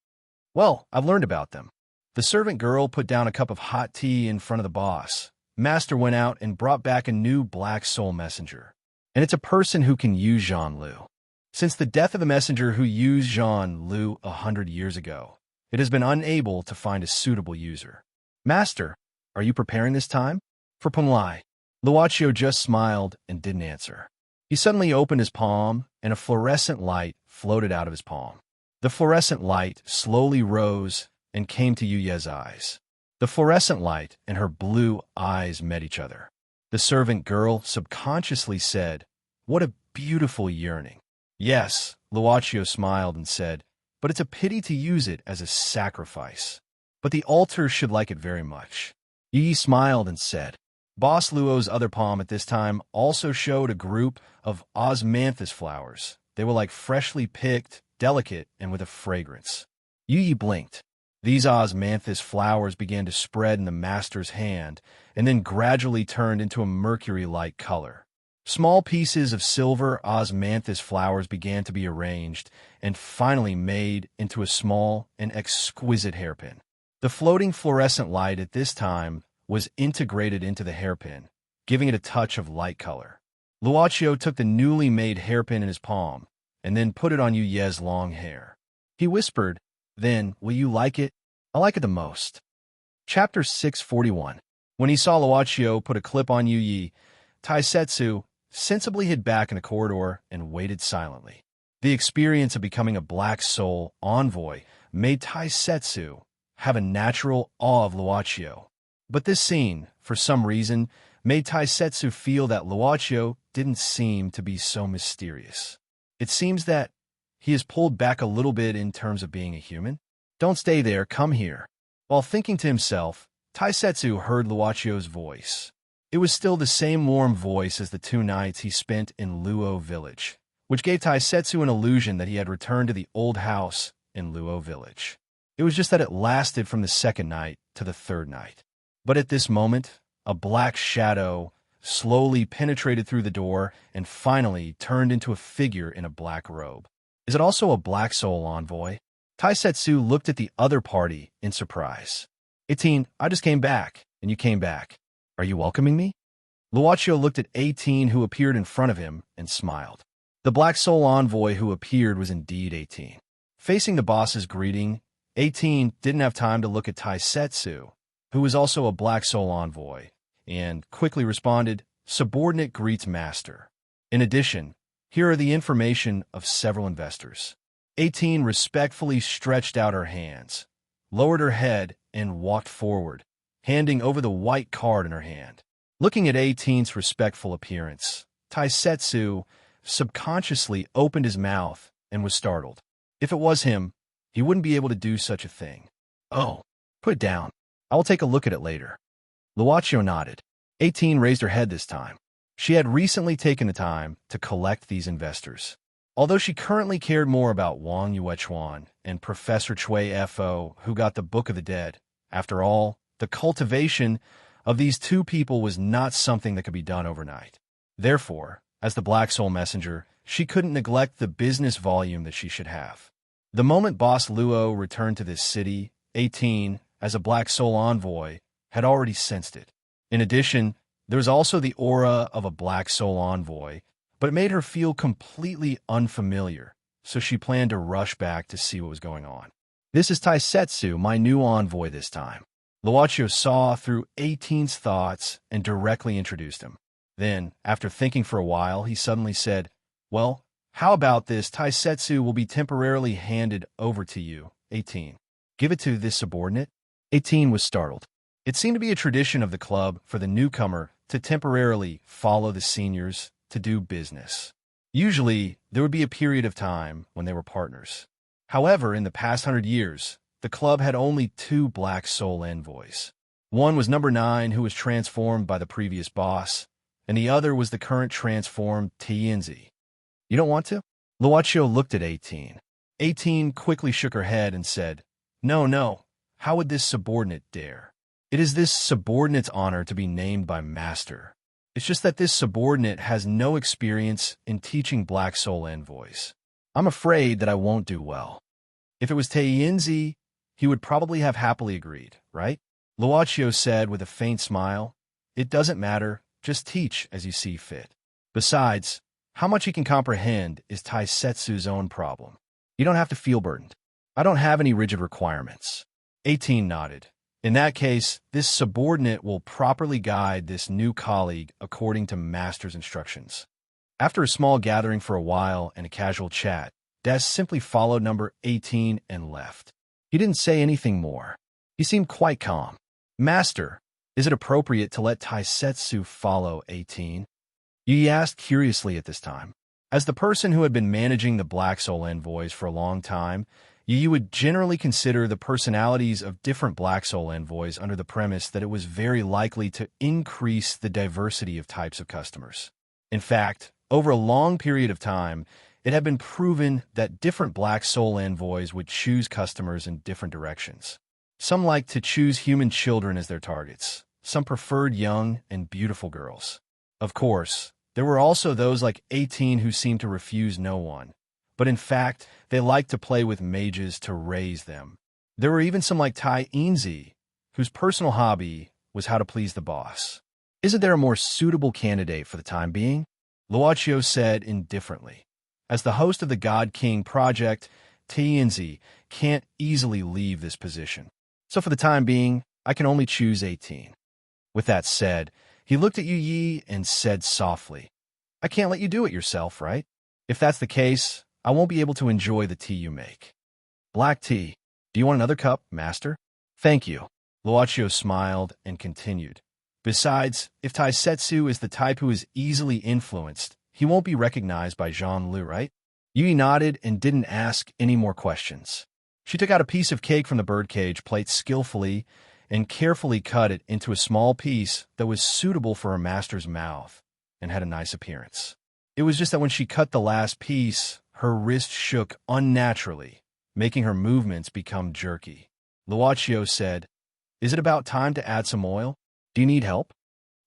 Speaker 1: Well, I've learned about them. The servant girl put down a cup of hot tea in front of the boss. Master went out and brought back a new Black Soul messenger. And it's a person who can use Jean Lu. Since the death of the messenger who used Jean Lu 100 years ago, it has been unable to find a suitable user. Master, are you preparing this time? For Penglai. Luochio just smiled and didn't answer. He suddenly opened his palm, and a fluorescent light floated out of his palm. The fluorescent light slowly rose and came to Yu's eyes. The fluorescent light and her blue eyes met each other. The servant girl subconsciously said, what a beautiful yearning. Yes, Luochio smiled and said, but it's a pity to use it as a sacrifice. But the altar should like it very much. Yi smiled and said, Boss Luo's other palm at this time also showed a group of osmanthus flowers. They were like freshly picked, delicate, and with a fragrance. Yi blinked. These osmanthus flowers began to spread in the master's hand and then gradually turned into a mercury-like color. Small pieces of silver osmanthus flowers began to be arranged and finally made into a small and exquisite hairpin. The floating fluorescent light at this time was integrated into the hairpin, giving it a touch of light color. Luochio took the newly made hairpin in his palm and then put it on Yu's long hair. He whispered, then, will you like it? I like it the most. Chapter 641. When he saw Luochio put a clip on Yu, Taisetsu sensibly hid back in a corridor and waited silently. The experience of becoming a Black Soul envoy made Taisetsu have a natural awe of Luochio. But this scene, for some reason, made Taisetsu feel that Luochio didn't seem to be so mysterious. It seems that he is pulled back a little bit in terms of being a human. Don't stay there, come here. While thinking to himself, Taisetsu heard Luochio's voice. It was still the same warm voice as the 2 nights he spent in Luo Village, which gave Taisetsu an illusion that he had returned to the old house in Luo Village. It was just that it lasted from the 2nd night to the 3rd night. But at this moment, a black shadow slowly penetrated through the door and finally turned into a figure in a black robe. Is it also a Black Soul envoy? Taisetsu looked at the other party in surprise. 18, I just came back, and you came back. Are you welcoming me? Luochio looked at 18 who appeared in front of him and smiled. The Black Soul envoy who appeared was indeed 18. Facing the boss's greeting, 18 didn't have time to look at Taisetsu, who was also a Black Soul envoy, and quickly responded, "Subordinate greets master." In addition, here are the information of several investors. 18 respectfully stretched out her hands, lowered her head, and walked forward, handing over the white card in her hand. Looking at 18's respectful appearance, Taisetsu subconsciously opened his mouth and was startled. If it was him, he wouldn't be able to do such a thing. "Oh, put it down. I will take a look at it later." Luochio nodded. 18 raised her head this time. She had recently taken the time to collect these investors. Although she currently cared more about Wang Yuechuan and Professor Chui Fo, who got the Book of the Dead, after all, the cultivation of these two people was not something that could be done overnight. Therefore, as the Black Soul Messenger, she couldn't neglect the business volume that she should have. The moment Boss Luo returned to this city, 18, as a Black Soul envoy, had already sensed it. In addition, there was also the aura of a Black Soul envoy, but it made her feel completely unfamiliar, so she planned to rush back to see what was going on. "This is Taisetsu, my new envoy this time." Luochio saw through 18's thoughts and directly introduced him. Then, after thinking for a while, he suddenly said, "Well, how about this? Taisetsu will be temporarily handed over to you, 18. Give it to this subordinate." 18 was startled. It seemed to be a tradition of the club for the newcomer to temporarily follow the seniors to do business. Usually, there would be a period of time when they were partners. However, in the past 100 years, the club had only 2 Black Soul envoys. One was number 9, who was transformed by the previous boss, and the other was the current transformed Tianzi. "You don't want to?" Luochio looked at 18. 18 quickly shook her head and said, No. How would this subordinate dare? It is this subordinate's honor to be named by master. It's just that this subordinate has no experience in teaching Black Soul envoys. I'm afraid that I won't do well." If it was Tianzi, he would probably have happily agreed, right? Luochio said with a faint smile, "It doesn't matter, just teach as you see fit. Besides, how much he can comprehend is Taisetsu's own problem. You don't have to feel burdened. I don't have any rigid requirements." 18 nodded. In that case, this subordinate will properly guide this new colleague according to master's instructions. After a small gathering for a while and a casual chat, Des simply followed number 18 and left. He didn't say anything more. He seemed quite calm. "Master, is it appropriate to let Taisetsu follow 18? Yi asked curiously at this time. As the person who had been managing the Black Soul envoys for a long time, you would generally consider the personalities of different Black Soul envoys under the premise that it was very likely to increase the diversity of types of customers. In fact, over a long period of time, it had been proven that different Black Soul envoys would choose customers in different directions. Some liked to choose human children as their targets. Some preferred young and beautiful girls. Of course, there were also those like 18 who seemed to refuse no one. But in fact, they liked to play with mages to raise them. There were even some like Tai Inzi, whose personal hobby was how to please the boss. "Isn't there a more suitable candidate for the time being?" Luochio said indifferently. As the host of the God King project, Tianzi can't easily leave this position. So for the time being, I can only choose 18. With that said, he looked at Yu Yi and said softly, "I can't let you do it yourself, right? If that's the case, I won't be able to enjoy the tea you make." "Black tea. Do you want another cup, master?" "Thank you." Luochio smiled and continued. "Besides, if Taisetsu is the type who is easily influenced, he won't be recognized by Zhang Lu, right?" Yui nodded and didn't ask any more questions. She took out a piece of cake from the birdcage plate skillfully and carefully cut it into a small piece that was suitable for her master's mouth and had a nice appearance. It was just that when she cut the last piece, her wrist shook unnaturally, making her movements become jerky. Luochio said, "Is it about time to add some oil? Do you need help?"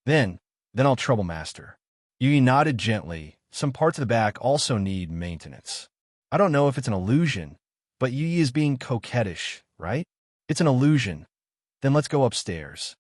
Speaker 1: Then I'll trouble master." Yui nodded gently. Some parts of the back also need maintenance. I don't know if it's an illusion, but Yui is being coquettish, right? It's an illusion. Then let's go upstairs.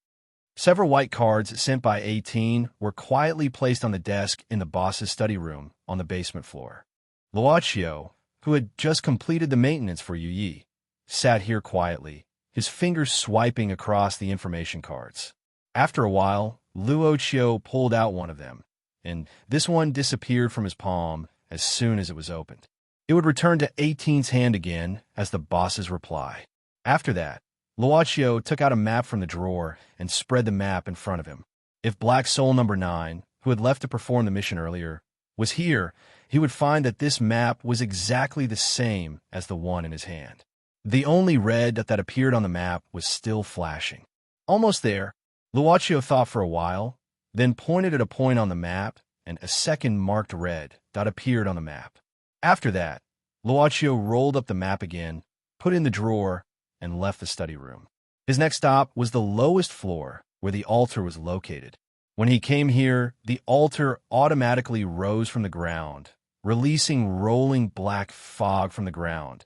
Speaker 1: Several white cards sent by 18 were quietly placed on the desk in the boss's study room on the basement floor. Luochio, who had just completed the maintenance for Yu Yi, sat here quietly, his fingers swiping across the information cards. After a while, Luochio pulled out one of them, and this one disappeared from his palm as soon as it was opened. It would return to 18's hand again as the boss's reply. After that, Luochio took out a map from the drawer and spread the map in front of him. If Black Soul number 9, who had left to perform the mission earlier, was here, he would find that this map was exactly the same as the one in his hand. The only red that appeared on the map was still flashing. Almost there, Luochio thought for a while, then pointed at a point on the map, and a second marked red dot appeared on the map. After that, Luochio rolled up the map again, put it in the drawer, and left the study room. His next stop was the lowest floor, where the altar was located. When he came here, the altar automatically rose from the ground, releasing rolling black fog from the ground,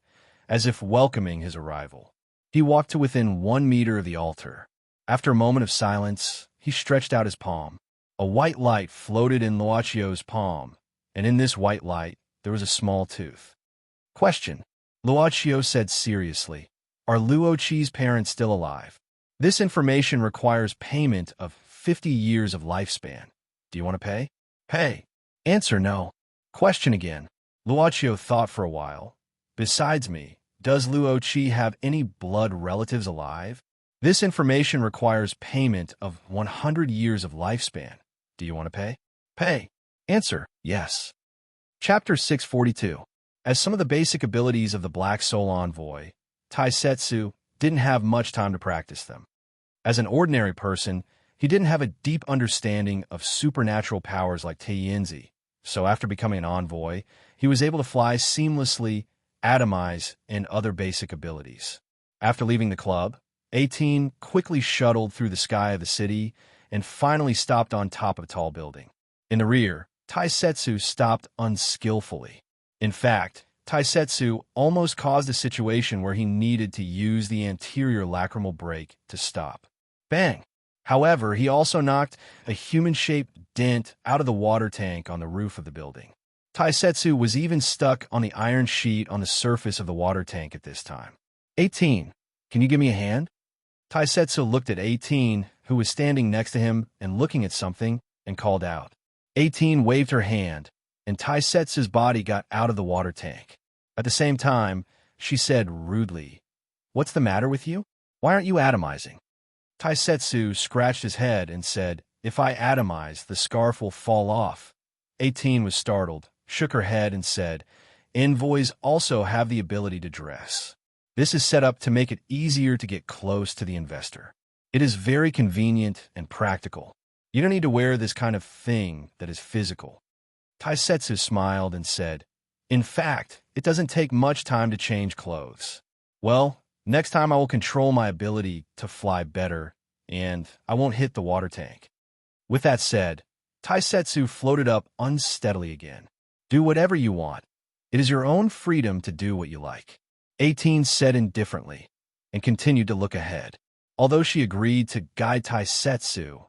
Speaker 1: as if welcoming his arrival. He walked to within 1 meter of the altar. After a moment of silence, he stretched out his palm. A white light floated in Luochio's palm, and in this white light, there was a small tooth. Question. Luochio said seriously, "Are Luochi's parents still alive? This information requires payment of 50 years of lifespan. Do you want to pay?" Pay. Answer no. Question again. Luochio thought for a while. Besides me, does Luochi have any blood relatives alive? This information requires payment of 100 years of lifespan. Do you want to pay? Pay. Answer, yes. Chapter 642. As some of the basic abilities of the Black Soul Envoy, Taisetsu didn't have much time to practice them. As an ordinary person, he didn't have a deep understanding of supernatural powers like Teienzi, so after becoming an envoy, he was able to fly seamlessly, atomize, and other basic abilities. After leaving the club, 18 quickly shuttled through the sky of the city and finally stopped on top of a tall building. In the rear, Taisetsu stopped unskillfully. In fact, Taisetsu almost caused a situation where he needed to use the anterior lacrimal brake to stop. Bang! However, he also knocked a human-shaped dent out of the water tank on the roof of the building. Taisetsu was even stuck on the iron sheet on the surface of the water tank at this time. 18, can you give me a hand? Taisetsu looked at 18, who was standing next to him and looking at something, and called out. 18 waved her hand, and Taisetsu's body got out of the water tank. At the same time, she said rudely, "What's the matter with you? Why aren't you atomizing?" Taisetsu scratched his head and said, "If I atomize, the scarf will fall off." 18 was startled, shook her head, and said, "Envoys also have the ability to dress. This is set up to make it easier to get close to the investor. It is very convenient and practical. You don't need to wear this kind of thing that is physical." Taisetsu smiled and said, "In fact, it doesn't take much time to change clothes. Well, next time I will control my ability to fly better, and I won't hit the water tank." With that said, Taisetsu floated up unsteadily again. "Do whatever you want. It is your own freedom to do what you like." 18 said indifferently, and continued to look ahead. Although she agreed to guide Taisetsu,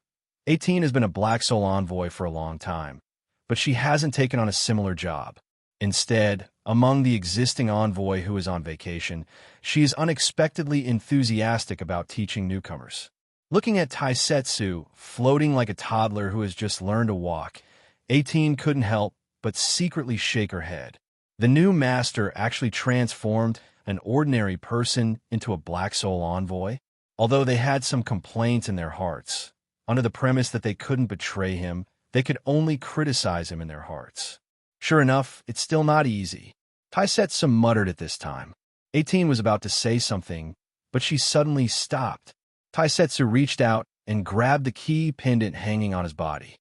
Speaker 1: 18 has been a Black Soul Envoy for a long time, but she hasn't taken on a similar job. Instead, among the existing envoy who is on vacation, she is unexpectedly enthusiastic about teaching newcomers. Looking at Taisetsu, floating like a toddler who has just learned to walk, 18 couldn't help but secretly shake her head. The new master actually transformed an ordinary person into a Black Soul Envoy, although they had some complaints in their hearts. Under the premise that they couldn't betray him, they could only criticize him in their hearts. Sure enough, it's still not easy. Taisetsu muttered at this time. 18 was about to say something, but she suddenly stopped. Taisetsu reached out and grabbed the key pendant hanging on his body.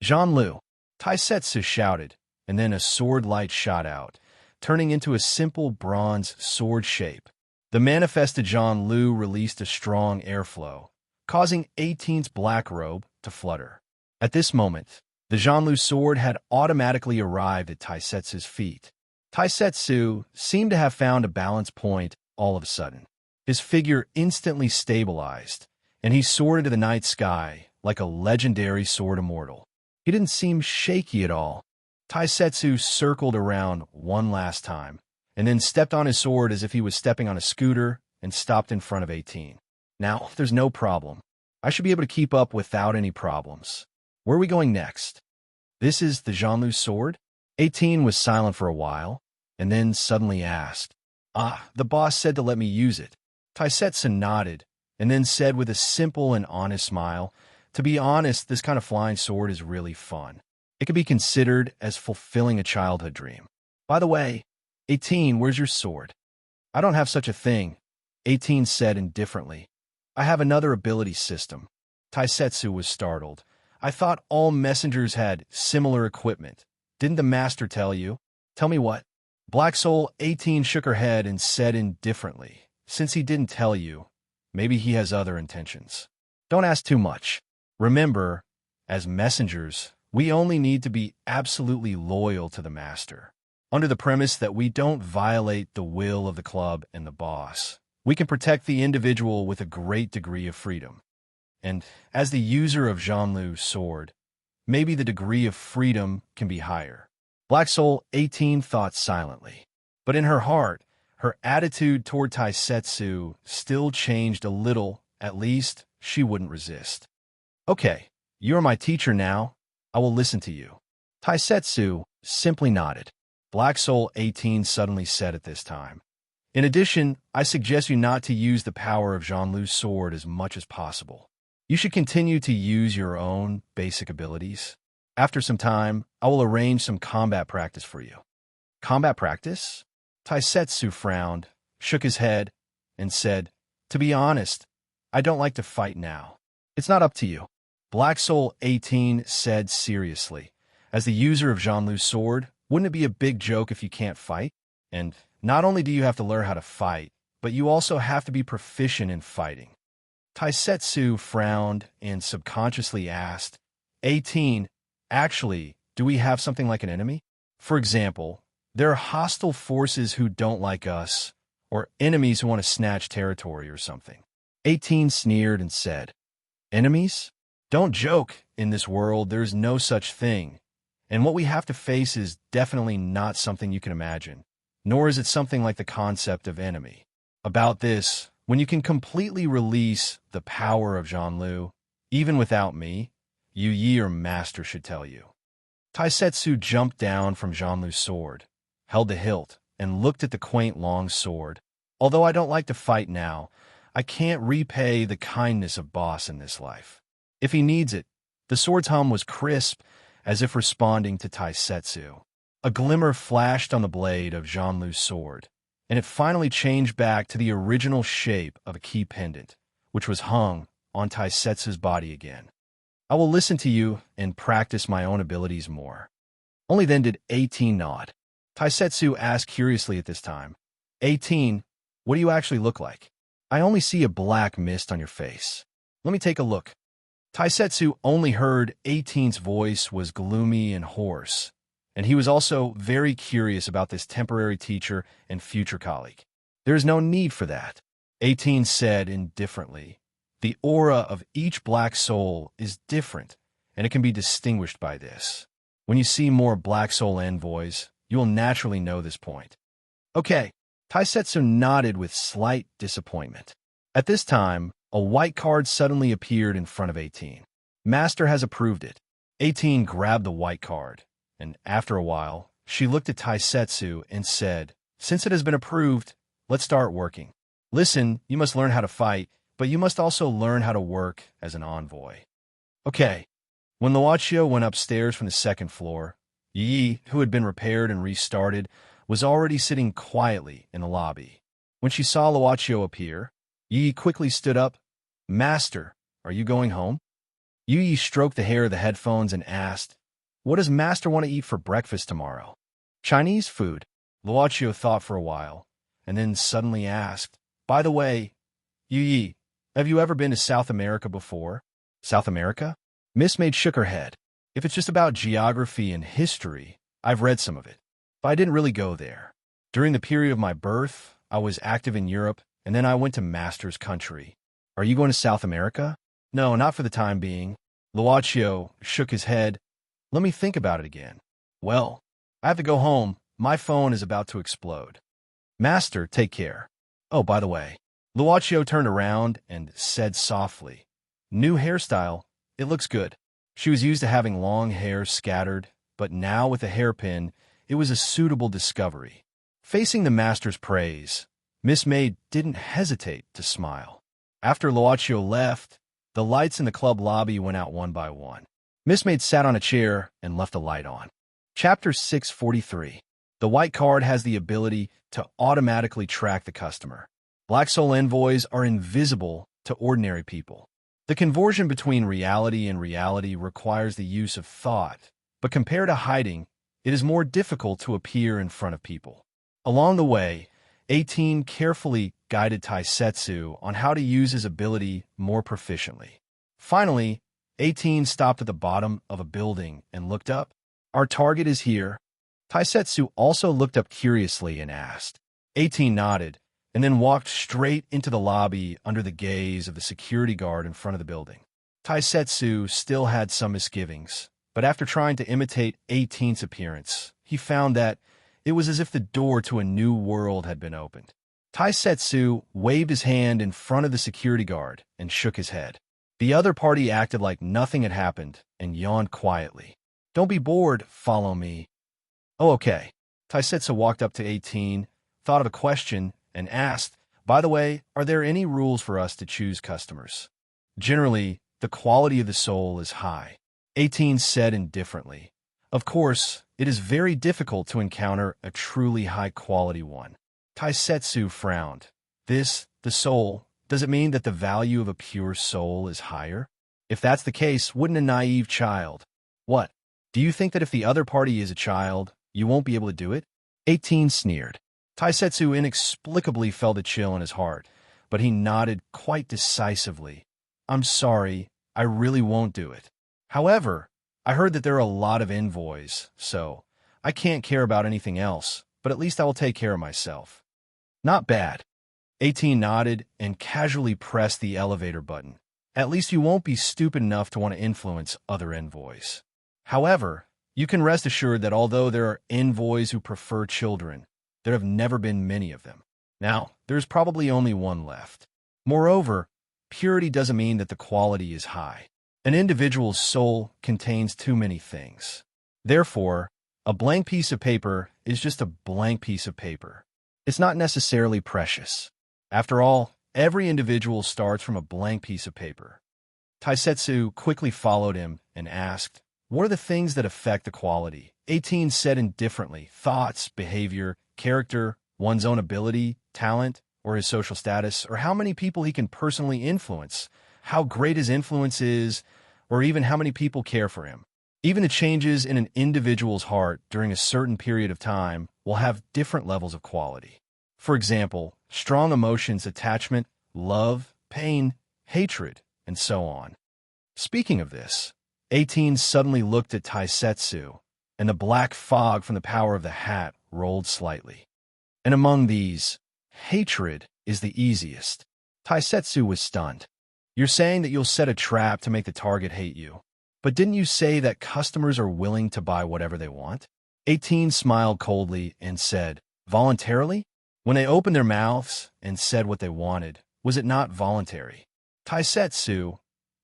Speaker 1: "Jean-Lu!" Taisetsu shouted, and then a sword light shot out, turning into a simple bronze sword shape. The manifested Jean-Lu released a strong airflow, causing 18's black robe to flutter. At this moment, the Jean-Lu sword had automatically arrived at Taisetsu's feet. Taisetsu seemed to have found a balance point all of a sudden. His figure instantly stabilized, and he soared into the night sky like a legendary sword immortal. He didn't seem shaky at all. Taisetsu circled around one last time, and then stepped on his sword as if he was stepping on a scooter, and stopped in front of 18. Now, there's no problem. I should be able to keep up without any problems. Where are we going next? This is the Jean-Louis sword? 18 was silent for a while, and then suddenly asked, the boss said to let me use it. Taisetsu nodded, and then said with a simple and honest smile, to be honest, this kind of flying sword is really fun. It could be considered as fulfilling a childhood dream. By the way, 18, where's your sword? I don't have such a thing, 18 said indifferently. I have another ability system. Taisetsu was startled. I thought all messengers had similar equipment. Didn't the master tell you? Tell me what? Black Soul 18 shook her head and said indifferently, since he didn't tell you, maybe he has other intentions. Don't ask too much. Remember, as messengers, we only need to be absolutely loyal to the master. Under the premise that we don't violate the will of the club and the boss, we can protect the individual with a great degree of freedom. And as the user of Jean-Louis' sword, maybe the degree of freedom can be higher. Black Soul 18 thought silently. But in her heart, her attitude toward Taisetsu still changed a little. At least, she wouldn't resist. Okay, you are my teacher now. I will listen to you. Taisetsu simply nodded. Black Soul 18 suddenly said at this time, in addition, I suggest you not to use the power of Jean-Louis' sword as much as possible. You should continue to use your own basic abilities. After some time, I will arrange some combat practice for you. Combat practice? Taisetsu frowned, shook his head, and said, to be honest, I don't like to fight now. It's not up to you. Black Soul 18 said seriously, as the user of Jean-Louis' sword, wouldn't it be a big joke if you can't fight? And not only do you have to learn how to fight, but you also have to be proficient in fighting. Taisetsu frowned and subconsciously asked, 18, actually, do we have something like an enemy? For example, there are hostile forces who don't like us, or enemies who want to snatch territory or something. 18 sneered and said, enemies? Don't joke. In this world, there's no such thing. And what we have to face is definitely not something you can imagine, nor is it something like the concept of enemy. About this, when you can completely release the power of Jean-Louis, even without me, Yu Yi or master should tell you. Taisetsu jumped down from Jean-Louis' sword, held the hilt, and looked at the quaint long sword. Although I don't like to fight now, I can't repay the kindness of boss in this life. If he needs it, the sword's hum was crisp, as if responding to Taisetsu. A glimmer flashed on the blade of Jean-Louis' sword, and it finally changed back to the original shape of a key pendant, which was hung on Taisetsu's body again. I will listen to you and practice my own abilities more. Only then did 18 nod. Taisetsu asked curiously at this time, 18, what do you actually look like? I only see a black mist on your face. Let me take a look. Taisetsu only heard 18's voice was gloomy and hoarse, and he was also very curious about this temporary teacher and future colleague. There is no need for that, 18 said indifferently. The aura of each black soul is different, and it can be distinguished by this. When you see more black soul envoys, you will naturally know this point. Okay, Taisetsu nodded with slight disappointment. At this time, a white card suddenly appeared in front of 18. Master has approved it. 18 grabbed the white card, and after a while, she looked at Taisetsu and said, since it has been approved, let's start working. Listen, you must learn how to fight, but you must also learn how to work as an envoy. Okay. When Luochio went upstairs from the second floor, Yi, who had been repaired and restarted, was already sitting quietly in the lobby. When she saw Luochio appear, Yi quickly stood up. Master, are you going home? Yi stroked the hair of the headphones and asked, what does Master want to eat for breakfast tomorrow? Chinese food. Luochio thought for a while, and then suddenly asked, by the way, Yi, have you ever been to South America before? South America? Miss Maid shook her head. If it's just about geography and history, I've read some of it, but I didn't really go there. During the period of my birth, I was active in Europe, and then I went to Master's country. Are you going to South America? No, not for the time being. Luochio shook his head. Let me think about it again. Well, I have to go home. My phone is about to explode. Master, take care. Oh, by the way, Luocio turned around and said softly, "New hairstyle. It looks good." She was used to having long hair scattered, but now with a hairpin, it was a suitable discovery. Facing the master's praise, Miss Maid didn't hesitate to smile. After Luocio left, the lights in the club lobby went out one by one. Miss Maid sat on a chair and left a light on. Chapter 643. The white card has the ability to automatically track the customer. Black Soul envoys are invisible to ordinary people. The conversion between reality and reality requires the use of thought, but compared to hiding, it is more difficult to appear in front of people. Along the way, 18 carefully guided Taisetsu on how to use his ability more proficiently. Finally, 18 stopped at the bottom of a building and looked up. "Our target is here." Taisetsu also looked up curiously and asked. 18 nodded, and then walked straight into the lobby under the gaze of the security guard in front of the building. Taisetsu still had some misgivings, but after trying to imitate 18's appearance, he found that it was as if the door to a new world had been opened. Taisetsu waved his hand in front of the security guard and shook his head. The other party acted like nothing had happened and yawned quietly. "Don't be bored, follow me." "Oh, okay." Taisetsu walked up to 18, thought of a question, and asked, "By the way, are there any rules for us to choose customers?" "Generally, the quality of the soul is high," 18 said indifferently. "Of course, it is very difficult to encounter a truly high-quality one." Taisetsu frowned. "The soul, does it mean that the value of a pure soul is higher? If that's the case, wouldn't a naive child—" "What? Do you think that if the other party is a child, you won't be able to do it?" 18 sneered. Taisetsu inexplicably felt a chill in his heart, but he nodded quite decisively. "I'm sorry, I really won't do it. However, I heard that there are a lot of envoys, so I can't care about anything else, but at least I will take care of myself." "Not bad." 18 nodded and casually pressed the elevator button. "At least you won't be stupid enough to want to influence other envoys. However, you can rest assured that although there are envoys who prefer children, there have never been many of them. Now, there's probably only one left. Moreover, purity doesn't mean that the quality is high. An individual's soul contains too many things. Therefore, a blank piece of paper is just a blank piece of paper. It's not necessarily precious. After all, every individual starts from a blank piece of paper." Taisetsu quickly followed him and asked, "What are the things that affect the quality?" 18 said indifferently, "Thoughts, behavior, character, one's own ability, talent, or his social status, or how many people he can personally influence, how great his influence is, or even how many people care for him. Even the changes in an individual's heart during a certain period of time will have different levels of quality. For example, strong emotions, attachment, love, pain, hatred, and so on." Speaking of this, 18 suddenly looked at Taisetsu, and the black fog from the power of the hat rolled slightly. "And among these, hatred is the easiest." Taisetsu was stunned. "You're saying that you'll set a trap to make the target hate you. But didn't you say that customers are willing to buy whatever they want?" 18 smiled coldly and said, "Voluntarily? When they opened their mouths and said what they wanted, was it not voluntary?" Taisetsu,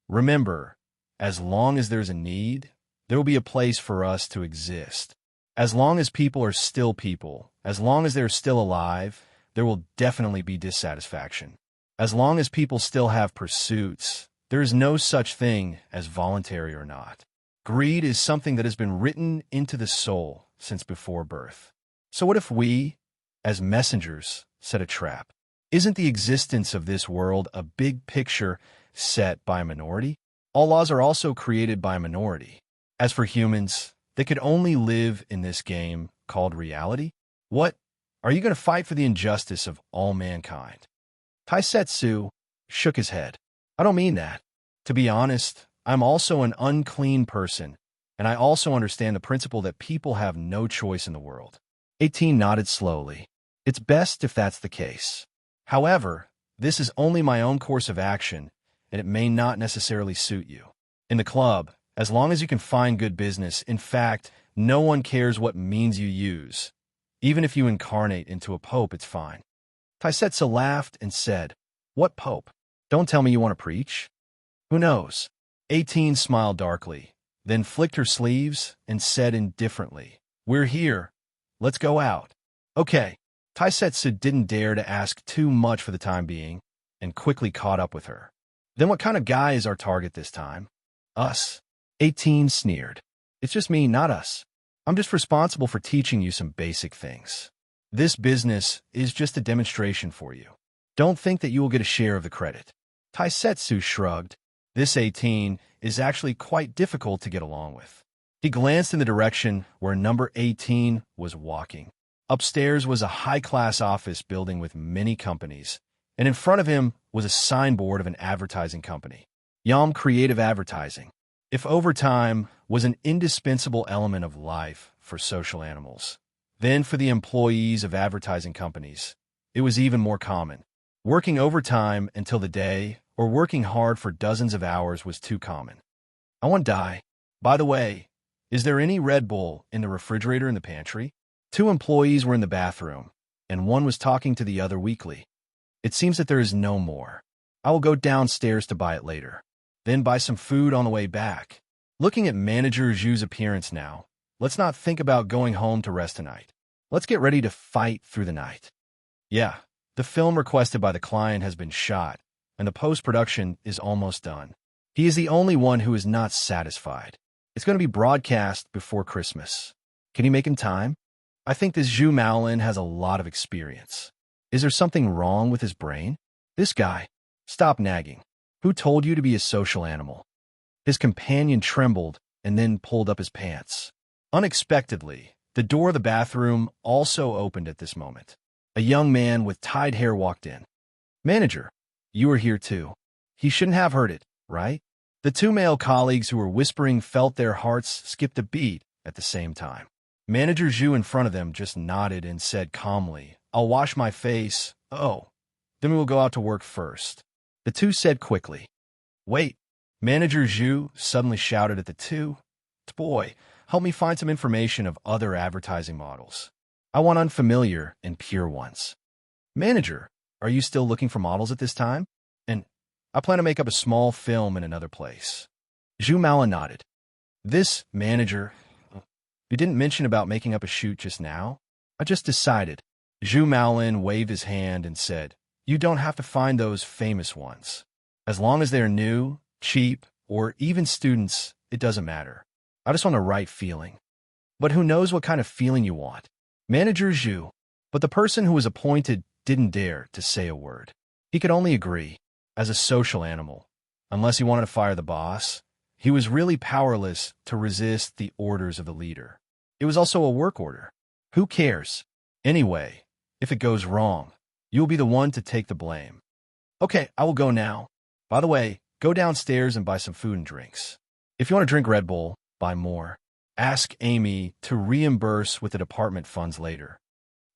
Speaker 1: "Remember, as long as there's a need, there will be a place for us to exist. As long as people are still people, as long as they're still alive, there will definitely be dissatisfaction. As long as people still have pursuits, there is no such thing as voluntary or not. Greed is something that has been written into the soul since before birth. So what if we, as messengers, set a trap? Isn't the existence of this world a big picture set by a minority? All laws are also created by a minority. As for humans, they could only live in this game called reality. What? Are you going to fight for the injustice of all mankind?" Taisetsu shook his head. "I don't mean that. To be honest, I'm also an unclean person, and I also understand the principle that people have no choice in the world." 18 nodded slowly. "It's best if that's the case. However, this is only my own course of action, and it may not necessarily suit you. In the club, as long as you can find good business, in fact, no one cares what means you use. Even if you incarnate into a pope, it's fine." Taisetsu laughed and said, What pope? Don't tell me you want to preach? Who knows? 18 smiled darkly, then flicked her sleeves and said indifferently, "We're here. Let's go out." Okay. Taisetsu didn't dare to ask too much for the time being and quickly caught up with her. Then what kind of guy is our target this time? Us. 18 sneered. It's just me, not us. I'm just responsible for teaching you some basic things. This business is just a demonstration for you. Don't think that you will get a share of the credit. Taisetsu shrugged. This 18 is actually quite difficult to get along with. He glanced in the direction where number 18 was walking. Upstairs was a high-class office building with many companies, and in front of him was a signboard of an advertising company. Yom Creative Advertising. If overtime was an indispensable element of life for social animals, then for the employees of advertising companies, it was even more common. Working overtime until the day or working hard for dozens of hours was too common. I want die. By the way, is there any Red Bull in the refrigerator in the pantry? 2 employees were in the bathroom, and one was talking to the other weakly. It seems that there is no more. I will go downstairs to buy it later, then buy some food on the way back. Looking at Manager Zhu's appearance now, let's not think about going home to rest tonight. Let's get ready to fight through the night. Yeah, the film requested by the client has been shot, and the post-production is almost done. He is the only one who is not satisfied. It's going to be broadcast before Christmas. Can you make him time? I think this Zhu Maolin has a lot of experience. Is there something wrong with his brain? This guy. Stop nagging. Who told you to be a social animal? His companion trembled and then pulled up his pants. Unexpectedly, the door of the bathroom also opened at this moment. A young man with tied hair walked in. Manager, you are here too. He shouldn't have heard it, right? The 2 male colleagues who were whispering felt their hearts skip a beat at the same time. Manager Zhu in front of them just nodded and said calmly, "I'll wash my face. Oh, then we will go out to work first." The 2 said quickly. "Wait." Manager Zhu suddenly shouted at the 2. "Boy, help me find some information of other advertising models. I want unfamiliar and pure ones." "Manager, are you still looking for models at this time?" "And I plan to make up a small film in another place." Zhu Maolin nodded. "This, manager, you didn't mention about making up a shoot just now? I just decided." Zhu Maolin waved his hand and said, "You don't have to find those famous ones. As long as they're new, cheap, or even students, it doesn't matter. I just want a right feeling." "But who knows what kind of feeling you want?" Manager Zhu. But the person who was appointed didn't dare to say a word. He could only agree. As a social animal, unless he wanted to fire the boss, he was really powerless to resist the orders of the leader. It was also a work order. Who cares? Anyway, if it goes wrong, you'll be the one to take the blame. "Okay, I will go now. By the way, go downstairs and buy some food and drinks. If you want to drink Red Bull, buy more. Ask Amy to reimburse with the department funds later."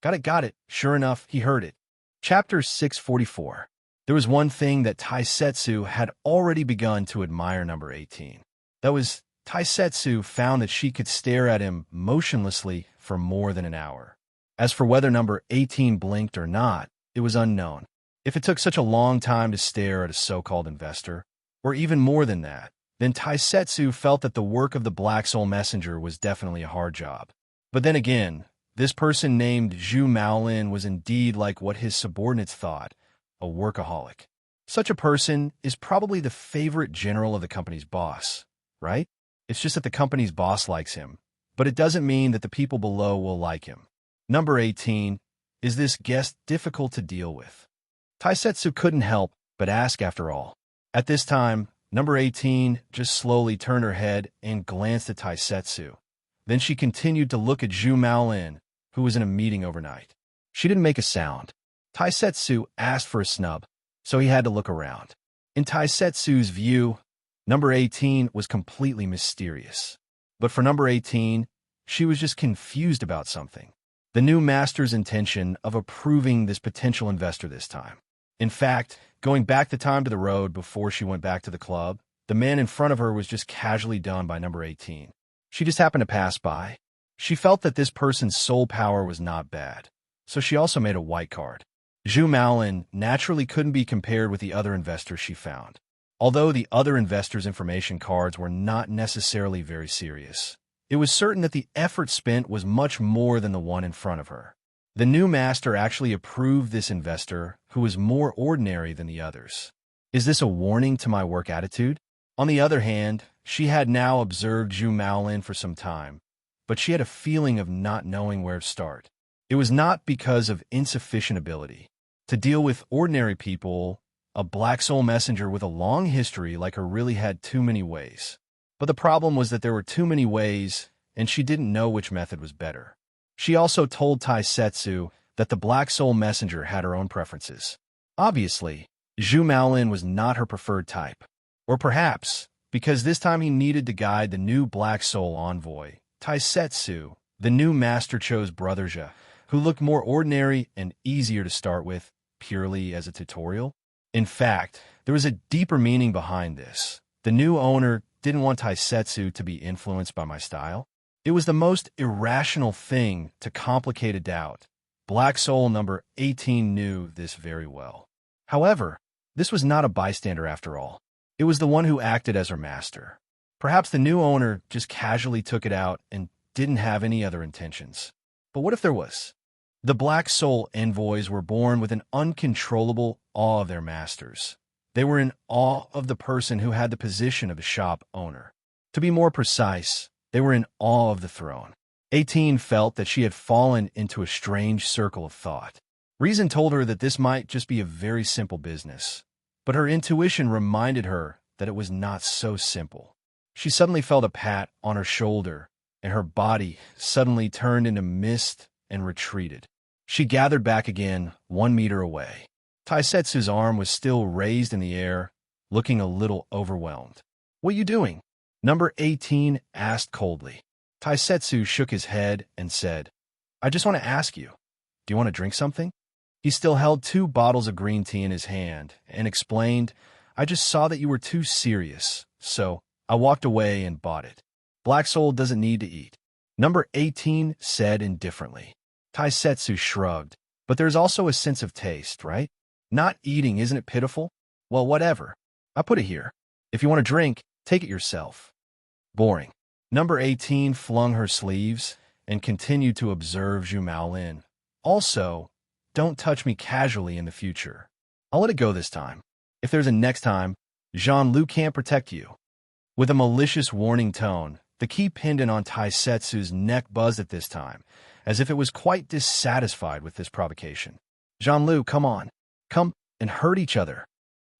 Speaker 1: Got it. Sure enough, he heard it. Chapter 644. There was one thing that Taisetsu had already begun to admire number 18. That was, Taisetsu found that she could stare at him motionlessly for more than an hour. As for whether number 18 blinked or not, it was unknown. If it took such a long time to stare at a so-called investor, or even more than that, then Taisetsu felt that the work of the Black Soul Messenger was definitely a hard job. But then again, this person named Zhu Maolin was indeed like what his subordinates thought, a workaholic. Such a person is probably the favorite general of the company's boss, right? It's just that the company's boss likes him, but it doesn't mean that the people below will like him. Number 18, is this guest difficult to deal with? Taisetsu couldn't help but ask after all. At this time, number 18 just slowly turned her head and glanced at Taisetsu. Then she continued to look at Zhu Maolin, who was in a meeting overnight. She didn't make a sound. Taisetsu asked for a snub, so he had to look around. In Taisetsu's view, number 18 was completely mysterious. But for number 18, she was just confused about something. The new master's intention of approving this potential investor this time. In fact, going back the time to the road before she went back to the club, the man in front of her was just casually done by number 18. She just happened to pass by. She felt that this person's soul power was not bad, so she also made a white card. Zhu Maolin naturally couldn't be compared with the other investors she found, although the other investors' information cards were not necessarily very serious. It was certain that the effort spent was much more than the one in front of her. The new master actually approved this investor, who was more ordinary than the others. Is this a warning to my work attitude? On the other hand, she had now observed Zhu Maolin for some time, but she had a feeling of not knowing where to start. It was not because of insufficient ability. To deal with ordinary people, a black soul messenger with a long history like her really had too many ways. But the problem was that there were too many ways, and she didn't know which method was better. She also told Taisetsu that the black soul messenger had her own preferences. Obviously, Zhu Maolin was not her preferred type. Or perhaps, because this time he needed to guide the new black soul envoy, Taisetsu, the new master chose Brother Zhe, who looked more ordinary and easier to start with, purely as a tutorial. In fact, there was a deeper meaning behind this. The new owner didn't want Taisetsu to be influenced by my style. It was the most irrational thing to complicate a doubt. Black Soul number 18 knew this very well. However, this was not a bystander after all. It was the one who acted as her master. Perhaps the new owner just casually took it out and didn't have any other intentions. But what if there was? The Black Soul envoys were born with an uncontrollable awe of their masters. They were in awe of the person who had the position of a shop owner. To be more precise, they were in awe of the throne. 18 felt that she had fallen into a strange circle of thought. Reason told her that this might just be a very simple business, but her intuition reminded her that it was not so simple. She suddenly felt a pat on her shoulder, and her body suddenly turned into mist and retreated. She gathered back again, 1 meter away. Taisetsu's arm was still raised in the air, looking a little overwhelmed. "What are you doing?" Number 18 asked coldly. Taisetsu shook his head and said, "I just want to ask you, do you want to drink something?" He still held 2 bottles of green tea in his hand and explained, "I just saw that you were too serious, so I walked away and bought it. Black Soul doesn't need to eat." Number 18 said indifferently. Taisetsu shrugged, "But there's also a sense of taste, right? Not eating, isn't it pitiful? Well, whatever. I put it here. If you want to drink, take it yourself." Boring. Number 18 flung her sleeves and continued to observe Zhu Maolin. "Also, don't touch me casually in the future. I'll let it go this time. If there's a next time, Jean-Luc can't protect you." With a malicious warning tone, the key pendant on Taisetsu's neck buzzed at this time, as if it was quite dissatisfied with this provocation. "Jean-Luc, come on. Come and hurt each other."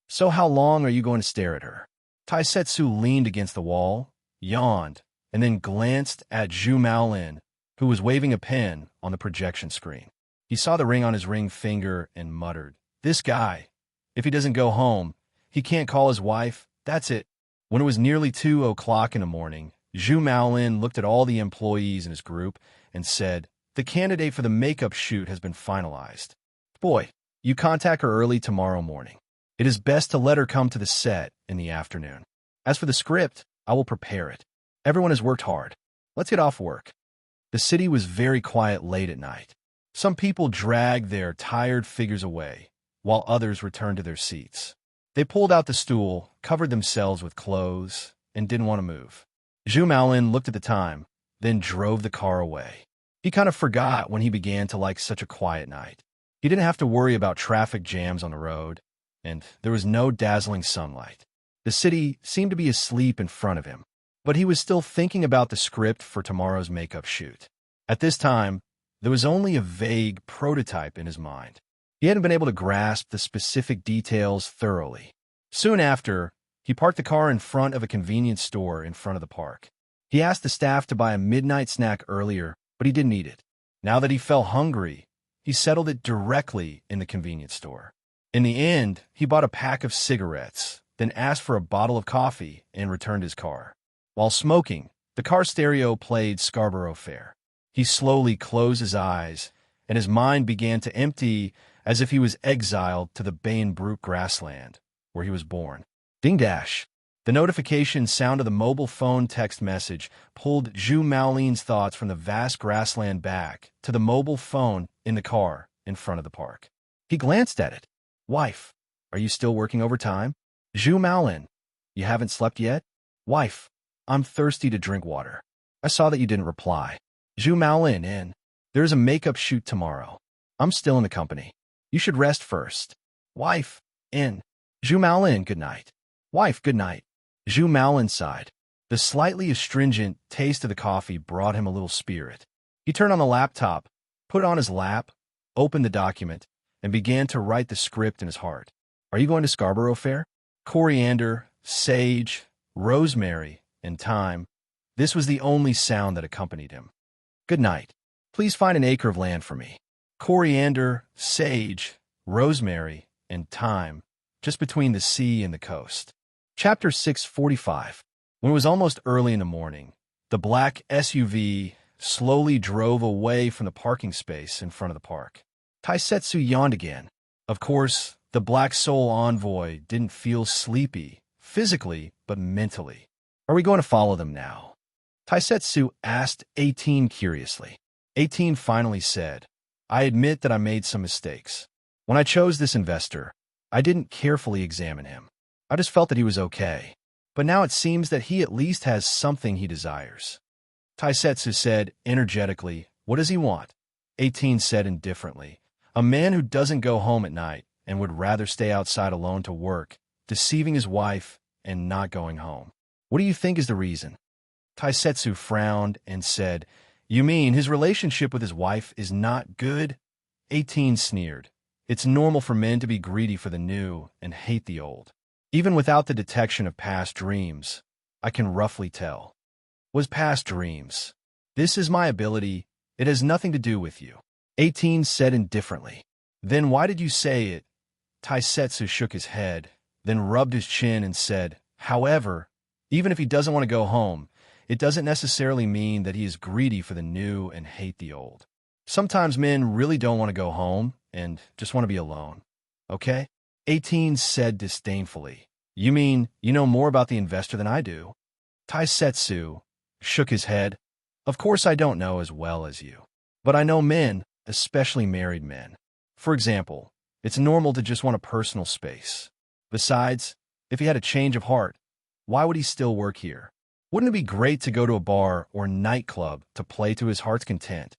Speaker 1: "So how long are you going to stare at her?" Taisetsu leaned against the wall, yawned, and then glanced at Zhu Maolin, who was waving a pen on the projection screen. He saw the ring on his ring finger and muttered, "This guy, if he doesn't go home, he can't call his wife, that's it." When it was nearly 2 o'clock in the morning, Zhu Maolin looked at all the employees in his group and said, "The candidate for the makeup shoot has been finalized. Boy, you contact her early tomorrow morning. It is best to let her come to the set in the afternoon. As for the script, I will prepare it. Everyone has worked hard. Let's get off work." The city was very quiet late at night. Some people dragged their tired figures away, while others returned to their seats. They pulled out the stool, covered themselves with clothes, and didn't want to move. Zhu Maolin looked at the time, then drove the car away. He kind of forgot when he began to like such a quiet night. He didn't have to worry about traffic jams on the road, and there was no dazzling sunlight. The city seemed to be asleep in front of him, but he was still thinking about the script for tomorrow's makeup shoot. At this time, there was only a vague prototype in his mind. He hadn't been able to grasp the specific details thoroughly. Soon after, he parked the car in front of a convenience store in front of the park. He asked the staff to buy a midnight snack earlier, but he didn't eat it. Now that he felt hungry, he settled it directly in the convenience store. In the end, he bought a pack of cigarettes, then asked for a bottle of coffee and returned his car. While smoking, the car stereo played Scarborough Fair. He slowly closed his eyes, and his mind began to empty as if he was exiled to the Bainbrook grassland, where he was born. Ding-dash. The notification sound of the mobile phone text message pulled Zhu Maolin's thoughts from the vast grassland back to the mobile phone in the car in front of the park. He glanced at it. Wife, are you still working overtime? Zhu Maolin, you haven't slept yet? Wife, I'm thirsty to drink water. I saw that you didn't reply. Zhu Maolin in. There's a makeup shoot tomorrow. I'm still in the company. You should rest first. Wife, in. Zhu Maolin, good night. Wife, good night. Zhu Maolin sighed. The slightly astringent taste of the coffee brought him a little spirit. He turned on the laptop, put it on his lap, opened the document, and began to write the script in his heart. Are you going to Scarborough Fair? Coriander, sage, rosemary, and thyme. This was the only sound that accompanied him. Good night. Please find an acre of land for me. Coriander, sage, rosemary, and thyme, just between the sea and the coast. Chapter 645. When it was almost early in the morning, the black SUV slowly drove away from the parking space in front of the park. Taisetsu yawned again. Of course, the Black Soul envoy didn't feel sleepy, physically, but mentally. Are we going to follow them now? Taisetsu asked 18 curiously. 18 finally said, I admit that I made some mistakes. When I chose this investor, I didn't carefully examine him. I just felt that he was okay. But now it seems that he at least has something he desires. Taisetsu said energetically, what does he want? 18 said indifferently, a man who doesn't go home at night and would rather stay outside alone to work, deceiving his wife and not going home. What do you think is the reason? Taisetsu frowned and said, you mean his relationship with his wife is not good? 18 sneered. It's normal for men to be greedy for the new and hate the old. Even without the detection of past dreams, I can roughly tell. Was past dreams. This is my ability. It has nothing to do with you. 18 said indifferently. Then why did you say it? Taisetsu shook his head, then rubbed his chin and said, however, even if he doesn't want to go home, it doesn't necessarily mean that he is greedy for the new and hate the old. Sometimes men really don't want to go home and just want to be alone. Okay? 18 said disdainfully, you mean you know more about the investor than I do? Taisetsu shook his head. Of course I don't know as well as you. But I know men, especially married men. For example, it's normal to just want a personal space. Besides, if he had a change of heart, why would he still work here? Wouldn't it be great to go to a bar or nightclub to play to his heart's content?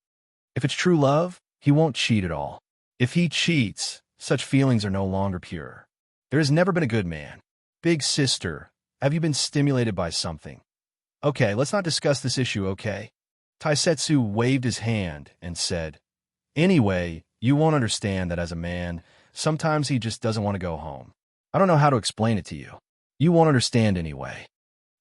Speaker 1: If it's true love, he won't cheat at all. If he cheats, such feelings are no longer pure. There has never been a good man. Big sister, have you been stimulated by something? Okay, let's not discuss this issue, okay? Taisetsu waved his hand and said, anyway, you won't understand that as a man, sometimes he just doesn't want to go home. I don't know how to explain it to you. You won't understand anyway.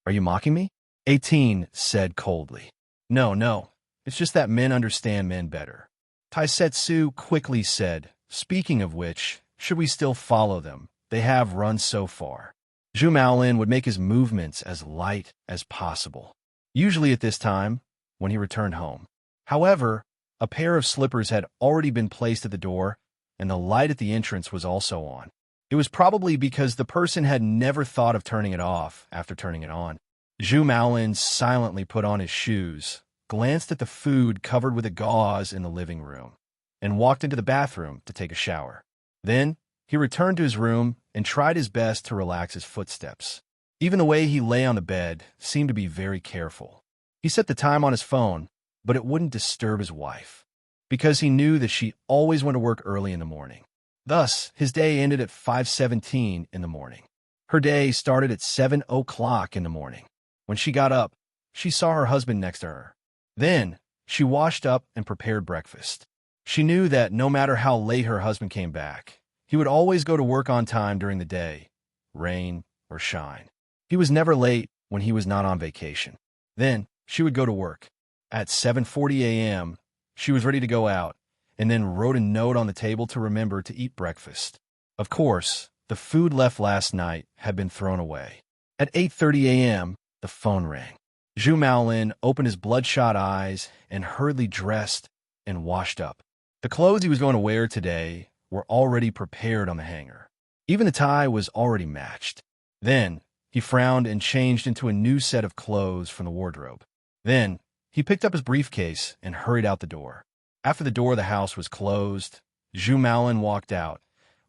Speaker 1: Are you mocking me? 18 said coldly. No, it's just that men understand men better. Taisetsu quickly said, speaking of which, should we still follow them? They have run so far. Zhu Maolin would make his movements as light as possible, usually at this time, when he returned home. However, a pair of slippers had already been placed at the door, and the light at the entrance was also on. It was probably because the person had never thought of turning it off after turning it on. Zhu Maolin silently put on his shoes, glanced at the food covered with a gauze in the living room, and walked into the bathroom to take a shower. Then, he returned to his room and tried his best to relax his footsteps. Even the way he lay on the bed seemed to be very careful. He set the time on his phone, but it wouldn't disturb his wife, because he knew that she always went to work early in the morning. Thus, his day ended at 5:17 in the morning. Her day started at 7 o'clock in the morning. When she got up, she saw her husband next to her. Then, she washed up and prepared breakfast. She knew that no matter how late her husband came back, he would always go to work on time during the day, rain or shine. He was never late when he was not on vacation. Then, she would go to work. At 7:40 a.m., she was ready to go out, and then wrote a note on the table to remember to eat breakfast. Of course, the food left last night had been thrown away. At 8:30 a.m., the phone rang. Zhu Maolin opened his bloodshot eyes and hurriedly dressed and washed up. The clothes he was going to wear today were already prepared on the hanger. Even the tie was already matched. Then, he frowned and changed into a new set of clothes from the wardrobe. Then, he picked up his briefcase and hurried out the door. After the door of the house was closed, Zhu Maolin walked out,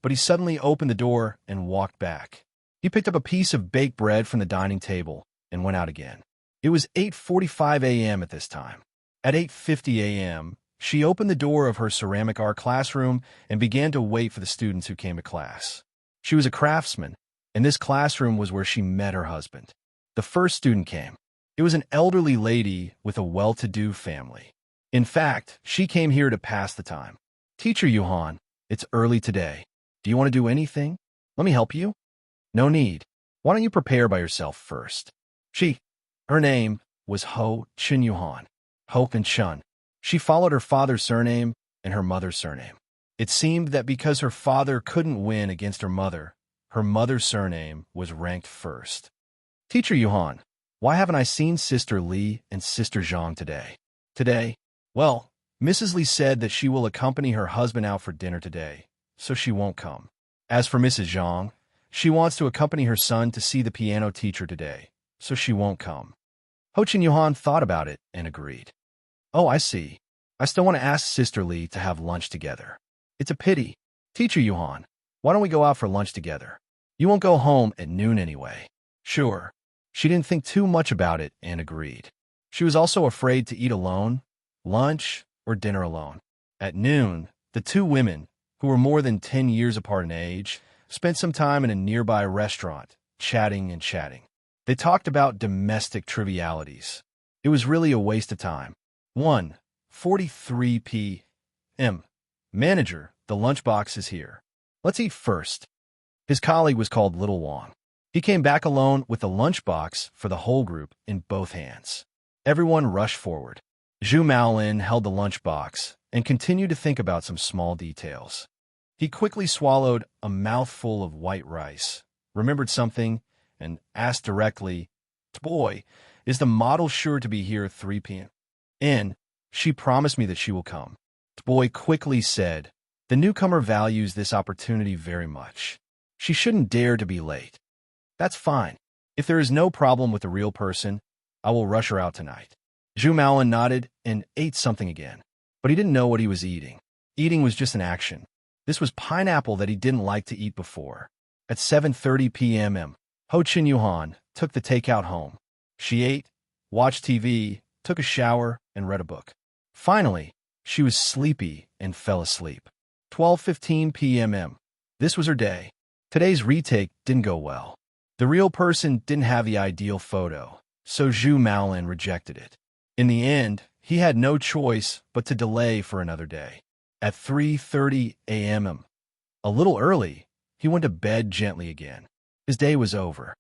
Speaker 1: but he suddenly opened the door and walked back. He picked up a piece of baked bread from the dining table and went out again. It was 8:45 a.m. at this time. At 8:50 a.m., she opened the door of her ceramic art classroom and began to wait for the students who came to class. She was a craftsman, and this classroom was where she met her husband. The first student came. It was an elderly lady with a well-to-do family. In fact, she came here to pass the time. Teacher Yuhan, it's early today. Do you want to do anything? Let me help you? No need. Why don't you prepare by yourself first? Her name was Ho Chun Yuhan. Ho and Chun. She followed her father's surname and her mother's surname. It seemed that because her father couldn't win against her mother's surname was ranked first. Teacher Yuhan, why haven't I seen Sister Li and Sister Zhang today? Today? Well, Mrs. Li said that she will accompany her husband out for dinner today, so she won't come. As for Mrs. Zhang, she wants to accompany her son to see the piano teacher today, so she won't come. Ho Chun Yuhan thought about it and agreed. Oh, I see. I still want to ask Sister Li to have lunch together. It's a pity. Teacher Yuhan, why don't we go out for lunch together? You won't go home at noon anyway. Sure. She didn't think too much about it and agreed. She was also afraid to eat alone, lunch, or dinner alone. At noon, the two women, who were more than 10 years apart in age, spent some time in a nearby restaurant, chatting and chatting. They talked about domestic trivialities. It was really a waste of time. 1:43 p.m. Manager, the lunchbox is here. Let's eat first. His colleague was called Little Wang. He came back alone with the lunchbox for the whole group in both hands. Everyone rushed forward. Zhu Maolin held the lunchbox and continued to think about some small details. He quickly swallowed a mouthful of white rice, remembered something, and asked directly, Boy, is the model sure to be here at 3 p.m.? And she promised me that she will come. Boy quickly said, the newcomer values this opportunity very much. She shouldn't dare to be late. That's fine. If there is no problem with the real person, I will rush her out tonight. Zhu Maolin nodded and ate something again, but he didn't know what he was eating. Eating was just an action. This was pineapple that he didn't like to eat before. At 7:30 p.m., Ho Chun Yuhan took the takeout home. She ate, watched TV, took a shower, and read a book. Finally, she was sleepy and fell asleep. 12:15 p.m. This was her day. Today's retake didn't go well. The real person didn't have the ideal photo, so Zhu Maolin rejected it. In the end, he had no choice but to delay for another day. At 3:30 a.m., a little early, he went to bed gently again. His day was over.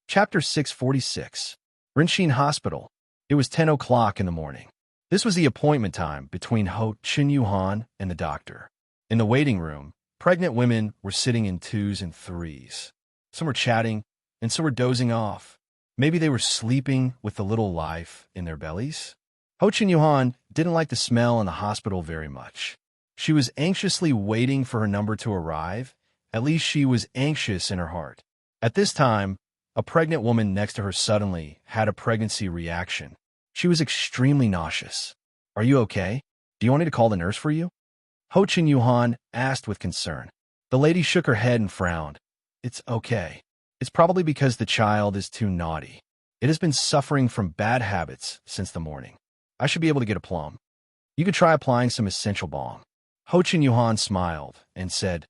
Speaker 1: Chapter 646. Rinxin Hospital. It was 10 o'clock in the morning. This was the appointment time between Ho Chun Yuhan and the doctor. In the waiting room, pregnant women were sitting in twos and threes. Some were chatting, and some were dozing off. Maybe they were sleeping with the little life in their bellies. Ho Chun Yuhan didn't like the smell in the hospital very much. She was anxiously waiting for her number to arrive. At least she was anxious in her heart. At this time, a pregnant woman next to her suddenly had a pregnancy reaction. She was extremely nauseous. Are you okay? Do you want me to call the nurse for you? Ho Chun Yuhan asked with concern. The lady shook her head and frowned. It's okay. It's probably because the child is too naughty. It has been suffering from bad habits since the morning. I should be able to get a plum. You could try applying some essential balm. Ho Chun Yuhan smiled and said,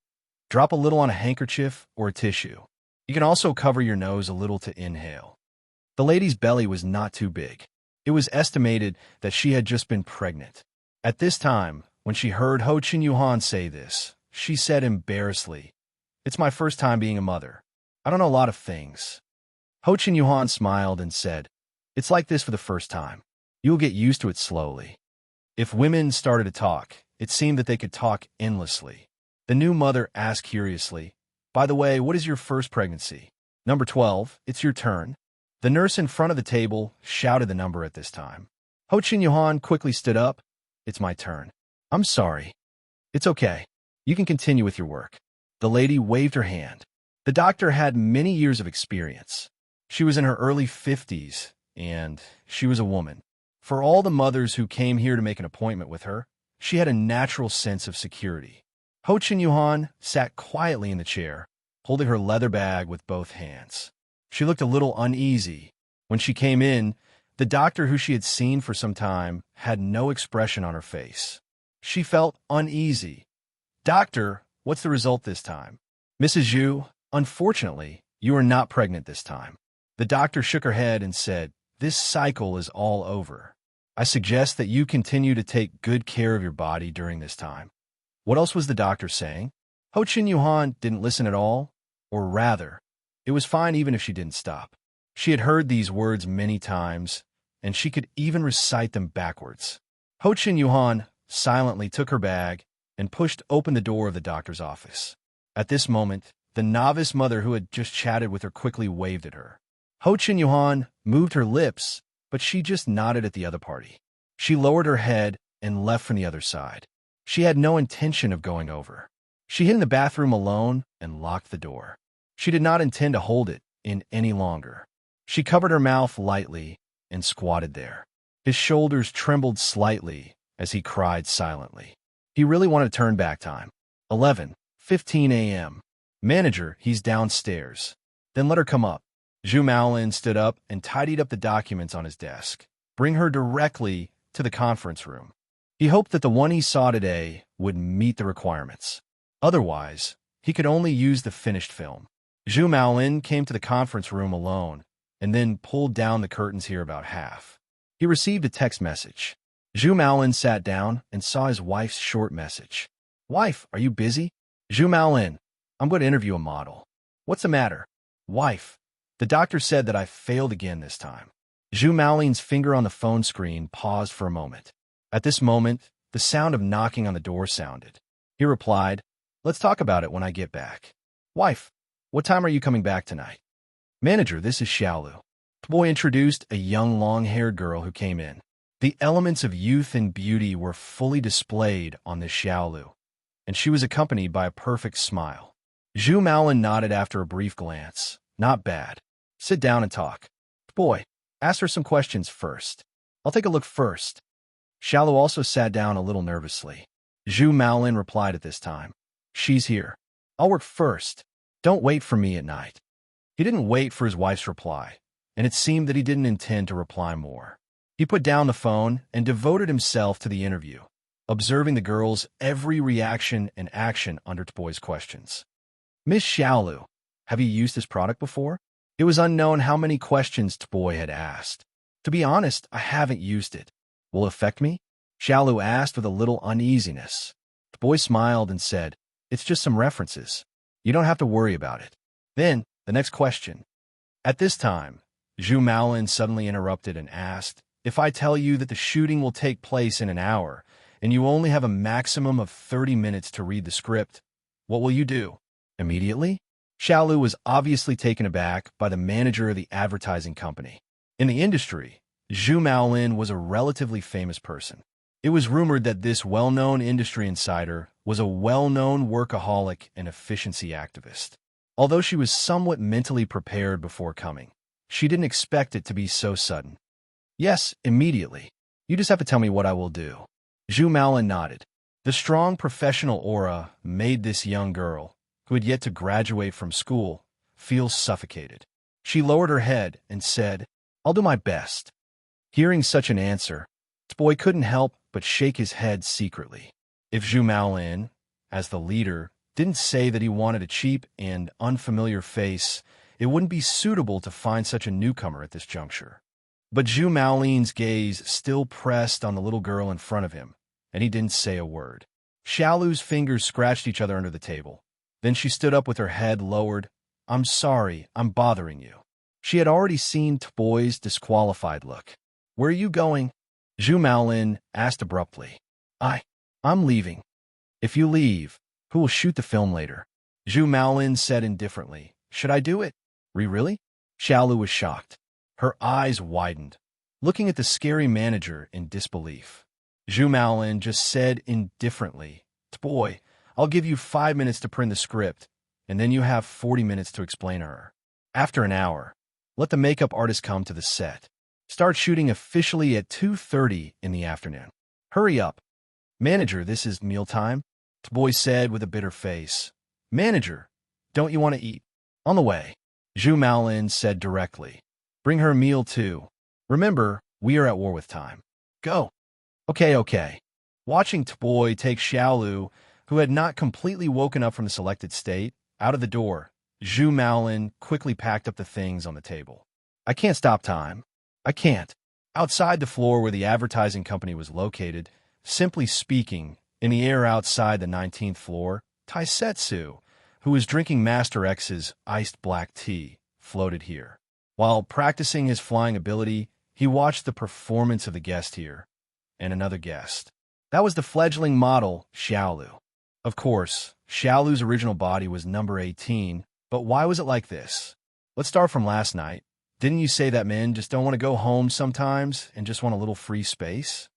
Speaker 1: drop a little on a handkerchief or a tissue. You can also cover your nose a little to inhale. The lady's belly was not too big. It was estimated that she had just been pregnant. At this time, when she heard Ho Chun Yuhan say this, she said embarrassedly, it's my first time being a mother. I don't know a lot of things. Ho Chun Yuhan smiled and said, it's like this for the first time. You will get used to it slowly. If women started to talk, it seemed that they could talk endlessly. The new mother asked curiously, by the way, what is your first pregnancy? Number 12, it's your turn. The nurse in front of the table shouted the number at this time. Ho Chun Yuhan quickly stood up. It's my turn. I'm sorry. It's okay. You can continue with your work. The lady waved her hand. The doctor had many years of experience. She was in her early 50s, and she was a woman. For all the mothers who came here to make an appointment with her, she had a natural sense of security. Ho Chin Yuhan sat quietly in the chair, holding her leather bag with both hands. She looked a little uneasy. When she came in, the doctor who she had seen for some time had no expression on her face. She felt uneasy. "Doctor, what's the result this time?" "Mrs. Yu, unfortunately, you are not pregnant this time." The doctor shook her head and said, "This cycle is all over. I suggest that you continue to take good care of your body during this time." What else was the doctor saying? Ho Chin Yuhan didn't listen at all, or rather, it was fine even if she didn't stop. She had heard these words many times, and she could even recite them backwards. Ho Chin Yuhan silently took her bag and pushed open the door of the doctor's office. At this moment, the novice mother who had just chatted with her quickly waved at her. Ho Chin Yuhan moved her lips, but she just nodded at the other party. She lowered her head and left from the other side. She had no intention of going over. She hid in the bathroom alone and locked the door. She did not intend to hold it in any longer. She covered her mouth lightly and squatted there. His shoulders trembled slightly as he cried silently. He really wanted to turn back time. 11:15 a.m. "Manager, he's downstairs." "Then let her come up." Zhu Maolin stood up and tidied up the documents on his desk. "Bring her directly to the conference room." He hoped that the one he saw today would meet the requirements. Otherwise, he could only use the finished film. Zhu Maolin came to the conference room alone and then pulled down the curtains here about half. He received a text message. Zhu Maolin sat down and saw his wife's short message. "Wife, are you busy?" "Zhu Maolin, I'm going to interview a model." "What's the matter?" "Wife, the doctor said that I failed again this time." Zhu Maolin's finger on the phone screen paused for a moment. At this moment, the sound of knocking on the door sounded. He replied, "Let's talk about it when I get back." "Wife, what time are you coming back tonight?" "Manager, this is Xiaolu." The boy introduced a young long-haired girl who came in. The elements of youth and beauty were fully displayed on this Xiaolu, and she was accompanied by a perfect smile. Zhu Maolin nodded after a brief glance. "Not bad. Sit down and talk." "Boy, ask her some questions first." "I'll take a look first." Xiaolu also sat down a little nervously. Zhu Maolin replied at this time, "She's here. I'll work first. Don't wait for me at night." He didn't wait for his wife's reply, and it seemed that he didn't intend to reply more. He put down the phone and devoted himself to the interview, observing the girl's every reaction and action under Tboy's questions. "Miss Xiaolu, have you used this product before?" It was unknown how many questions Tboy had asked. "To be honest, I haven't used it. Will it affect me?" Xiaolu asked with a little uneasiness. Tboy smiled and said, "It's just some references. You don't have to worry about it." Then, the next question. At this time, Zhu Maolin suddenly interrupted and asked, "If I tell you that the shooting will take place in an hour, and you only have a maximum of 30 minutes to read the script, what will you do?" Immediately? Xiaolu was obviously taken aback by the manager of the advertising company. In the industry, Zhu Maolin was a relatively famous person. It was rumored that this well-known industry insider was a well-known workaholic and efficiency activist. Although she was somewhat mentally prepared before coming, she didn't expect it to be so sudden. "Yes, immediately. You just have to tell me what I will do." Zhu Maolin nodded. The strong professional aura made this young girl, who had yet to graduate from school, feel suffocated. She lowered her head and said, "I'll do my best." Hearing such an answer, Tboy couldn't help but shake his head secretly. If Zhu Maolin, as the leader, didn't say that he wanted a cheap and unfamiliar face, it wouldn't be suitable to find such a newcomer at this juncture. But Zhu Maolin's gaze still pressed on the little girl in front of him, and he didn't say a word. Xiaolu's fingers scratched each other under the table. Then she stood up with her head lowered. "I'm sorry, I'm bothering you." She had already seen Tboy's disqualified look. "Where are you going?" Zhu Maolin asked abruptly. I'm leaving." "If you leave, who will shoot the film later?" Zhu Maolin said indifferently. "Should I do it?" Really?" Xiaolu was shocked. Her eyes widened, looking at the scary manager in disbelief. Zhu Maolin just said indifferently, "Boy, I'll give you 5 minutes to print the script, and then you have 40 minutes to explain to her. After an hour, let the makeup artist come to the set. Start shooting officially at 2:30 in the afternoon. Hurry up." "Manager, this is mealtime." the boy said with a bitter face. Manager, don't you want to eat? On the way, Zhu Maolin said directly. Bring her a meal too. Remember, we are at war with time. Go. Okay. Watching Tboy take Xiaolu, who had not completely woken up from the selected state, out of the door, Zhu Maolin quickly packed up the things on the table. I can't stop time. I can't. Outside the floor where the advertising company was located, simply speaking, in the air outside the 19th floor, Taisetsu, who was drinking Master X's iced black tea, floated here. While practicing his flying ability, he watched the performance of the guest here, and another guest. That was the fledgling model, Xiaolu. Of course, Xiaolu's original body was number 18, but why was it like this? Let's start from last night. Didn't you say that men just don't want to go home sometimes and just want a little free space?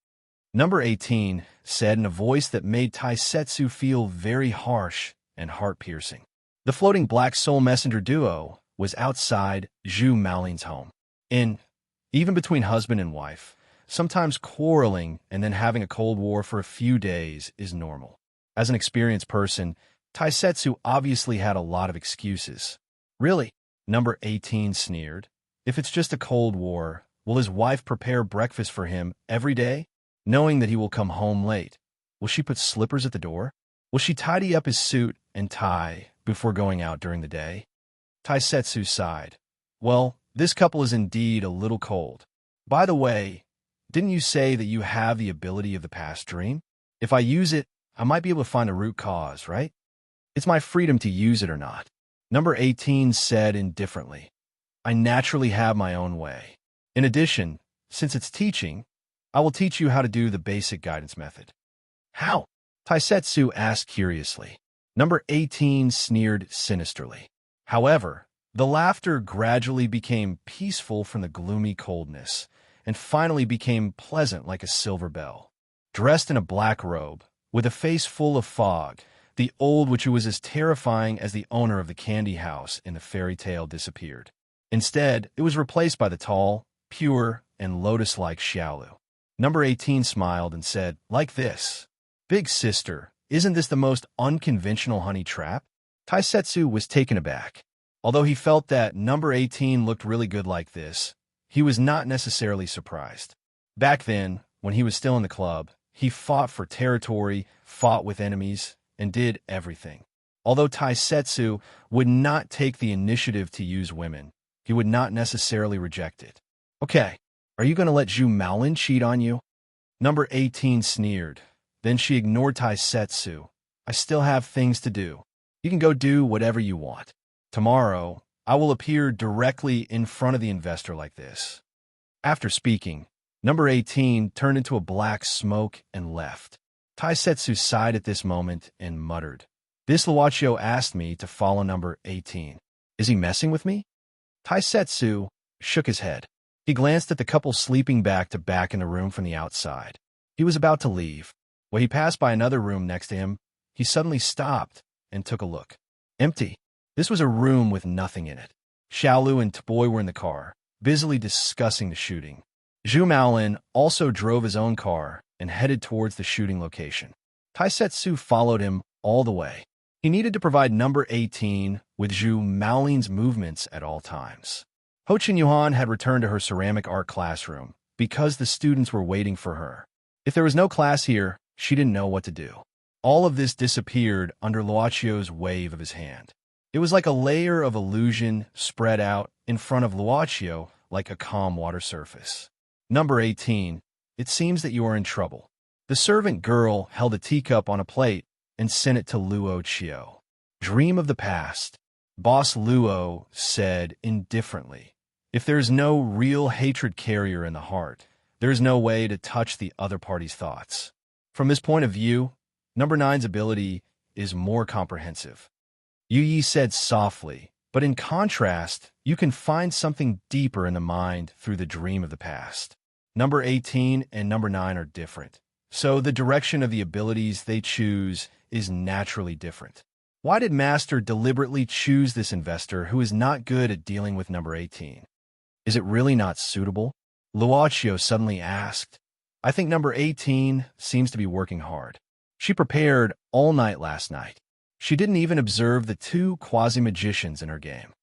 Speaker 1: Number 18 said in a voice that made Taisetsu feel very harsh and heart-piercing. The floating black soul messenger duo was outside Zhu Maolin's home. Even between husband and wife, sometimes quarreling and then having a cold war for a few days is normal. As an experienced person, Taisetsu obviously had a lot of excuses. Really? Number 18 sneered. If it's just a cold war, will his wife prepare breakfast for him every day, knowing that he will come home late? Will she put slippers at the door? Will she tidy up his suit and tie before going out during the day? Taisetsu sighed. Well, this couple is indeed a little cold. By the way, didn't you say that you have the ability of the past dream? If I use it, I might be able to find a root cause, right? It's my freedom to use it or not. Number 18 said indifferently. I naturally have my own way. In addition, since it's teaching, I will teach you how to do the basic guidance method. How? Taisetsu asked curiously. Number 18 sneered sinisterly. However, the laughter gradually became peaceful from the gloomy coldness, and finally became pleasant like a silver bell. Dressed in a black robe, with a face full of fog, the old witch who was as terrifying as the owner of the candy house in the fairy tale disappeared. Instead, it was replaced by the tall, pure, and lotus-like Xiaolu. Number 18 smiled and said, like this. Big sister, isn't this the most unconventional honey trap? Taisetsu was taken aback. Although he felt that number 18 looked really good like this, he was not necessarily surprised. Back then, when he was still in the club, he fought for territory, fought with enemies, and did everything. Although Taisetsu would not take the initiative to use women, he would not necessarily reject it. Okay, are you going to let Zhu Maolin cheat on you? Number 18 sneered. Then she ignored Taisetsu. I still have things to do. You can go do whatever you want. Tomorrow, I will appear directly in front of the investor like this. After speaking, number 18 turned into a black smoke and left. Taisetsu sighed at this moment and muttered. This Luochio asked me to follow number 18. Is he messing with me? Taisetsu shook his head. He glanced at the couple sleeping back to back in the room from the outside. He was about to leave. When he passed by another room next to him, he suddenly stopped and took a look. Empty. This was a room with nothing in it. Xiaolu and Tboy were in the car, busily discussing the shooting. Zhu Maolin also drove his own car and headed towards the shooting location. Taisetsu followed him all the way. He needed to provide number 18 with Zhu Maolin's movements at all times. Ho Chen-Yuan had returned to her ceramic art classroom because the students were waiting for her. If there was no class here, she didn't know what to do. All of this disappeared under Luochio's wave of his hand. It was like a layer of illusion spread out in front of Luochio like a calm water surface. Number 18, it seems that you are in trouble. The servant girl held a teacup on a plate and sent it to Luochio. Dream of the past. Boss Luo said indifferently. If there is no real hatred carrier in the heart, there is no way to touch the other party's thoughts. From this point of view, number 9's ability is more comprehensive. Yu Yi said softly, but in contrast, you can find something deeper in the mind through the dream of the past. Number 18 and number 9 are different, so the direction of the abilities they choose is naturally different. Why did Master deliberately choose this investor who is not good at dealing with number 18? Is it really not suitable? Luochio suddenly asked. I think number 18 seems to be working hard. She prepared all night last night. She didn't even observe the two quasi-magicians in her game.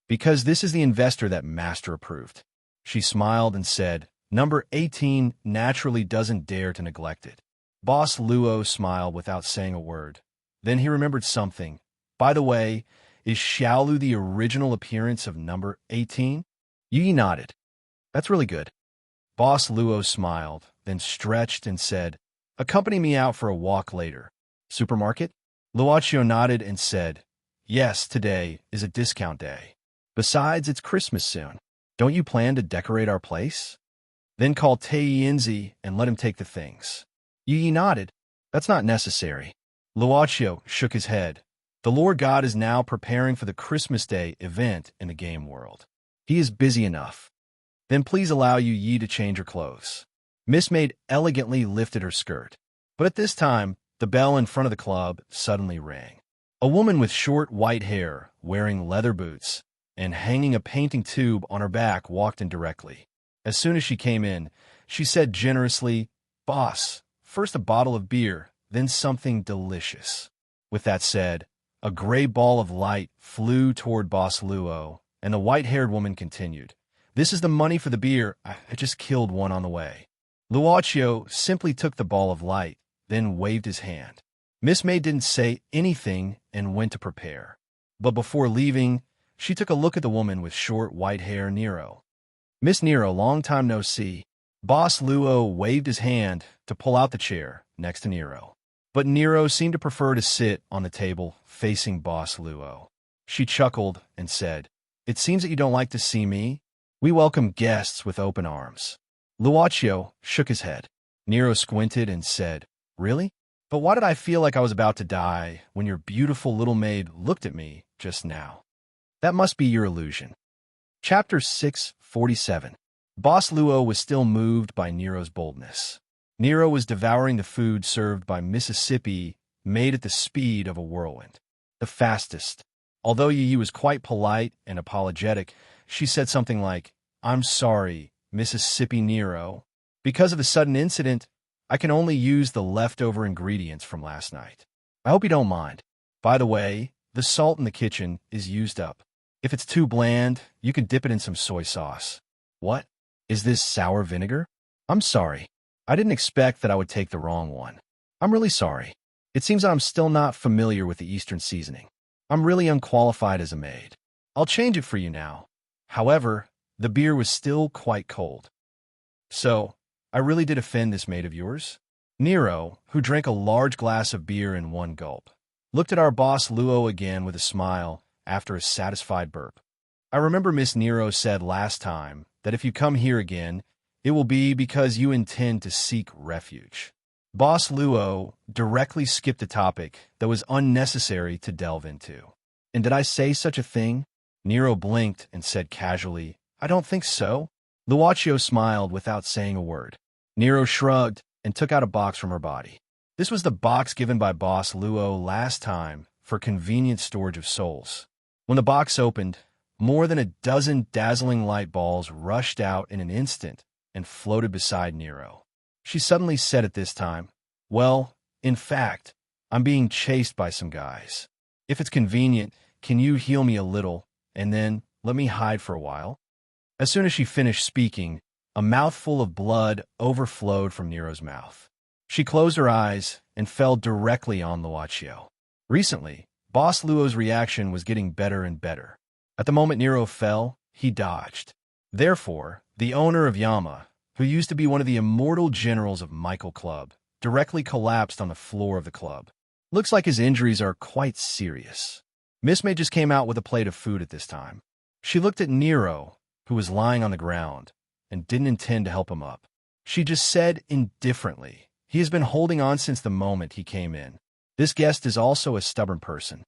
Speaker 1: Because this is the investor that Master approved. She smiled and said, Number 18 naturally doesn't dare to neglect it. Boss Luo smiled without saying a word. Then he remembered something. By the way, is Xiaolu the original appearance of number 18? Yi nodded. That's really good. Boss Luo smiled, then stretched and said, Accompany me out for a walk later. Supermarket? Luochio nodded and said, Yes, today is a discount day. Besides, it's Christmas soon. Don't you plan to decorate our place? Then call Tei-Yinzi and let him take the things. Yi nodded. That's not necessary. Luochio shook his head. The Lord God is now preparing for the Christmas Day event in the game world. He is busy enough. Then please allow Yi to change her clothes. Miss Maid elegantly lifted her skirt. But at this time, the bell in front of the club suddenly rang. A woman with short white hair, wearing leather boots, and hanging a painting tube on her back walked in directly. As soon as she came in, she said generously, Boss, first a bottle of beer, then something delicious. With that said, a gray ball of light flew toward Boss Luo, and the white-haired woman continued, This is the money for the beer. I just killed one on the way. Luochio simply took the ball of light, then waved his hand. Miss May didn't say anything and went to prepare. But before leaving, she took a look at the woman with short white hair, Nero. Miss Nero, long time no see. Boss Luo waved his hand to pull out the chair next to Nero. But Nero seemed to prefer to sit on the table facing Boss Luo. She chuckled and said, It seems that you don't like to see me. We welcome guests with open arms. Luochio shook his head. Nero squinted and said, Really? But why did I feel like I was about to die when your beautiful little maid looked at me just now? That must be your illusion. Chapter 647. Boss Luo was still moved by Nero's boldness. Nero was devouring the food served by Mississippi, made at the speed of a whirlwind. The fastest. Although Yi was quite polite and apologetic, she said something like, I'm sorry, Mississippi Nero. Because of the sudden incident, I can only use the leftover ingredients from last night. I hope you don't mind. By the way, the salt in the kitchen is used up. If it's too bland, you can dip it in some soy sauce. What? Is this sour vinegar? I'm sorry. I didn't expect that I would take the wrong one. I'm really sorry. It seems that I'm still not familiar with the Eastern seasoning. I'm really unqualified as a maid. I'll change it for you now. However, the beer was still quite cold. So, I really did offend this maid of yours? Nero, who drank a large glass of beer in one gulp, looked at our boss Luo again with a smile after a satisfied burp. I remember Miss Nero said last time that if you come here again, it will be because you intend to seek refuge. Boss Luo directly skipped a topic that was unnecessary to delve into. And did I say such a thing? Nero blinked and said casually, I don't think so. Luochio smiled without saying a word. Nero shrugged and took out a box from her body. This was the box given by Boss Luo last time for convenient storage of souls. When the box opened, more than a dozen dazzling light balls rushed out in an instant and floated beside Nero. She suddenly said at this time, Well, in fact, I'm being chased by some guys. If it's convenient, can you heal me a little and then let me hide for a while? As soon as she finished speaking, a mouthful of blood overflowed from Nero's mouth. She closed her eyes and fell directly on Luochio. Recently, Boss Luo's reaction was getting better and better. At the moment Nero fell, he dodged. Therefore, the owner of Yama, who used to be one of the immortal generals of Michael Club, directly collapsed on the floor of the club. Looks like his injuries are quite serious. Miss May just came out with a plate of food at this time. She looked at Nero, who was lying on the ground, and didn't intend to help him up. She just said indifferently, He has been holding on since the moment he came in. This guest is also a stubborn person.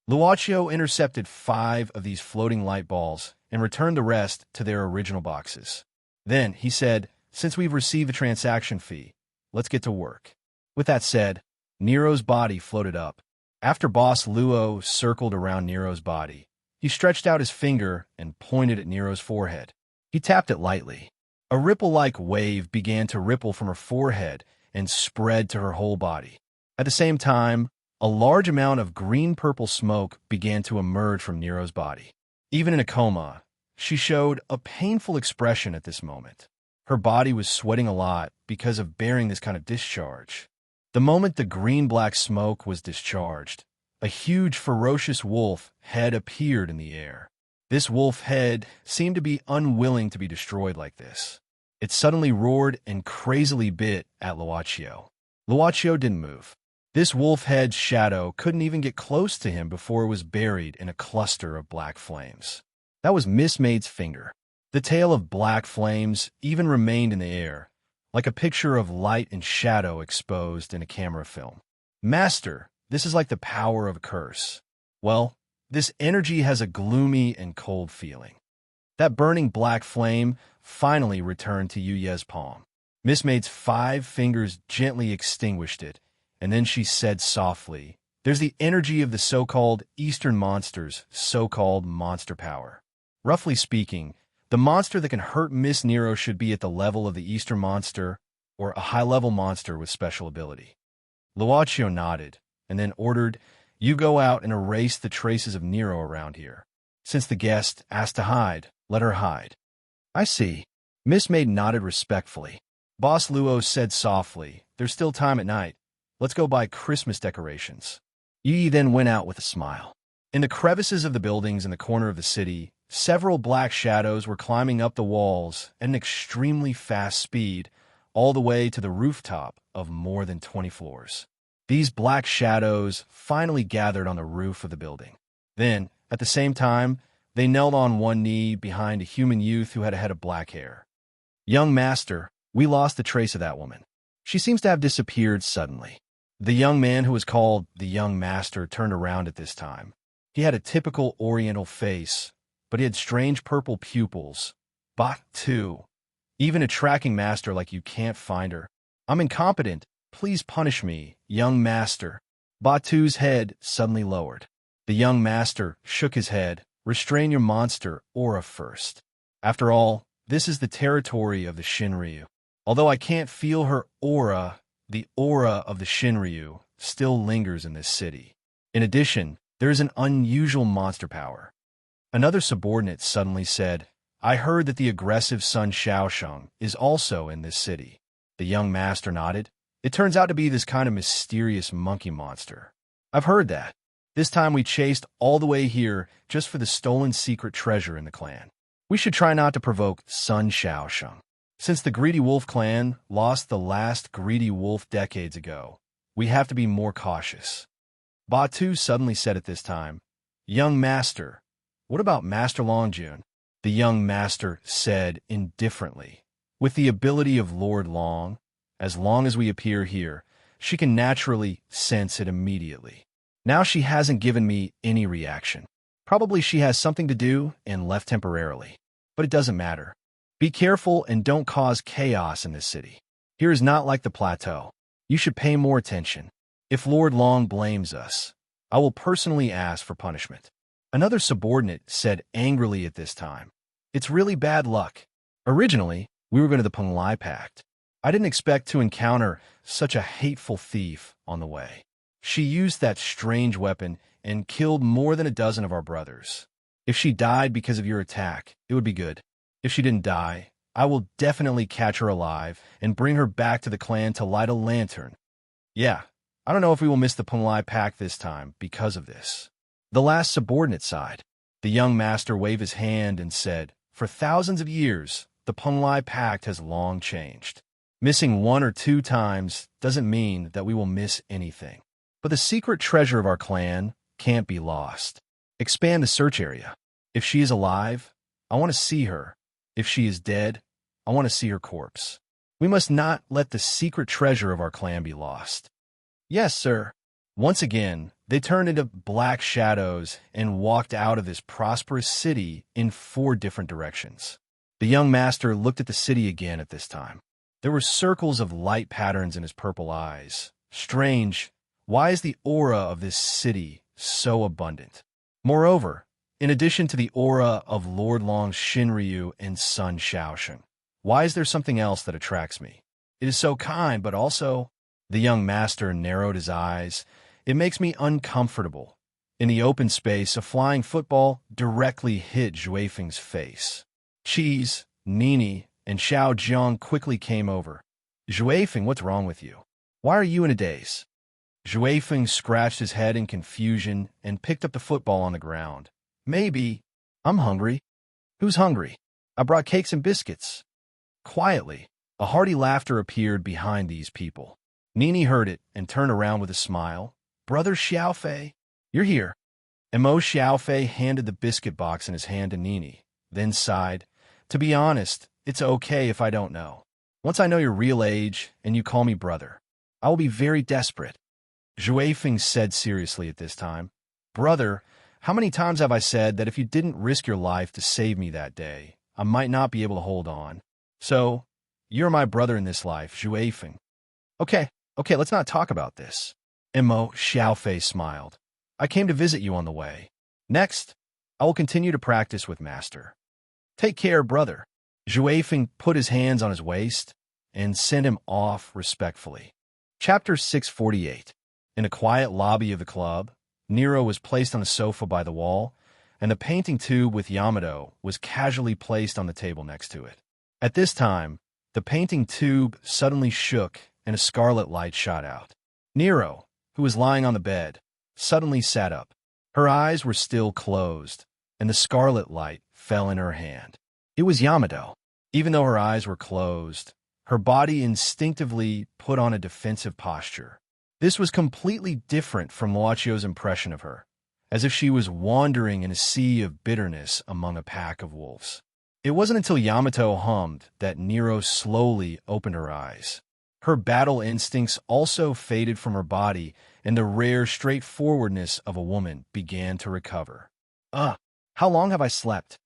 Speaker 1: Luochio intercepted 5 of these floating light balls and returned the rest to their original boxes. Then he said, Since we've received a transaction fee, let's get to work. With that said, Nero's body floated up. After Boss Luo circled around Nero's body, he stretched out his finger and pointed at Nero's forehead. He tapped it lightly. A ripple-like wave began to ripple from her forehead and spread to her whole body. At the same time, a large amount of green-purple smoke began to emerge from Nero's body. Even in a coma, she showed a painful expression at this moment. Her body was sweating a lot because of bearing this kind of discharge. The moment the green-black smoke was discharged, a huge, ferocious wolf head appeared in the air. This wolf head seemed to be unwilling to be destroyed like this. It suddenly roared and crazily bit at Luaccio. Luaccio didn't move. This wolf head's shadow couldn't even get close to him before it was buried in a cluster of black flames. That was Miss Maid's finger. The tail of black flames even remained in the air, like a picture of light and shadow exposed in a camera film. Master, this is like the power of a curse. Well, this energy has a gloomy and cold feeling. That burning black flame finally returned to Yuye's palm. Miss Maid's 5 fingers gently extinguished it, and then she said softly, "There's the energy of the so-called Eastern monsters, so-called monster power. Roughly speaking, the monster that can hurt Miss Nero should be at the level of the Eastern monster or a high-level monster with special ability." Luaccio nodded, and then ordered, "You go out and erase the traces of Nero around here. Since the guest asked to hide, let her hide." "I see." Miss Maid nodded respectfully. Boss Luo said softly, "There's still time at night. Let's go buy Christmas decorations." Yi then went out with a smile. In the crevices of the buildings in the corner of the city, several black shadows were climbing up the walls at an extremely fast speed, all the way to the rooftop of more than 20 floors. These black shadows finally gathered on the roof of the building. Then, at the same time, they knelt on one knee behind a human youth who had a head of black hair. "Young master, we lost the trace of that woman. She seems to have disappeared suddenly." The young man who was called the young master turned around at this time. He had a typical oriental face, but he had strange purple pupils. "Too. Even a tracking master like you can't find her. I'm incompetent. Please punish me, young master." Batu's head suddenly lowered. The young master shook his head. "Restrain your monster aura first. After all, this is the territory of the Shinryu. Although I can't feel her aura, the aura of the Shinryu still lingers in this city. In addition, there is an unusual monster power." Another subordinate suddenly said, "I heard that the aggressive Sun Shaosheng is also in this city." The young master nodded. "It turns out to be this kind of mysterious monkey monster. I've heard that. This time we chased all the way here just for the stolen secret treasure in the clan. We should try not to provoke Sun Shaosheng. Since the Greedy Wolf clan lost the last Greedy Wolf decades ago, we have to be more cautious." Batu suddenly said at this time, "Young master, what about Master Longjun?" The young master said indifferently, "With the ability of Lord Long, as long as we appear here, she can naturally sense it immediately. Now she hasn't given me any reaction. Probably she has something to do and left temporarily. But it doesn't matter. Be careful and don't cause chaos in this city. Here is not like the plateau. You should pay more attention. If Lord Long blames us, I will personally ask for punishment." Another subordinate said angrily at this time, "It's really bad luck. Originally, we were going to the Penglai Pact. I didn't expect to encounter such a hateful thief on the way. She used that strange weapon and killed more than a dozen of our brothers. If she died because of your attack, it would be good. If she didn't die, I will definitely catch her alive and bring her back to the clan to light a lantern. Yeah, I don't know if we will miss the Penglai Pact this time because of this." The last subordinate sighed. The young master waved his hand and said, "For thousands of years, the Penglai Pact has long changed. Missing 1 or 2 times doesn't mean that we will miss anything. But the secret treasure of our clan can't be lost. Expand the search area. If she is alive, I want to see her. If she is dead, I want to see her corpse. We must not let the secret treasure of our clan be lost." "Yes, sir." Once again, they turned into black shadows and walked out of this prosperous city in 4 different directions. The young master looked at the city again at this time. There were circles of light patterns in his purple eyes. Strange, why is the aura of this city so abundant? Moreover, in addition to the aura of Lord Long's Shinryu and Sun Shaosheng, why is there something else that attracts me? It is so kind, but also... The young master narrowed his eyes. It makes me uncomfortable. In the open space, a flying football directly hit Juefeng's face. Cheese, Nini, and Xiao Jiang quickly came over. Juefeng, what's wrong with you? Why are you in a daze? Juefeng scratched his head in confusion and picked up the football on the ground. Maybe. I'm hungry. Who's hungry? I brought cakes and biscuits. Quietly, a hearty laughter appeared behind these people. Nini heard it and turned around with a smile. Brother Xiaofei, you're here. Mo Xiaofei handed the biscuit box in his hand to Nini, then sighed. To be honest, it's okay if I don't know. Once I know your real age and you call me brother, I will be very desperate. Juefeng said seriously at this time. Brother, how many times have I said that if you didn't risk your life to save me that day, I might not be able to hold on? So, you're my brother in this life, Juefeng. Okay, let's not talk about this. Mo Xiaofei smiled. I came to visit you on the way. Next, I will continue to practice with Master. Take care, brother. Juefeng put his hands on his waist and sent him off respectfully. Chapter 648. In a quiet lobby of the club, Nero was placed on a sofa by the wall, and the painting tube with Yamato was casually placed on the table next to it. At this time, the painting tube suddenly shook and a scarlet light shot out. Nero, who was lying on the bed, suddenly sat up. Her eyes were still closed, and the scarlet light fell in her hand. It was Yamato. Even though her eyes were closed, her body instinctively put on a defensive posture. This was completely different from Luocchio's impression of her, as if she was wandering in a sea of bitterness among a pack of wolves. It wasn't until Yamato hummed that Nero slowly opened her eyes. Her battle instincts also faded from her body, and the rare straightforwardness of a woman began to recover. How long have I slept?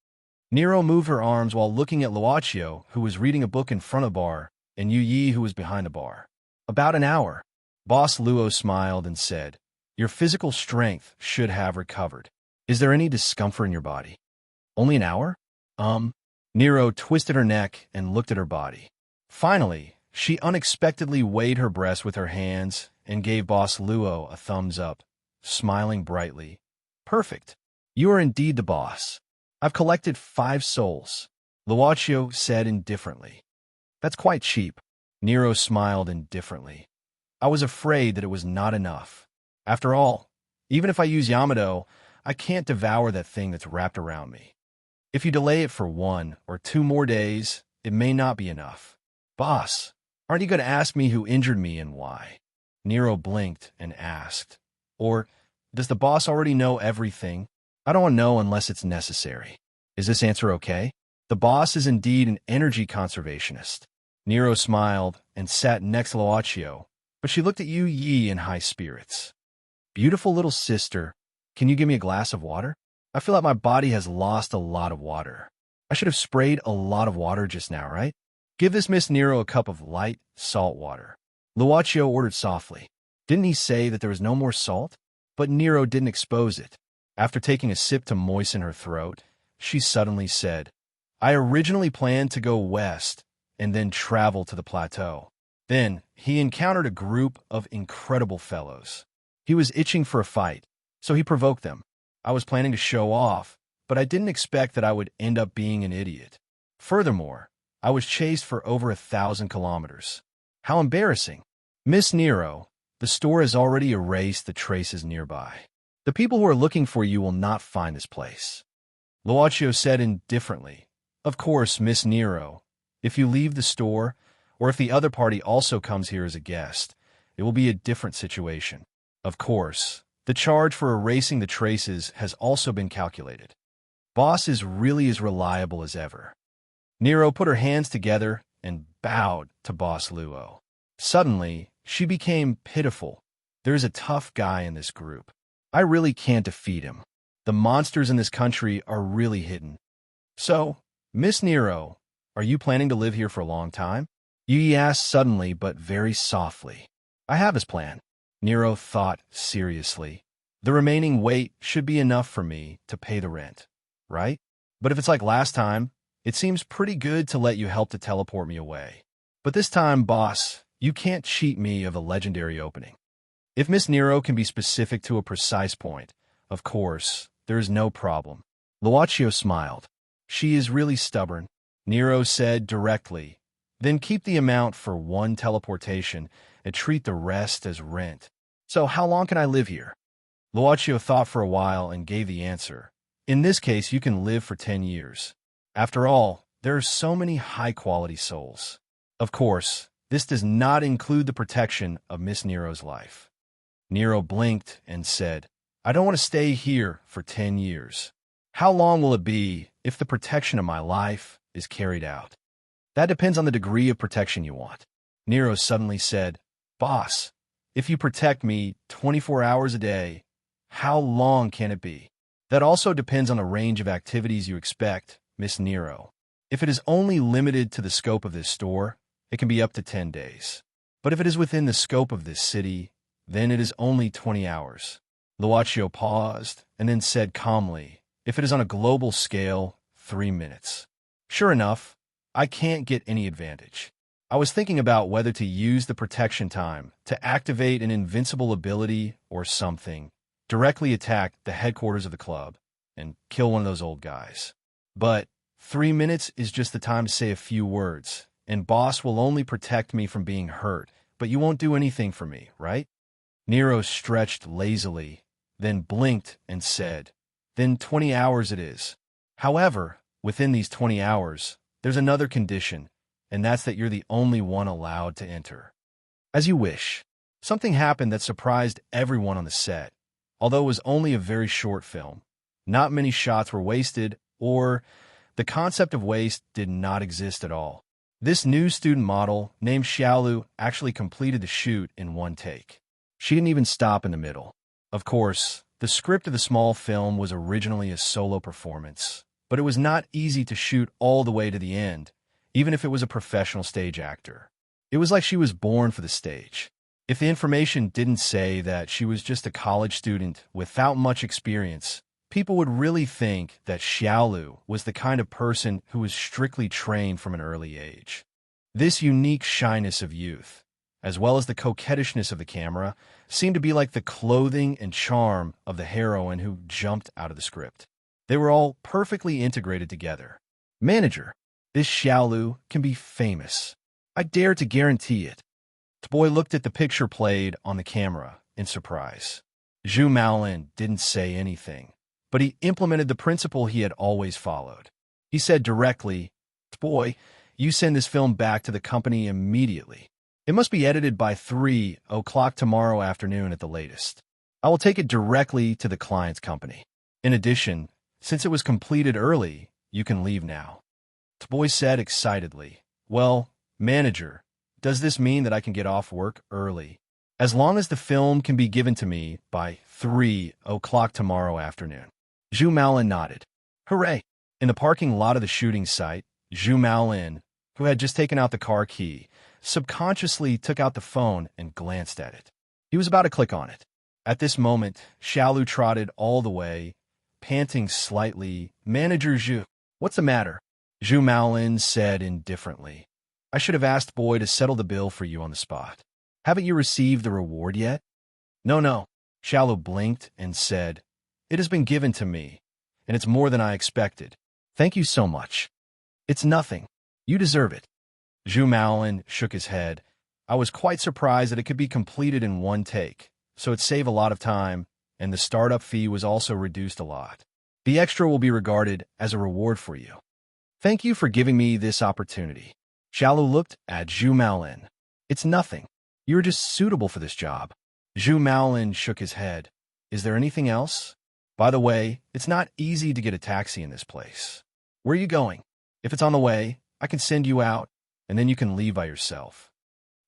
Speaker 1: Nero moved her arms while looking at Luocchio, who was reading a book in front of the bar, and Yu Yi, who was behind the bar. About an hour. Boss Luo smiled and said, Your physical strength should have recovered. Is there any discomfort in your body? Only an hour? Nero twisted her neck and looked at her body. Finally, she unexpectedly weighed her breast with her hands and gave Boss Luo a thumbs up, smiling brightly. Perfect. You are indeed the boss. I've collected 5 souls, Luocchio said indifferently. That's quite cheap. Nero smiled indifferently. I was afraid that it was not enough. After all, even if I use Yamato, I can't devour that thing that's wrapped around me. If you delay it for 1 or 2 more days, it may not be enough. Boss, aren't you going to ask me who injured me and why? Nero blinked and asked. Or, does the boss already know everything? I don't want to know unless it's necessary. Is this answer okay? The boss is indeed an energy conservationist. Nero smiled and sat next to Luocchio, but she looked at Yu Yi in high spirits. Beautiful little sister, can you give me a glass of water? I feel like my body has lost a lot of water. I should have sprayed a lot of water just now, right? Give this Miss Nero a cup of light, salt water. Luocchio ordered softly. Didn't he say that there was no more salt? But Nero didn't expose it. After taking a sip to moisten her throat, she suddenly said, I originally planned to go west and then travel to the plateau. Then he encountered a group of incredible fellows. He was itching for a fight, so he provoked them. I was planning to show off, but I didn't expect that I would end up being an idiot. Furthermore, I was chased for over 1,000 kilometers. How embarrassing. Miss Nero, the store has already erased the traces nearby. The people who are looking for you will not find this place. Luocchio said indifferently, Of course, Miss Nero, if you leave the store, or if the other party also comes here as a guest, it will be a different situation. Of course, the charge for erasing the traces has also been calculated. Boss is really as reliable as ever. Nero put her hands together and bowed to Boss Luo. Suddenly, she became pitiful. There's a tough guy in this group. I really can't defeat him. The monsters in this country are really hidden. So, Miss Nero, are you planning to live here for a long time? Yi asked suddenly but very softly. I have his plan. Nero thought seriously. The remaining weight should be enough for me to pay the rent, right? But if it's like last time, it seems pretty good to let you help to teleport me away. But this time, boss, You can't cheat me of a legendary opening. If Miss Nero can be specific to a precise point, of course, there is no problem. Luaccio smiled. She is really stubborn, Nero said directly. Then keep the amount for one teleportation and treat the rest as rent. So how long can I live here? Luaccio thought for a while and gave the answer. In this case, you can live for 10 years. After all, there are so many high-quality souls. Of course, this does not include the protection of Miss Nero's life. Nero blinked and said, I don't want to stay here for 10 years. How long will it be if the protection of my life is carried out? That depends on the degree of protection you want. Nero suddenly said, Boss, if you protect me 24 hours a day, how long can it be? That also depends on the range of activities you expect, Miss Nero. If it is only limited to the scope of this store, it can be up to 10 days. But if it is within the scope of this city, then it is only 20 hours. Luaccio paused and then said calmly, if it is on a global scale, 3 minutes. Sure enough, I can't get any advantage. I was thinking about whether to use the protection time to activate an invincible ability or something, directly attack the headquarters of the club, and kill one of those old guys. But 3 minutes is just the time to say a few words, and boss will only protect me from being hurt, but you won't do anything for me, right? Nero stretched lazily, then blinked and said, Then 20 hours it is. However, within these 20 hours, there's another condition, and that's that you're the only one allowed to enter. As you wish. Something happened that surprised everyone on the set. Although it was only a very short film, not many shots were wasted, or the concept of waste did not exist at all. This new student model, named Xiaolu, actually completed the shoot in one take. She didn't even stop in the middle. Of course, the script of the small film was originally a solo performance, but it was not easy to shoot all the way to the end, even if it was a professional stage actor. It was like she was born for the stage. If the information didn't say that she was just a college student without much experience, people would really think that Xiaolu was the kind of person who was strictly trained from an early age. This unique shyness of youth, as well as the coquettishness of the camera, seemed to be like the clothing and charm of the heroine who jumped out of the script. They were all perfectly integrated together. Manager, this Xiaolu can be famous. I dare to guarantee it. The boy looked at the picture played on the camera in surprise. Zhu Maolin didn't say anything, but he implemented the principle he had always followed. He said directly, Boy, you send this film back to the company immediately. It must be edited by 3 o'clock tomorrow afternoon at the latest. I will take it directly to the client's company. In addition, since it was completed early, you can leave now. The boy said excitedly, Well, manager, does this mean that I can get off work early? As long as the film can be given to me by 3 o'clock tomorrow afternoon. Zhu Maolin nodded. Hooray! In the parking lot of the shooting site, Zhu Maolin, who had just taken out the car key, subconsciously took out the phone and glanced at it. He was about to click on it. At this moment, Xiaolu trotted all the way, panting slightly. Manager Zhu, what's the matter? Zhu Maolin said indifferently. I should have asked Boy to settle the bill for you on the spot. Haven't you received the reward yet? No. Xiaolu blinked and said, It has been given to me, and it's more than I expected. Thank you so much. It's nothing. You deserve it. Zhu Maolin shook his head. I was quite surprised that it could be completed in one take, so it saved a lot of time, and the startup fee was also reduced a lot. The extra will be regarded as a reward for you. Thank you for giving me this opportunity. Xiaolu looked at Zhu Maolin. It's nothing. You're just suitable for this job. Zhu Maolin shook his head. Is there anything else? By the way, it's not easy to get a taxi in this place. Where are you going? If it's on the way, I can send you out, and then you can leave by yourself.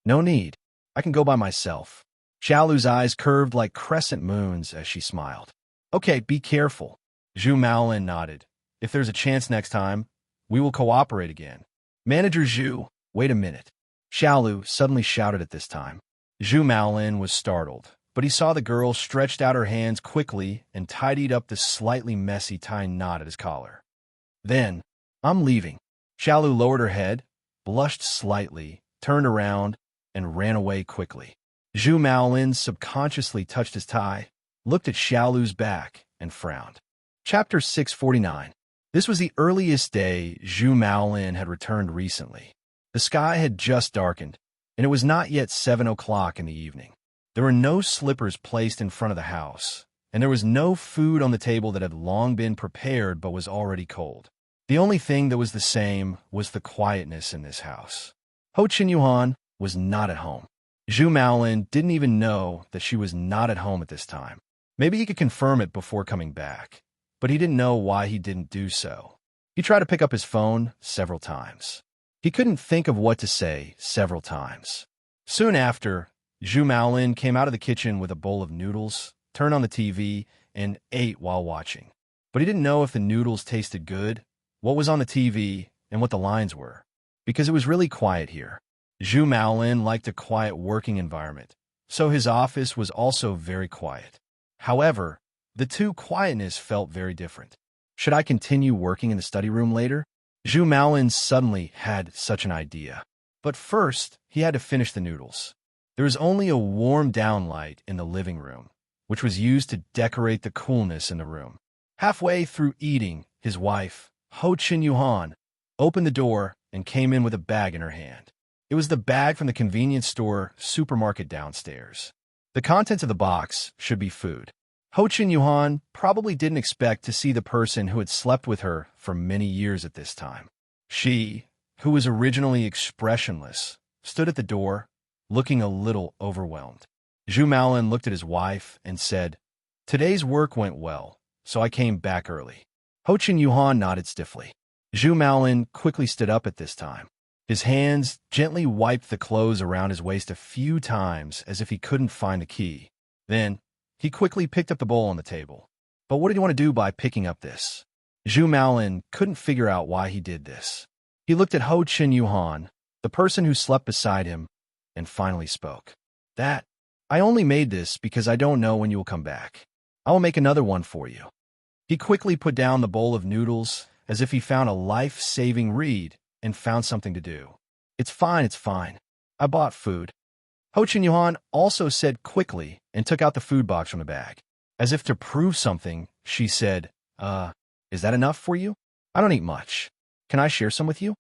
Speaker 1: No need. I can go by myself. Xiaolu's eyes curved like crescent moons as she smiled. Okay, be careful. Zhu Maolin nodded. If there's a chance next time, we will cooperate again. Manager Zhu, wait a minute. Xiaolu suddenly shouted at this time. Zhu Maolin was startled, but he saw the girl stretched out her hands quickly and tidied up the slightly messy tying knot at his collar. Then, I'm leaving. Xiaolu lowered her head, blushed slightly, turned around, and ran away quickly. Zhu Maolin subconsciously touched his tie, looked at Xiaolu's back, and frowned. Chapter 649. This was the earliest day Zhu Maolin had returned recently. The sky had just darkened, and it was not yet 7 o'clock in the evening. There were no slippers placed in front of the house, and there was no food on the table that had long been prepared but was already cold. The only thing that was the same was the quietness in this house. Ho Qinyuan was not at home. Zhu Maolin didn't even know that she was not at home at this time. Maybe he could confirm it before coming back, but he didn't know why he didn't do so. He tried to pick up his phone several times. He couldn't think of what to say several times. Soon after, Zhu Maolin came out of the kitchen with a bowl of noodles, turned on the TV, and ate while watching. But he didn't know if the noodles tasted good, what was on the TV, and what the lines were, because it was really quiet here. Zhu Maolin liked a quiet working environment, so his office was also very quiet. However, the two quietness felt very different. Should I continue working in the study room later? Zhu Maolin suddenly had such an idea. But first, he had to finish the noodles. There was only a warm downlight in the living room, which was used to decorate the coolness in the room. Halfway through eating, his wife, Ho Qinyuan, opened the door and came in with a bag in her hand. It was the bag from the convenience store supermarket downstairs. The contents of the box should be food. Ho Qinyuan probably didn't expect to see the person who had slept with her for many years at this time. She, who was originally expressionless, stood at the door, looking a little overwhelmed. Zhu Maolin looked at his wife and said, "Today's work went well, so I came back early." Ho Qinyuan nodded stiffly. Zhu Maolin quickly stood up at this time. His hands gently wiped the clothes around his waist a few times as if he couldn't find the key. Then, he quickly picked up the bowl on the table. But what did he want to do by picking up this? Zhu Maolin couldn't figure out why he did this. He looked at Ho Qinyuan, the person who slept beside him, and finally spoke. I only made this because I don't know when you will come back. I will make another one for you." He quickly put down the bowl of noodles as if he found a life-saving reed and found something to do. It's fine. I bought food." Ho Qinyuan also said quickly and took out the food box from the bag. As if to prove something, she said, is that enough for you? I don't eat much. Can I share some with you?"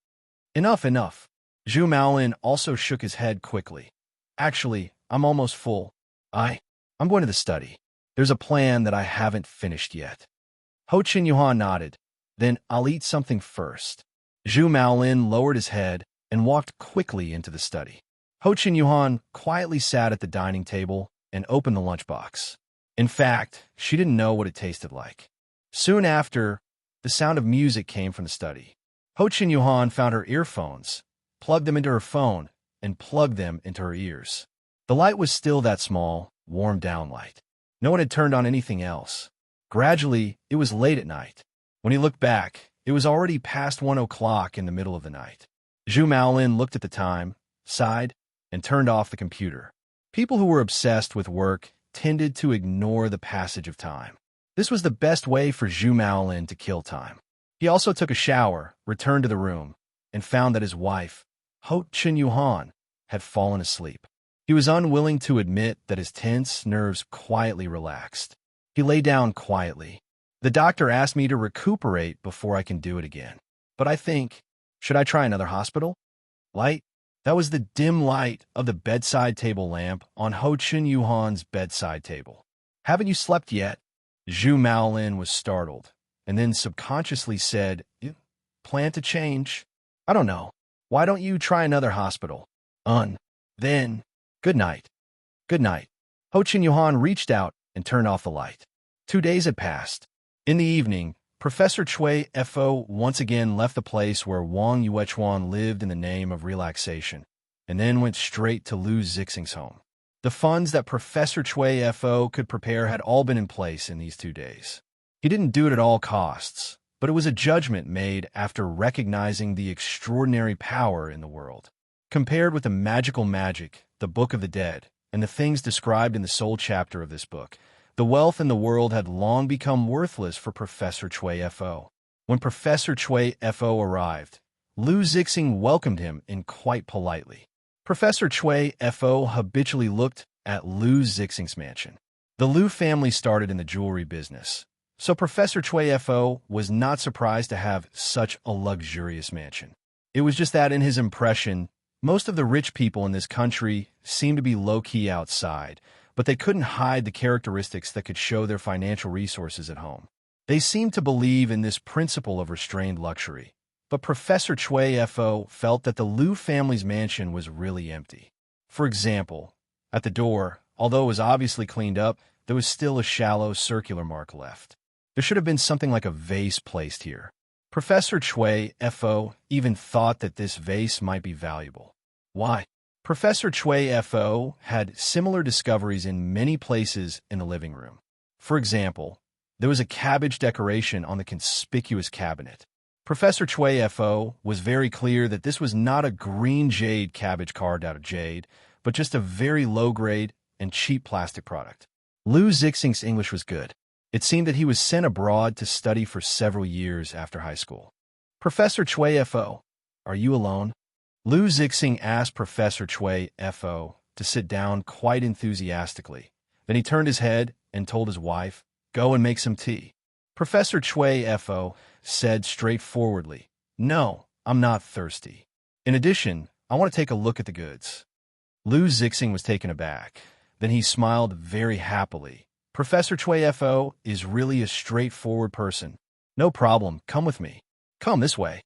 Speaker 1: Enough. Zhu Maolin also shook his head quickly. "Actually, I'm almost full. I'm going to the study. There's a plan that I haven't finished yet." Ho Qinyuan nodded. "Then I'll eat something first." Zhu Maolin lowered his head and walked quickly into the study. Ho Qinyuan quietly sat at the dining table and opened the lunchbox. In fact, she didn't know what it tasted like. Soon after, the sound of music came from the study. Ho Qinyuan found her earphones, plugged them into her phone, and plugged them into her ears. The light was still that small, warm downlight. No one had turned on anything else. Gradually, it was late at night. When he looked back, it was already past 1 o'clock in the middle of the night. Zhu Maolin looked at the time, sighed, and turned off the computer. People who were obsessed with work tended to ignore the passage of time. This was the best way for Zhu Maolin to kill time. He also took a shower, returned to the room, and found that his wife, Ho Qinyuan, had fallen asleep. He was unwilling to admit that his tense nerves quietly relaxed. He lay down quietly. "The doctor asked me to recuperate before I can do it again. But I think, should I try another hospital?" Light? That was the dim light of the bedside table lamp on Ho Qinyuan's bedside table. "Haven't you slept yet?" Zhu Maolin was startled, and then subconsciously said, "Plan to change? I don't know. Why don't you try another hospital?" Then, good night. Good night. Ho Qinyuan reached out and turned off the light. 2 days had passed. In the evening, Professor Cui Fo once again left the place where Wang Yuechuan lived in the name of relaxation, and then went straight to Lu Zixing's home. The funds that Professor Cui Fo could prepare had all been in place in these 2 days. He didn't do it at all costs, but it was a judgment made after recognizing the extraordinary power in the world. Compared with the magical magic, the Book of the Dead, and the things described in the sole chapter of this book, the wealth in the world had long become worthless for Professor Cui Fo. When Professor Cui Fo arrived, Lu Zixing welcomed him in quite politely. Professor Chui Fo habitually looked at Lu Zixing's mansion. The Lu family started in the jewelry business, so Professor Chui Fo was not surprised to have such a luxurious mansion. It was just that in his impression, most of the rich people in this country seemed to be low-key outside, but they couldn't hide the characteristics that could show their financial resources at home. They seemed to believe in this principle of restrained luxury. But Professor Chui Fo felt that the Lu family's mansion was really empty. For example, at the door, although it was obviously cleaned up, there was still a shallow circular mark left. There should have been something like a vase placed here. Professor Chui Fo even thought that this vase might be valuable. Why? Professor Chui Fo had similar discoveries in many places in the living room. For example, there was a cabbage decoration on the conspicuous cabinet. Professor Chui Fo was very clear that this was not a green jade cabbage carved out of jade, but just a very low-grade and cheap plastic product. Lu Zixing's English was good. It seemed that he was sent abroad to study for several years after high school. Professor Chui Fo, are you alone? Lu Zixing asked Professor Chui Fo to sit down quite enthusiastically. Then he turned his head and told his wife, "Go and make some tea." Professor Chui Fo said straightforwardly, "No, I'm not thirsty. In addition, I want to take a look at the goods." Lu Zixing was taken aback. Then he smiled very happily. Professor Chui Fo is really a straightforward person. "No problem, come with me. Come this way."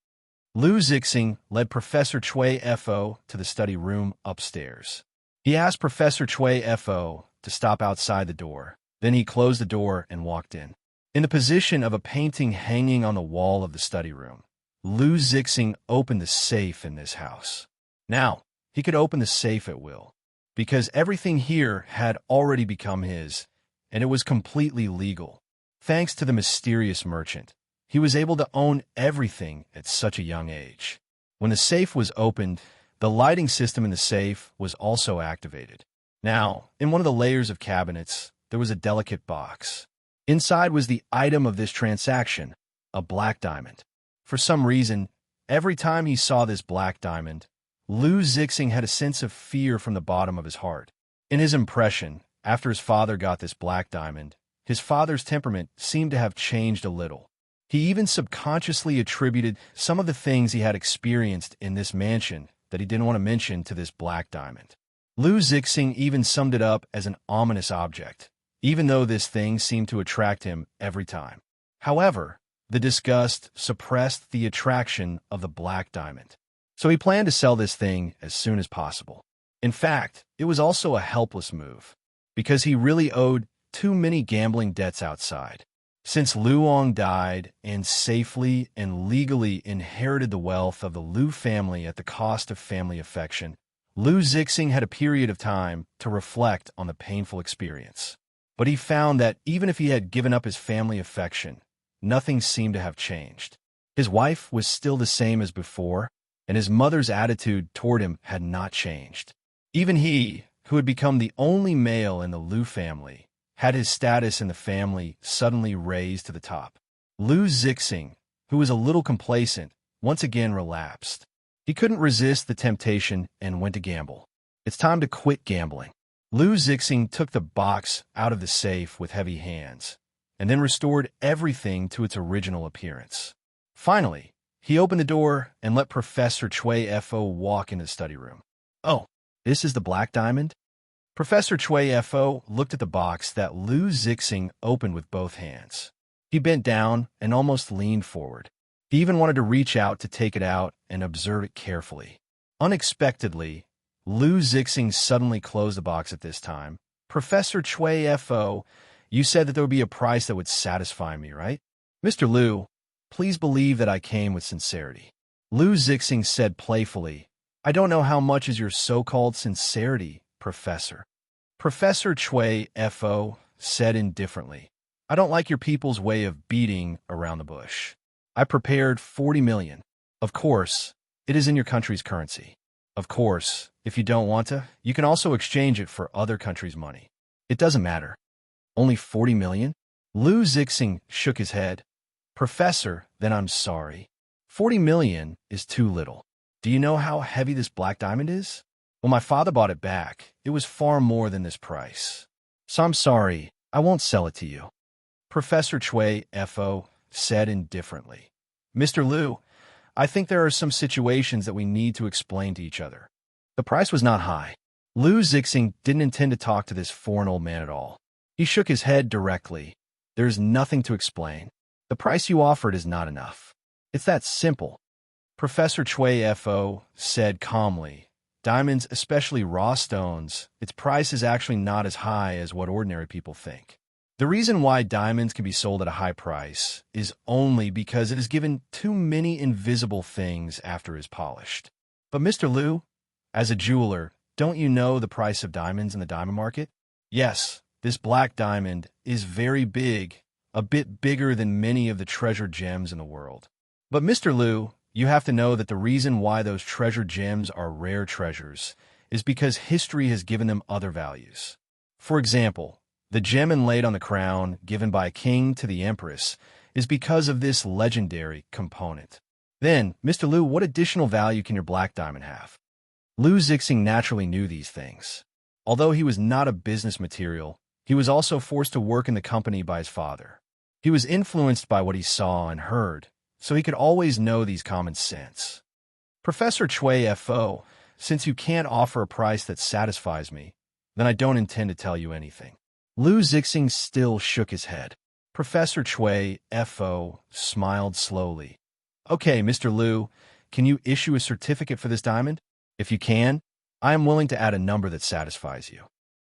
Speaker 1: Lu Zixing led Professor Chui Fo to the study room upstairs. He asked Professor Chui Fo to stop outside the door. Then he closed the door and walked in. In the position of a painting hanging on the wall of the study room, Lu Zixing opened the safe in this house. Now, he could open the safe at will, because everything here had already become his, and it was completely legal. Thanks to the mysterious merchant, he was able to own everything at such a young age. When the safe was opened, the lighting system in the safe was also activated. Now, in one of the layers of cabinets, there was a delicate box. Inside was the item of this transaction, a black diamond. For some reason, every time he saw this black diamond, Lu Zixing had a sense of fear from the bottom of his heart. In his impression, after his father got this black diamond, his father's temperament seemed to have changed a little. He even subconsciously attributed some of the things he had experienced in this mansion that he didn't want to mention to this black diamond. Lu Zixing even summed it up as an ominous object, even though this thing seemed to attract him every time. However, the disgust suppressed the attraction of the black diamond. So he planned to sell this thing as soon as possible. In fact, it was also a helpless move, because he really owed too many gambling debts outside. Since Luong died and safely and legally inherited the wealth of the Lu family at the cost of family affection, Lu Zixing had a period of time to reflect on the painful experience. But he found that even if he had given up his family affection, nothing seemed to have changed. His wife was still the same as before, and his mother's attitude toward him had not changed. Even he, who had become the only male in the Lu family, had his status in the family suddenly raised to the top. Lu Zixing, who was a little complacent, once again relapsed. He couldn't resist the temptation and went to gamble. It's time to quit gambling. Lu Zixing took the box out of the safe with heavy hands, and then restored everything to its original appearance. Finally, he opened the door and let Professor Chui Fo walk into the study room. "Oh, this is the black diamond?" Professor Chui Fo looked at the box that Lu Zixing opened with both hands. He bent down and almost leaned forward. He even wanted to reach out to take it out and observe it carefully. Unexpectedly, Lu Zixing suddenly closed the box at this time. "Professor Chui Fo, you said that there would be a price that would satisfy me, right?" "Mr. Lu, please believe that I came with sincerity." Lu Zixing said playfully, "I don't know how much is your so-called sincerity, Professor." Professor Chui Fo said indifferently, "I don't like your people's way of beating around the bush. I prepared 40 million. Of course, it is in your country's currency. Of course, if you don't want to, you can also exchange it for other countries' money. It doesn't matter." "Only 40 million? Lu Zixing shook his head. "Professor, then I'm sorry. 40 million is too little. Do you know how heavy this black diamond is?" When my father bought it back, it was far more than this price. So I'm sorry, I won't sell it to you. Professor Chui Fo said indifferently. Mr. Liu, I think there are some situations that we need to explain to each other. The price was not high. Liu Zixing didn't intend to talk to this foreign old man at all. He shook his head directly. There's nothing to explain. The price you offered is not enough. It's that simple. Professor Chui Fo said calmly. Diamonds, especially raw stones, its price is actually not as high as what ordinary people think. The reason why diamonds can be sold at a high price is only because it is given too many invisible things after it is polished. But Mr. Liu, as a jeweler, don't you know the price of diamonds in the diamond market? Yes, this black diamond is very big, a bit bigger than many of the treasured gems in the world. But Mr. Liu, you have to know that the reason why those treasured gems are rare treasures is because history has given them other values. For example, the gem inlaid on the crown given by a king to the empress is because of this legendary component. Then, Mr. Liu, what additional value can your black diamond have? Liu Zixing naturally knew these things. Although he was not a business material, he was also forced to work in the company by his father. He was influenced by what he saw and heard, so he could always know these common sense. Professor Chui Fo, since you can't offer a price that satisfies me, then I don't intend to tell you anything. Liu Zixing still shook his head. Professor Chui Fo smiled slowly. Okay, Mr. Liu, can you issue a certificate for this diamond? If you can, I am willing to add a number that satisfies you.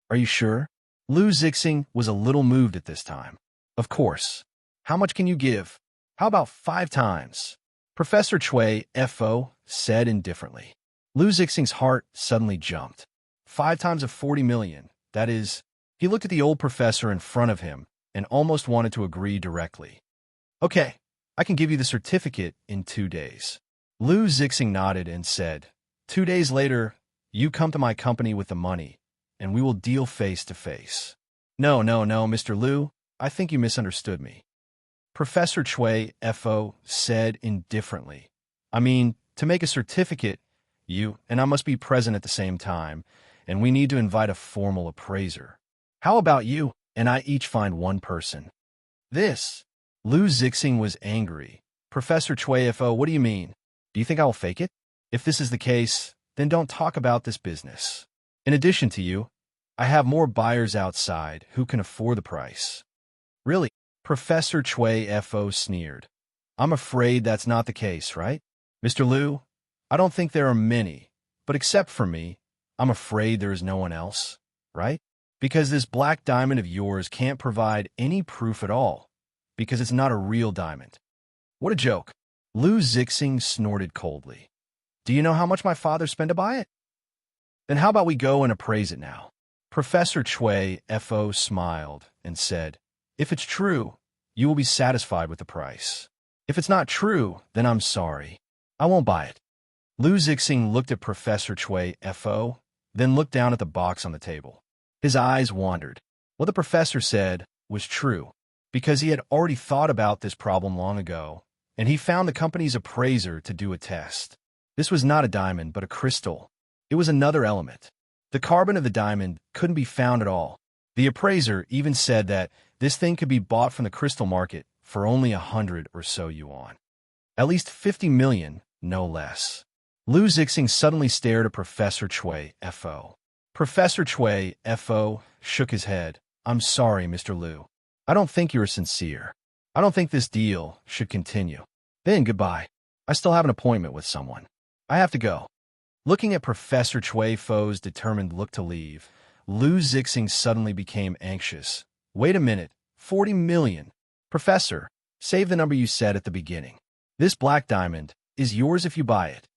Speaker 1: Are you sure? Liu Zixing was a little moved at this time. Of course. How much can you give? How about 5 times? Professor Chui Fo said indifferently. Liu Zixing's heart suddenly jumped. 5 times of 40 million, that is... He looked at the old professor in front of him and almost wanted to agree directly. Okay, I can give you the certificate in 2 days. Liu Zixing nodded and said, 2 days later, you come to my company with the money, and we will deal face to face. No, Mr. Liu, I think you misunderstood me. Professor Chui Fo said indifferently. I mean, to make a certificate, you and I must be present at the same time, and we need to invite a formal appraiser. How about you and I each find one person? This. Liu Zixing was angry. Professor Chui Fo, what do you mean? Do you think I will fake it? If this is the case, then don't talk about this business. In addition to you, I have more buyers outside who can afford the price. Really? Professor Chui Fo sneered. I'm afraid that's not the case, right? Mr. Liu, I don't think there are many, but except for me, I'm afraid there is no one else, right? Because this black diamond of yours can't provide any proof at all, because it's not a real diamond. What a joke. Liu Zixing snorted coldly. Do you know how much my father spent to buy it? Then how about we go and appraise it now? Professor Chui Fo smiled and said, if it's true, you will be satisfied with the price. If it's not true, then I'm sorry. I won't buy it. Liu Zixing looked at Professor Chui Fo, then looked down at the box on the table. His eyes wandered. What the professor said was true, because he had already thought about this problem long ago, and he found the company's appraiser to do a test. This was not a diamond, but a crystal. It was another element. The carbon of the diamond couldn't be found at all. The appraiser even said that this thing could be bought from the crystal market for only 100 or so yuan. At least 50 million, no less. Liu Zixing suddenly stared at Professor Chui Fo. Professor Chui Fo shook his head. I'm sorry, Mr. Liu. I don't think you are sincere. I don't think this deal should continue. Then goodbye. I still have an appointment with someone. I have to go. Looking at Professor Chui Fo's determined look to leave, Liu Zixing suddenly became anxious. Wait a minute. 40 million. Professor, save the number you said at the beginning. This black diamond is yours if you buy it.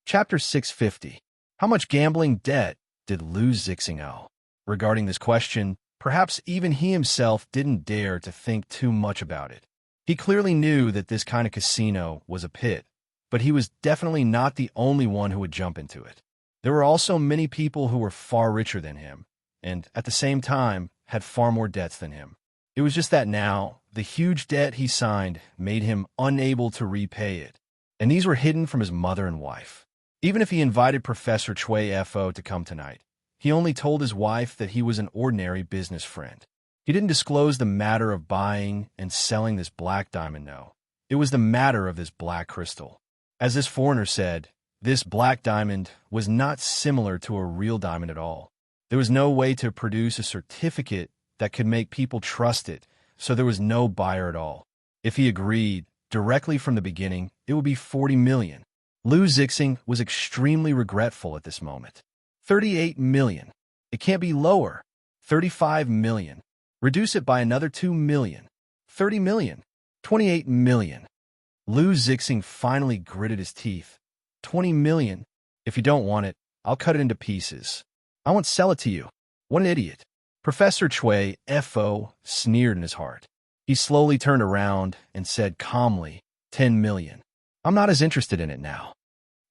Speaker 1: Chapter 650. How much gambling debt did Liu Zixing owe? Regarding this question, perhaps even he himself didn't dare to think too much about it. He clearly knew that this kind of casino was a pit, but he was definitely not the only one who would jump into it. There were also many people who were far richer than him, and at the same time had far more debts than him. It was just that now, the huge debt he signed made him unable to repay it, and these were hidden from his mother and wife. Even if he invited Professor Chui FO to come tonight, he only told his wife that he was an ordinary business friend. He didn't disclose the matter of buying and selling this black diamond, no. It was the matter of this black crystal. As this foreigner said, this black diamond was not similar to a real diamond at all. There was no way to produce a certificate that could make people trust it, so there was no buyer at all. If he agreed, directly from the beginning, it would be 40 million. Lu Zixing was extremely regretful at this moment. 38 million. It can't be lower. 35 million. Reduce it by another 2 million. 30 million. 28 million. Lu Zixing finally gritted his teeth. 20 million. If you don't want it, I'll cut it into pieces. I won't sell it to you. What an idiot. Professor Chui FO sneered in his heart. He slowly turned around and said calmly, 10 million. I'm not as interested in it now.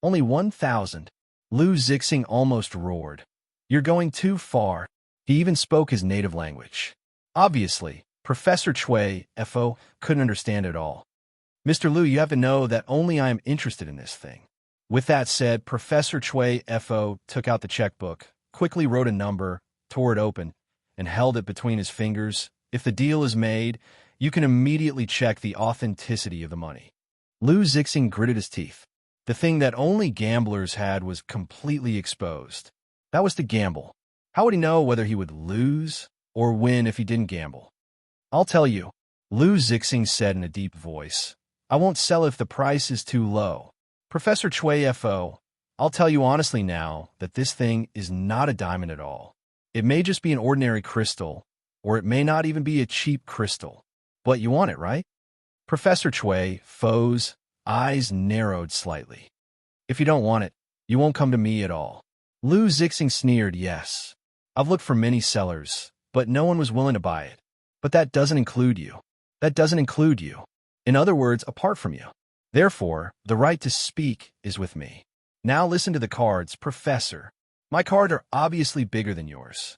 Speaker 1: Only 1,000. Lu Zixing almost roared. You're going too far. He even spoke his native language. Obviously, Professor Chui FO couldn't understand it all. Mr. Lu, you have to know that only I am interested in this thing. With that said, Professor Chui FO took out the checkbook, quickly wrote a number, tore it open, and held it between his fingers. If the deal is made, you can immediately check the authenticity of the money. Lu Zixing gritted his teeth. The thing that only gamblers had was completely exposed. That was to gamble. How would he know whether he would lose or win if he didn't gamble? I'll tell you, Lu Zixing said in a deep voice. I won't sell if the price is too low. Professor Chui FO, I'll tell you honestly now that this thing is not a diamond at all. It may just be an ordinary crystal, or it may not even be a cheap crystal. But you want it, right? Professor Chui FO's eyes narrowed slightly. If you don't want it, you won't come to me at all. Lu Zixing sneered, yes. I've looked for many sellers, but no one was willing to buy it. But that doesn't include you. That doesn't include you. In other words, apart from you. Therefore, the right to speak is with me. Now listen to the cards, Professor. My cards are obviously bigger than yours.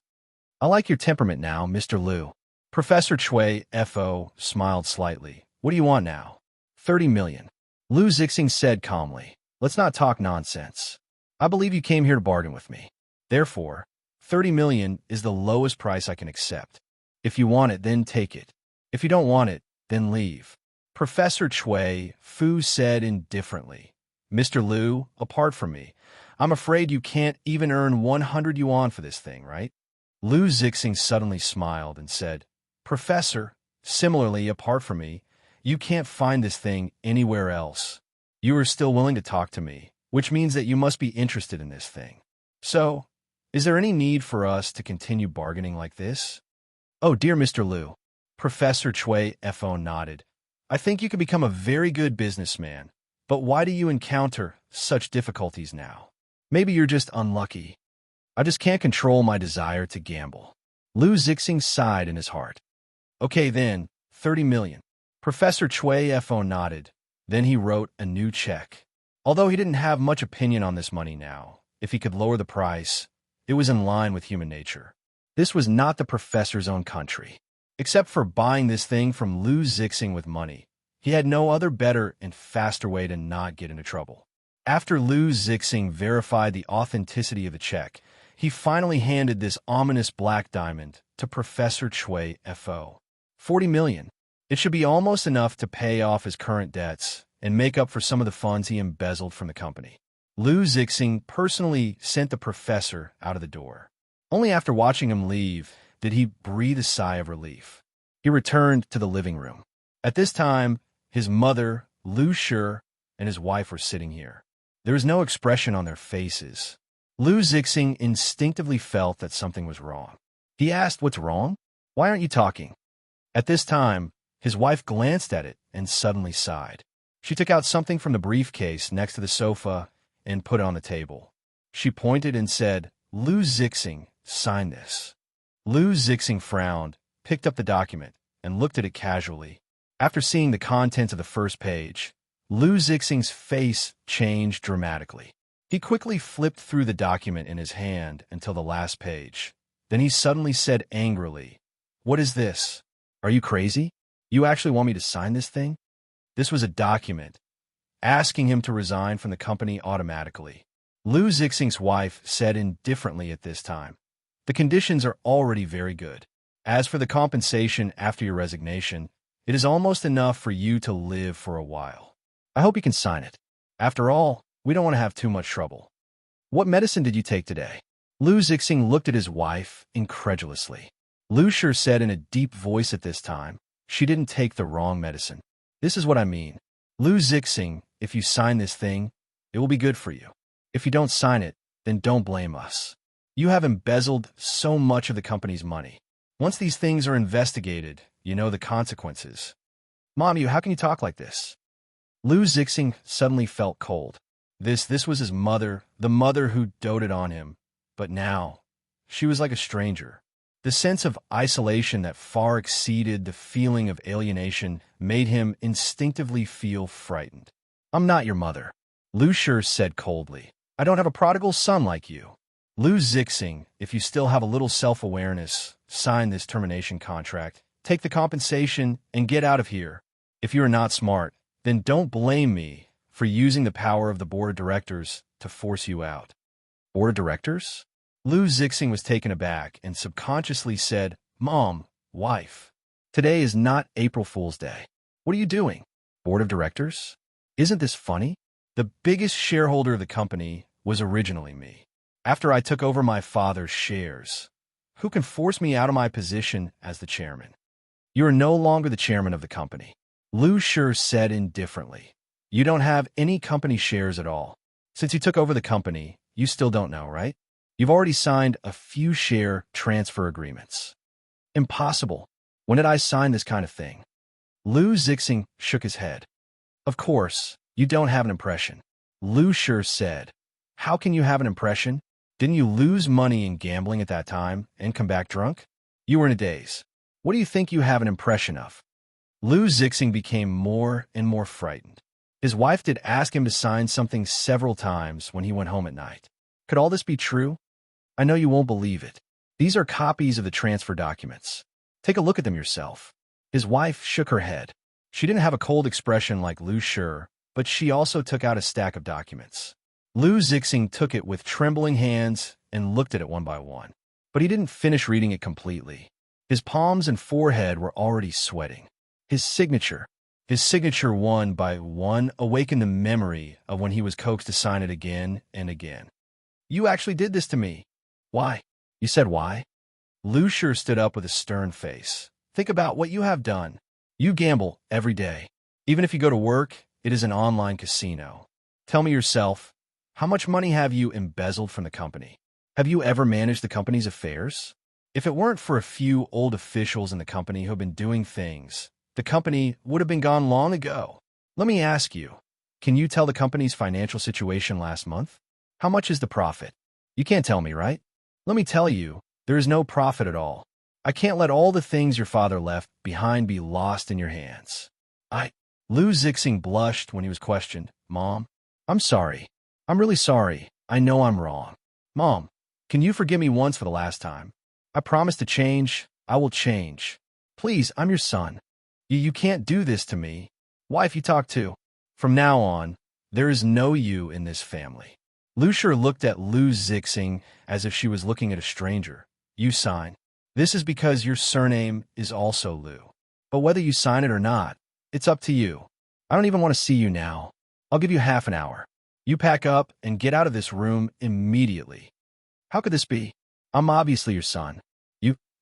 Speaker 1: I like your temperament now, Mr. Lu. Professor Chui FO smiled slightly. What do you want now? 30 million. Lu Zixing said calmly. Let's not talk nonsense. I believe you came here to bargain with me. Therefore, 30 million is the lowest price I can accept. If you want it, then take it. If you don't want it, then leave. Professor Chui Fu said indifferently. Mr. Lu, apart from me, I'm afraid you can't even earn 100 yuan for this thing, right? Lu Zixing suddenly smiled and said, Professor, similarly, apart from me, you can't find this thing anywhere else. You are still willing to talk to me, which means that you must be interested in this thing. So, is there any need for us to continue bargaining like this? Oh, dear Mr. Lu. Professor Chui FO nodded. I think you could become a very good businessman, but why do you encounter such difficulties now? Maybe you're just unlucky. I just can't control my desire to gamble. Lu Zixing sighed in his heart. Okay then, 30 million. Professor Chui FO nodded. Then he wrote a new check. Although he didn't have much opinion on this money now, if he could lower the price, it was in line with human nature. This was not the professor's own country. Except for buying this thing from Lu Zixing with money, he had no other better and faster way to not get into trouble. After Lu Zixing verified the authenticity of the check, he finally handed this ominous black diamond to Professor Chui FO. 40 million. It should be almost enough to pay off his current debts and make up for some of the funds he embezzled from the company. Lu Zixing personally sent the professor out of the door. Only after watching him leave did he breathe a sigh of relief. He returned to the living room. At this time, his mother, Lu Shi, and his wife were sitting here. There was no expression on their faces. Lu Zixing instinctively felt that something was wrong. He asked, "What's wrong? Why aren't you talking?" At this time, his wife glanced at it and suddenly sighed. She took out something from the briefcase next to the sofa and put it on the table. She pointed and said, "Lu Zixing, sign this." Lu Zixing frowned, picked up the document, and looked at it casually. After seeing the contents of the first page, Lu Zixing's face changed dramatically. He quickly flipped through the document in his hand until the last page. Then he suddenly said angrily, "What is this? Are you crazy? You actually want me to sign this thing?" This was a document asking him to resign from the company automatically. Lu Zixing's wife said indifferently at this time. The conditions are already very good. As for the compensation after your resignation, it is almost enough for you to live for a while. I hope you can sign it. After all, we don't want to have too much trouble. What medicine did you take today? Lu Zixing looked at his wife incredulously. Lu Shi said in a deep voice at this time, she didn't take the wrong medicine. This is what I mean. Lu Zixing, if you sign this thing, it will be good for you. If you don't sign it, then don't blame us. You have embezzled so much of the company's money. Once these things are investigated, you know the consequences. Mom, how can you talk like this? Lu Zixing suddenly felt cold. This was his mother, the mother who doted on him. But now, she was like a stranger. The sense of isolation that far exceeded the feeling of alienation made him instinctively feel frightened. I'm not your mother, Lu Shi said coldly. I don't have a prodigal son like you. Lu Zixing, if you still have a little self-awareness, sign this termination contract, take the compensation, and get out of here. If you are not smart, then don't blame me for using the power of the board of directors to force you out. Board of directors? Lu Zixing was taken aback and subconsciously said, Mom, wife, today is not April Fool's Day. What are you doing? Board of directors? Isn't this funny? The biggest shareholder of the company was originally me. After I took over my father's shares, who can force me out of my position as the chairman? You are no longer the chairman of the company. Lu Shi said indifferently. You don't have any company shares at all. Since you took over the company, you still don't know, right? You've already signed a few share transfer agreements. Impossible. When did I sign this kind of thing? Lu Zixing shook his head. Of course, you don't have an impression. Lu Shi said. How can you have an impression? Didn't you lose money in gambling at that time and come back drunk? You were in a daze. What do you think you have an impression of? Lu Zixing became more and more frightened. His wife did ask him to sign something several times when he went home at night. Could all this be true? I know you won't believe it. These are copies of the transfer documents. Take a look at them yourself. His wife shook her head. She didn't have a cold expression like Lu Shi, but she also took out a stack of documents. Lu Zixing took it with trembling hands and looked at it one by one. But he didn't finish reading it completely. His palms and forehead were already sweating. His signature one by one awakened the memory of when he was coaxed to sign it again and again. You actually did this to me. Why? You said why? Lu Shi stood up with a stern face. Think about what you have done. You gamble every day. Even if you go to work, it is an online casino. Tell me yourself, how much money have you embezzled from the company? Have you ever managed the company's affairs? If it weren't for a few old officials in the company who have been doing things, the company would have been gone long ago. Let me ask you, can you tell the company's financial situation last month? How much is the profit? You can't tell me, right? Let me tell you, there is no profit at all. I can't let all the things your father left behind be lost in your hands. Lu Zixing blushed when he was questioned. Mom, I'm sorry. I'm really sorry. I know I'm wrong. Mom, can you forgive me once for the last time? I promise to change. I will change. Please, I'm your son. You can't do this to me. Wife, you talk to. From now on, there is no you in this family. Lu Shi looked at Lu Zixing as if she was looking at a stranger. You sign. This is because your surname is also Lu. But whether you sign it or not, it's up to you. I don't even want to see you now. I'll give you half an hour. You pack up and get out of this room immediately. How could this be? I'm obviously your son.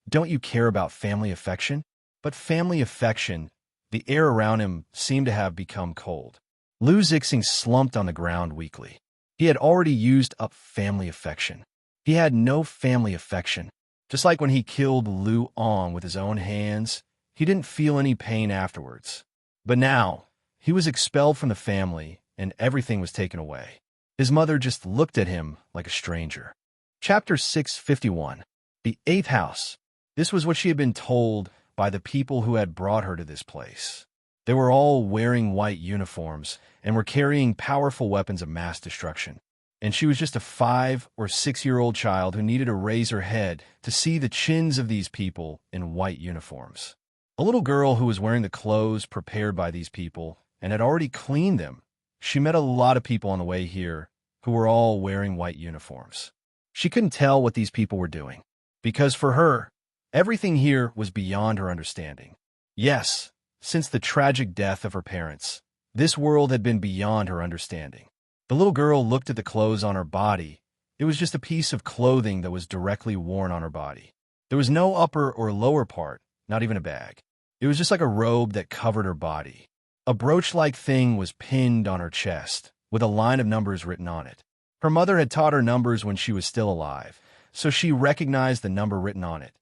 Speaker 1: Don't you care about family affection? But family affection, the air around him seemed to have become cold. Lu Zixing slumped on the ground weakly. He had already used up family affection. He had no family affection. Just like when he killed Lu Ong with his own hands, he didn't feel any pain afterwards. But now, he was expelled from the family and everything was taken away. His mother just looked at him like a stranger. Chapter 651. The Eighth House. This was what she had been told by the people who had brought her to this place. They were all wearing white uniforms and were carrying powerful weapons of mass destruction. And she was just a 5 or 6-year-old child who needed to raise her head to see the chins of these people in white uniforms. A little girl who was wearing the clothes prepared by these people and had already cleaned them. She met a lot of people on the way here who were all wearing white uniforms. She couldn't tell what these people were doing, because for her, everything here was beyond her understanding. Yes, since the tragic death of her parents, this world had been beyond her understanding. The little girl looked at the clothes on her body. It was just a piece of clothing that was directly worn on her body. There was no upper or lower part, not even a bag. It was just like a robe that covered her body. A brooch-like thing was pinned on her chest, with a line of numbers written on it. Her mother had taught her numbers when she was still alive, so she recognized the number written on it,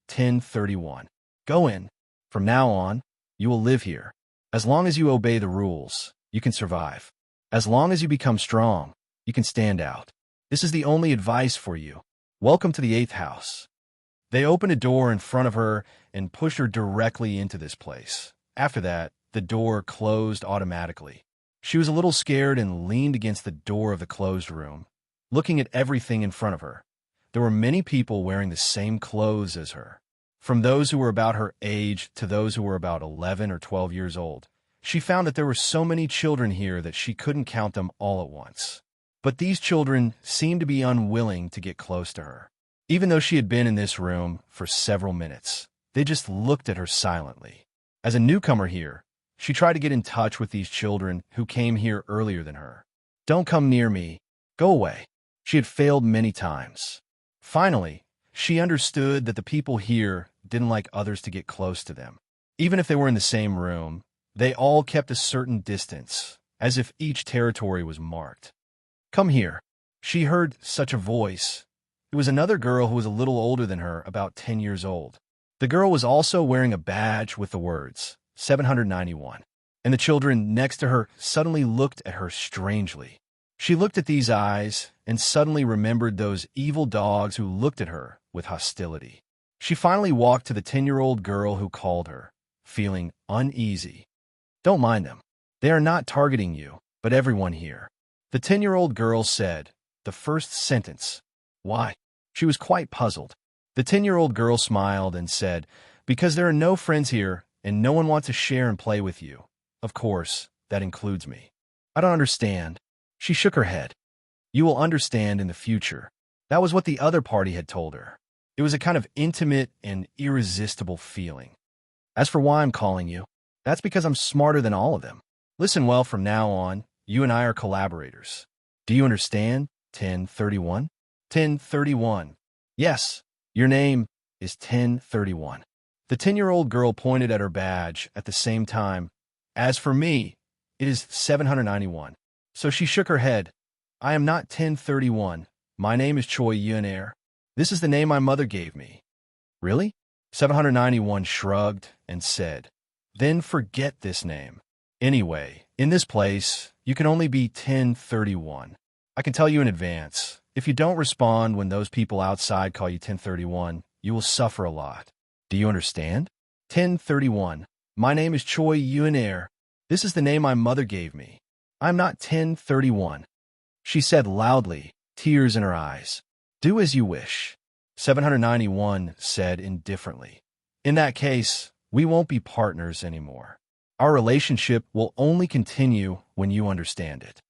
Speaker 1: 1031. Go in. From now on, you will live here. As long as you obey the rules, you can survive. As long as you become strong, you can stand out. This is the only advice for you. Welcome to the 8th house. They opened a door in front of her and pushed her directly into this place. After that, the door closed automatically. She was a little scared and leaned against the door of the closed room, looking at everything in front of her. There were many people wearing the same clothes as her. From those who were about her age to those who were about 11 or 12 years old. She found that there were so many children here that she couldn't count them all at once. But these children seemed to be unwilling to get close to her. Even though she had been in this room for several minutes, they just looked at her silently. As a newcomer here, she tried to get in touch with these children who came here earlier than her. Don't come near me. Go away. She had failed many times. Finally, she understood that the people here didn't like others to get close to them. Even if they were in the same room, they all kept a certain distance, as if each territory was marked. Come here. She heard such a voice. It was another girl who was a little older than her, about 10 years old. The girl was also wearing a badge with the words, 791. And the children next to her suddenly looked at her strangely. She looked at these eyes and suddenly remembered those evil dogs who looked at her with hostility. She finally walked to the 10-year-old girl who called her, feeling uneasy. Don't mind them. They are not targeting you, but everyone here. The 10-year-old girl said, the first sentence. Why? She was quite puzzled. The 10-year-old girl smiled and said, because there are no friends here and no one wants to share and play with you. Of course, that includes me. I don't understand. She shook her head. You will understand in the future. That was what the other party had told her. It was a kind of intimate and irresistible feeling. As for why I'm calling you, that's because I'm smarter than all of them. Listen well, from now on, you and I are collaborators. Do you understand? 1031? 1031. Yes, your name is 1031. The 10-year-old girl pointed at her badge at the same time. As for me, it is 791. So she shook her head. I am not 1031. My name is Choi Yun-air. This is the name my mother gave me. Really? 791 shrugged and said, then forget this name. Anyway, in this place, you can only be 1031. I can tell you in advance, if you don't respond when those people outside call you 1031, you will suffer a lot. Do you understand? 1031. My name is Choi Yun-air. This is the name my mother gave me. I'm not 1031. She said loudly, tears in her eyes. Do as you wish. 791 said indifferently. In that case, we won't be partners anymore. Our relationship will only continue when you understand it.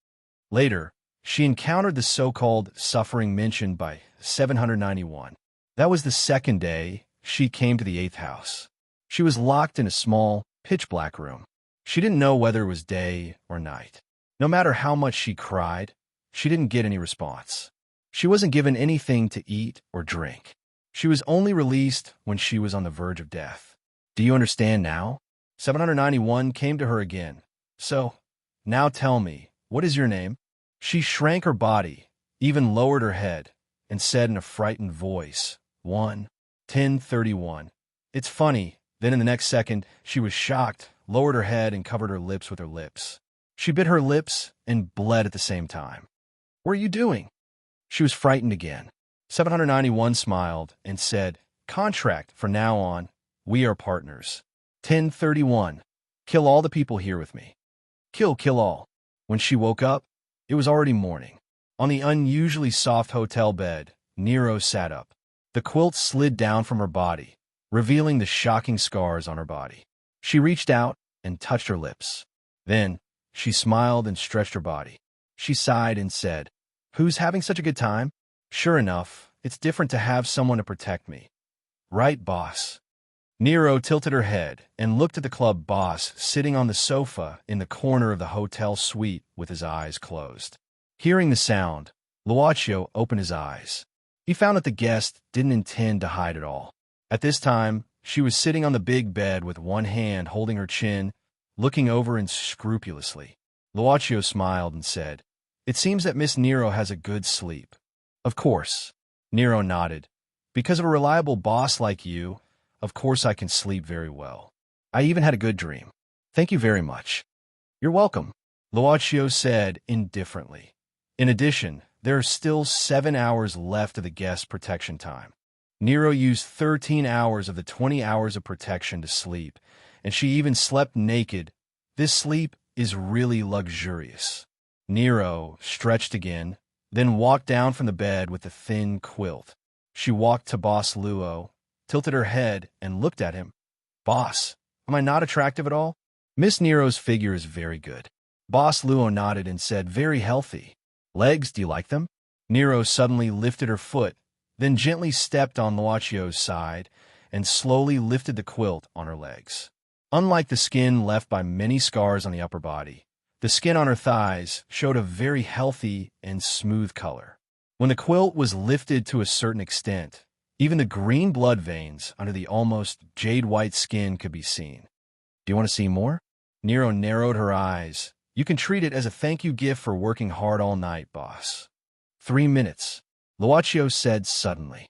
Speaker 1: Later, she encountered the so-called suffering mentioned by 791. That was the second day she came to the 8th house. She was locked in a small, pitch-black room. She didn't know whether it was day or night. No matter how much she cried, she didn't get any response. She wasn't given anything to eat or drink. She was only released when she was on the verge of death. Do you understand now? 791 came to her again. So, now tell me, what is your name? She shrank her body, even lowered her head, and said in a frightened voice, 1031. It's funny. Then in the next second, she was shocked, lowered her head, and covered her lips with her lips. She bit her lips and bled at the same time. What are you doing? She was frightened again. 791 smiled and said, contract from now on. We are partners. 1031. Kill all the people here with me. Kill all. When she woke up, it was already morning. On the unusually soft hotel bed, Nero sat up. The quilt slid down from her body, revealing the shocking scars on her body. She reached out and touched her lips. Then, she smiled and stretched her body. She sighed and said, Who's having such a good time? Sure enough, it's different to have someone to protect me. Right, boss? Nero tilted her head and looked at the club boss sitting on the sofa in the corner of the hotel suite with his eyes closed. Hearing the sound, Luaccio opened his eyes. He found that the guest didn't intend to hide at all. At this time, she was sitting on the big bed with one hand holding her chin, looking over him scrupulously. Luaccio smiled and said, "It seems that Miss Nero has a good sleep." "Of course." Nero nodded. "Because of a reliable boss like you, of course I can sleep very well. I even had a good dream." "Thank you very much." "You're welcome," Luaccio said indifferently. In addition, there are still 7 hours left of the guest protection time. Nero used 13 hours of the 20 hours of protection to sleep, and she even slept naked. This sleep is really luxurious. Nero stretched again, then walked down from the bed with the thin quilt. She walked to Boss Luo, tilted her head, and looked at him. "Boss, am I not attractive at all?" "Miss Nero's figure is very good." Boss Luo nodded and said, "Very healthy. Legs, do you like them?" Nero suddenly lifted her foot, then gently stepped on Luaccio's side and slowly lifted the quilt on her legs. Unlike the skin left by many scars on the upper body, the skin on her thighs showed a very healthy and smooth color. When the quilt was lifted to a certain extent, even the green blood veins under the almost jade-white skin could be seen. "Do you want to see more?" Nero narrowed her eyes. "You can treat it as a thank you gift for working hard all night, boss." 3 minutes, Luaccio said suddenly.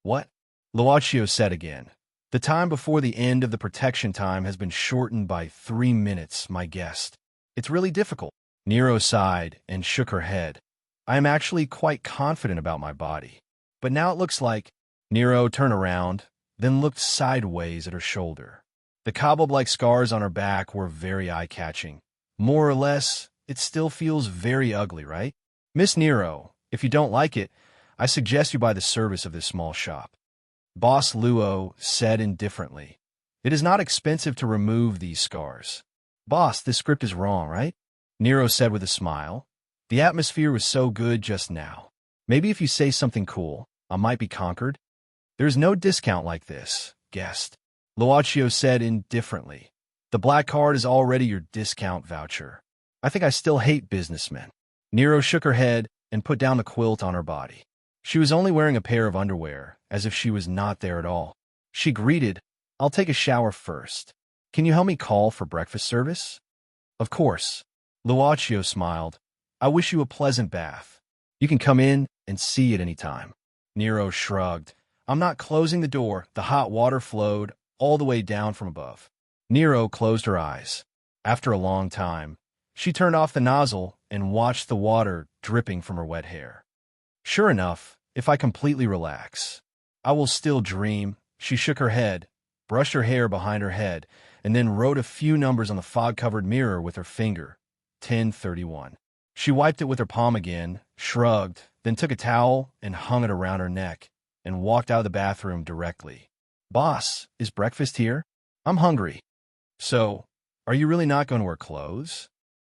Speaker 1: "What?" Luaccio said again. "The time before the end of the protection time has been shortened by 3 minutes, my guest. It's really difficult." Nero sighed and shook her head. "I am actually quite confident about my body. But now it looks like—" Nero turned around, then looked sideways at her shoulder. The cobweb-like scars on her back were very eye-catching. "More or less, it still feels very ugly, right? Miss Nero, if you don't like it, I suggest you buy the service of this small shop." Boss Luo said indifferently, "It is not expensive to remove these scars." "Boss, this script is wrong, right?" Nero said with a smile. "The atmosphere was so good just now. Maybe if you say something cool, I might be conquered." "There's no discount like this, guest," Luaccio said indifferently. "The black card is already your discount voucher. I think I still hate businessmen." Nero shook her head and put down the quilt on her body. She was only wearing a pair of underwear, as if she was not there at all. She greeted, "I'll take a shower first. Can you help me call for breakfast service?" "Of course." Luaccio smiled. "I wish you a pleasant bath. You can come in and see at any time." Nero shrugged. "I'm not closing the door." The hot water flowed all the way down from above. Nero closed her eyes. After a long time, she turned off the nozzle and watched the water dripping from her wet hair. "Sure enough, if I completely relax, I will still dream." She shook her head, brushed her hair behind her head, and then wrote a few numbers on the fog-covered mirror with her finger. 10:31. She wiped it with her palm again, shrugged, then took a towel and hung it around her neck, and walked out of the bathroom directly. "Boss, is breakfast here? I'm hungry." "So, are you really not going to wear clothes?"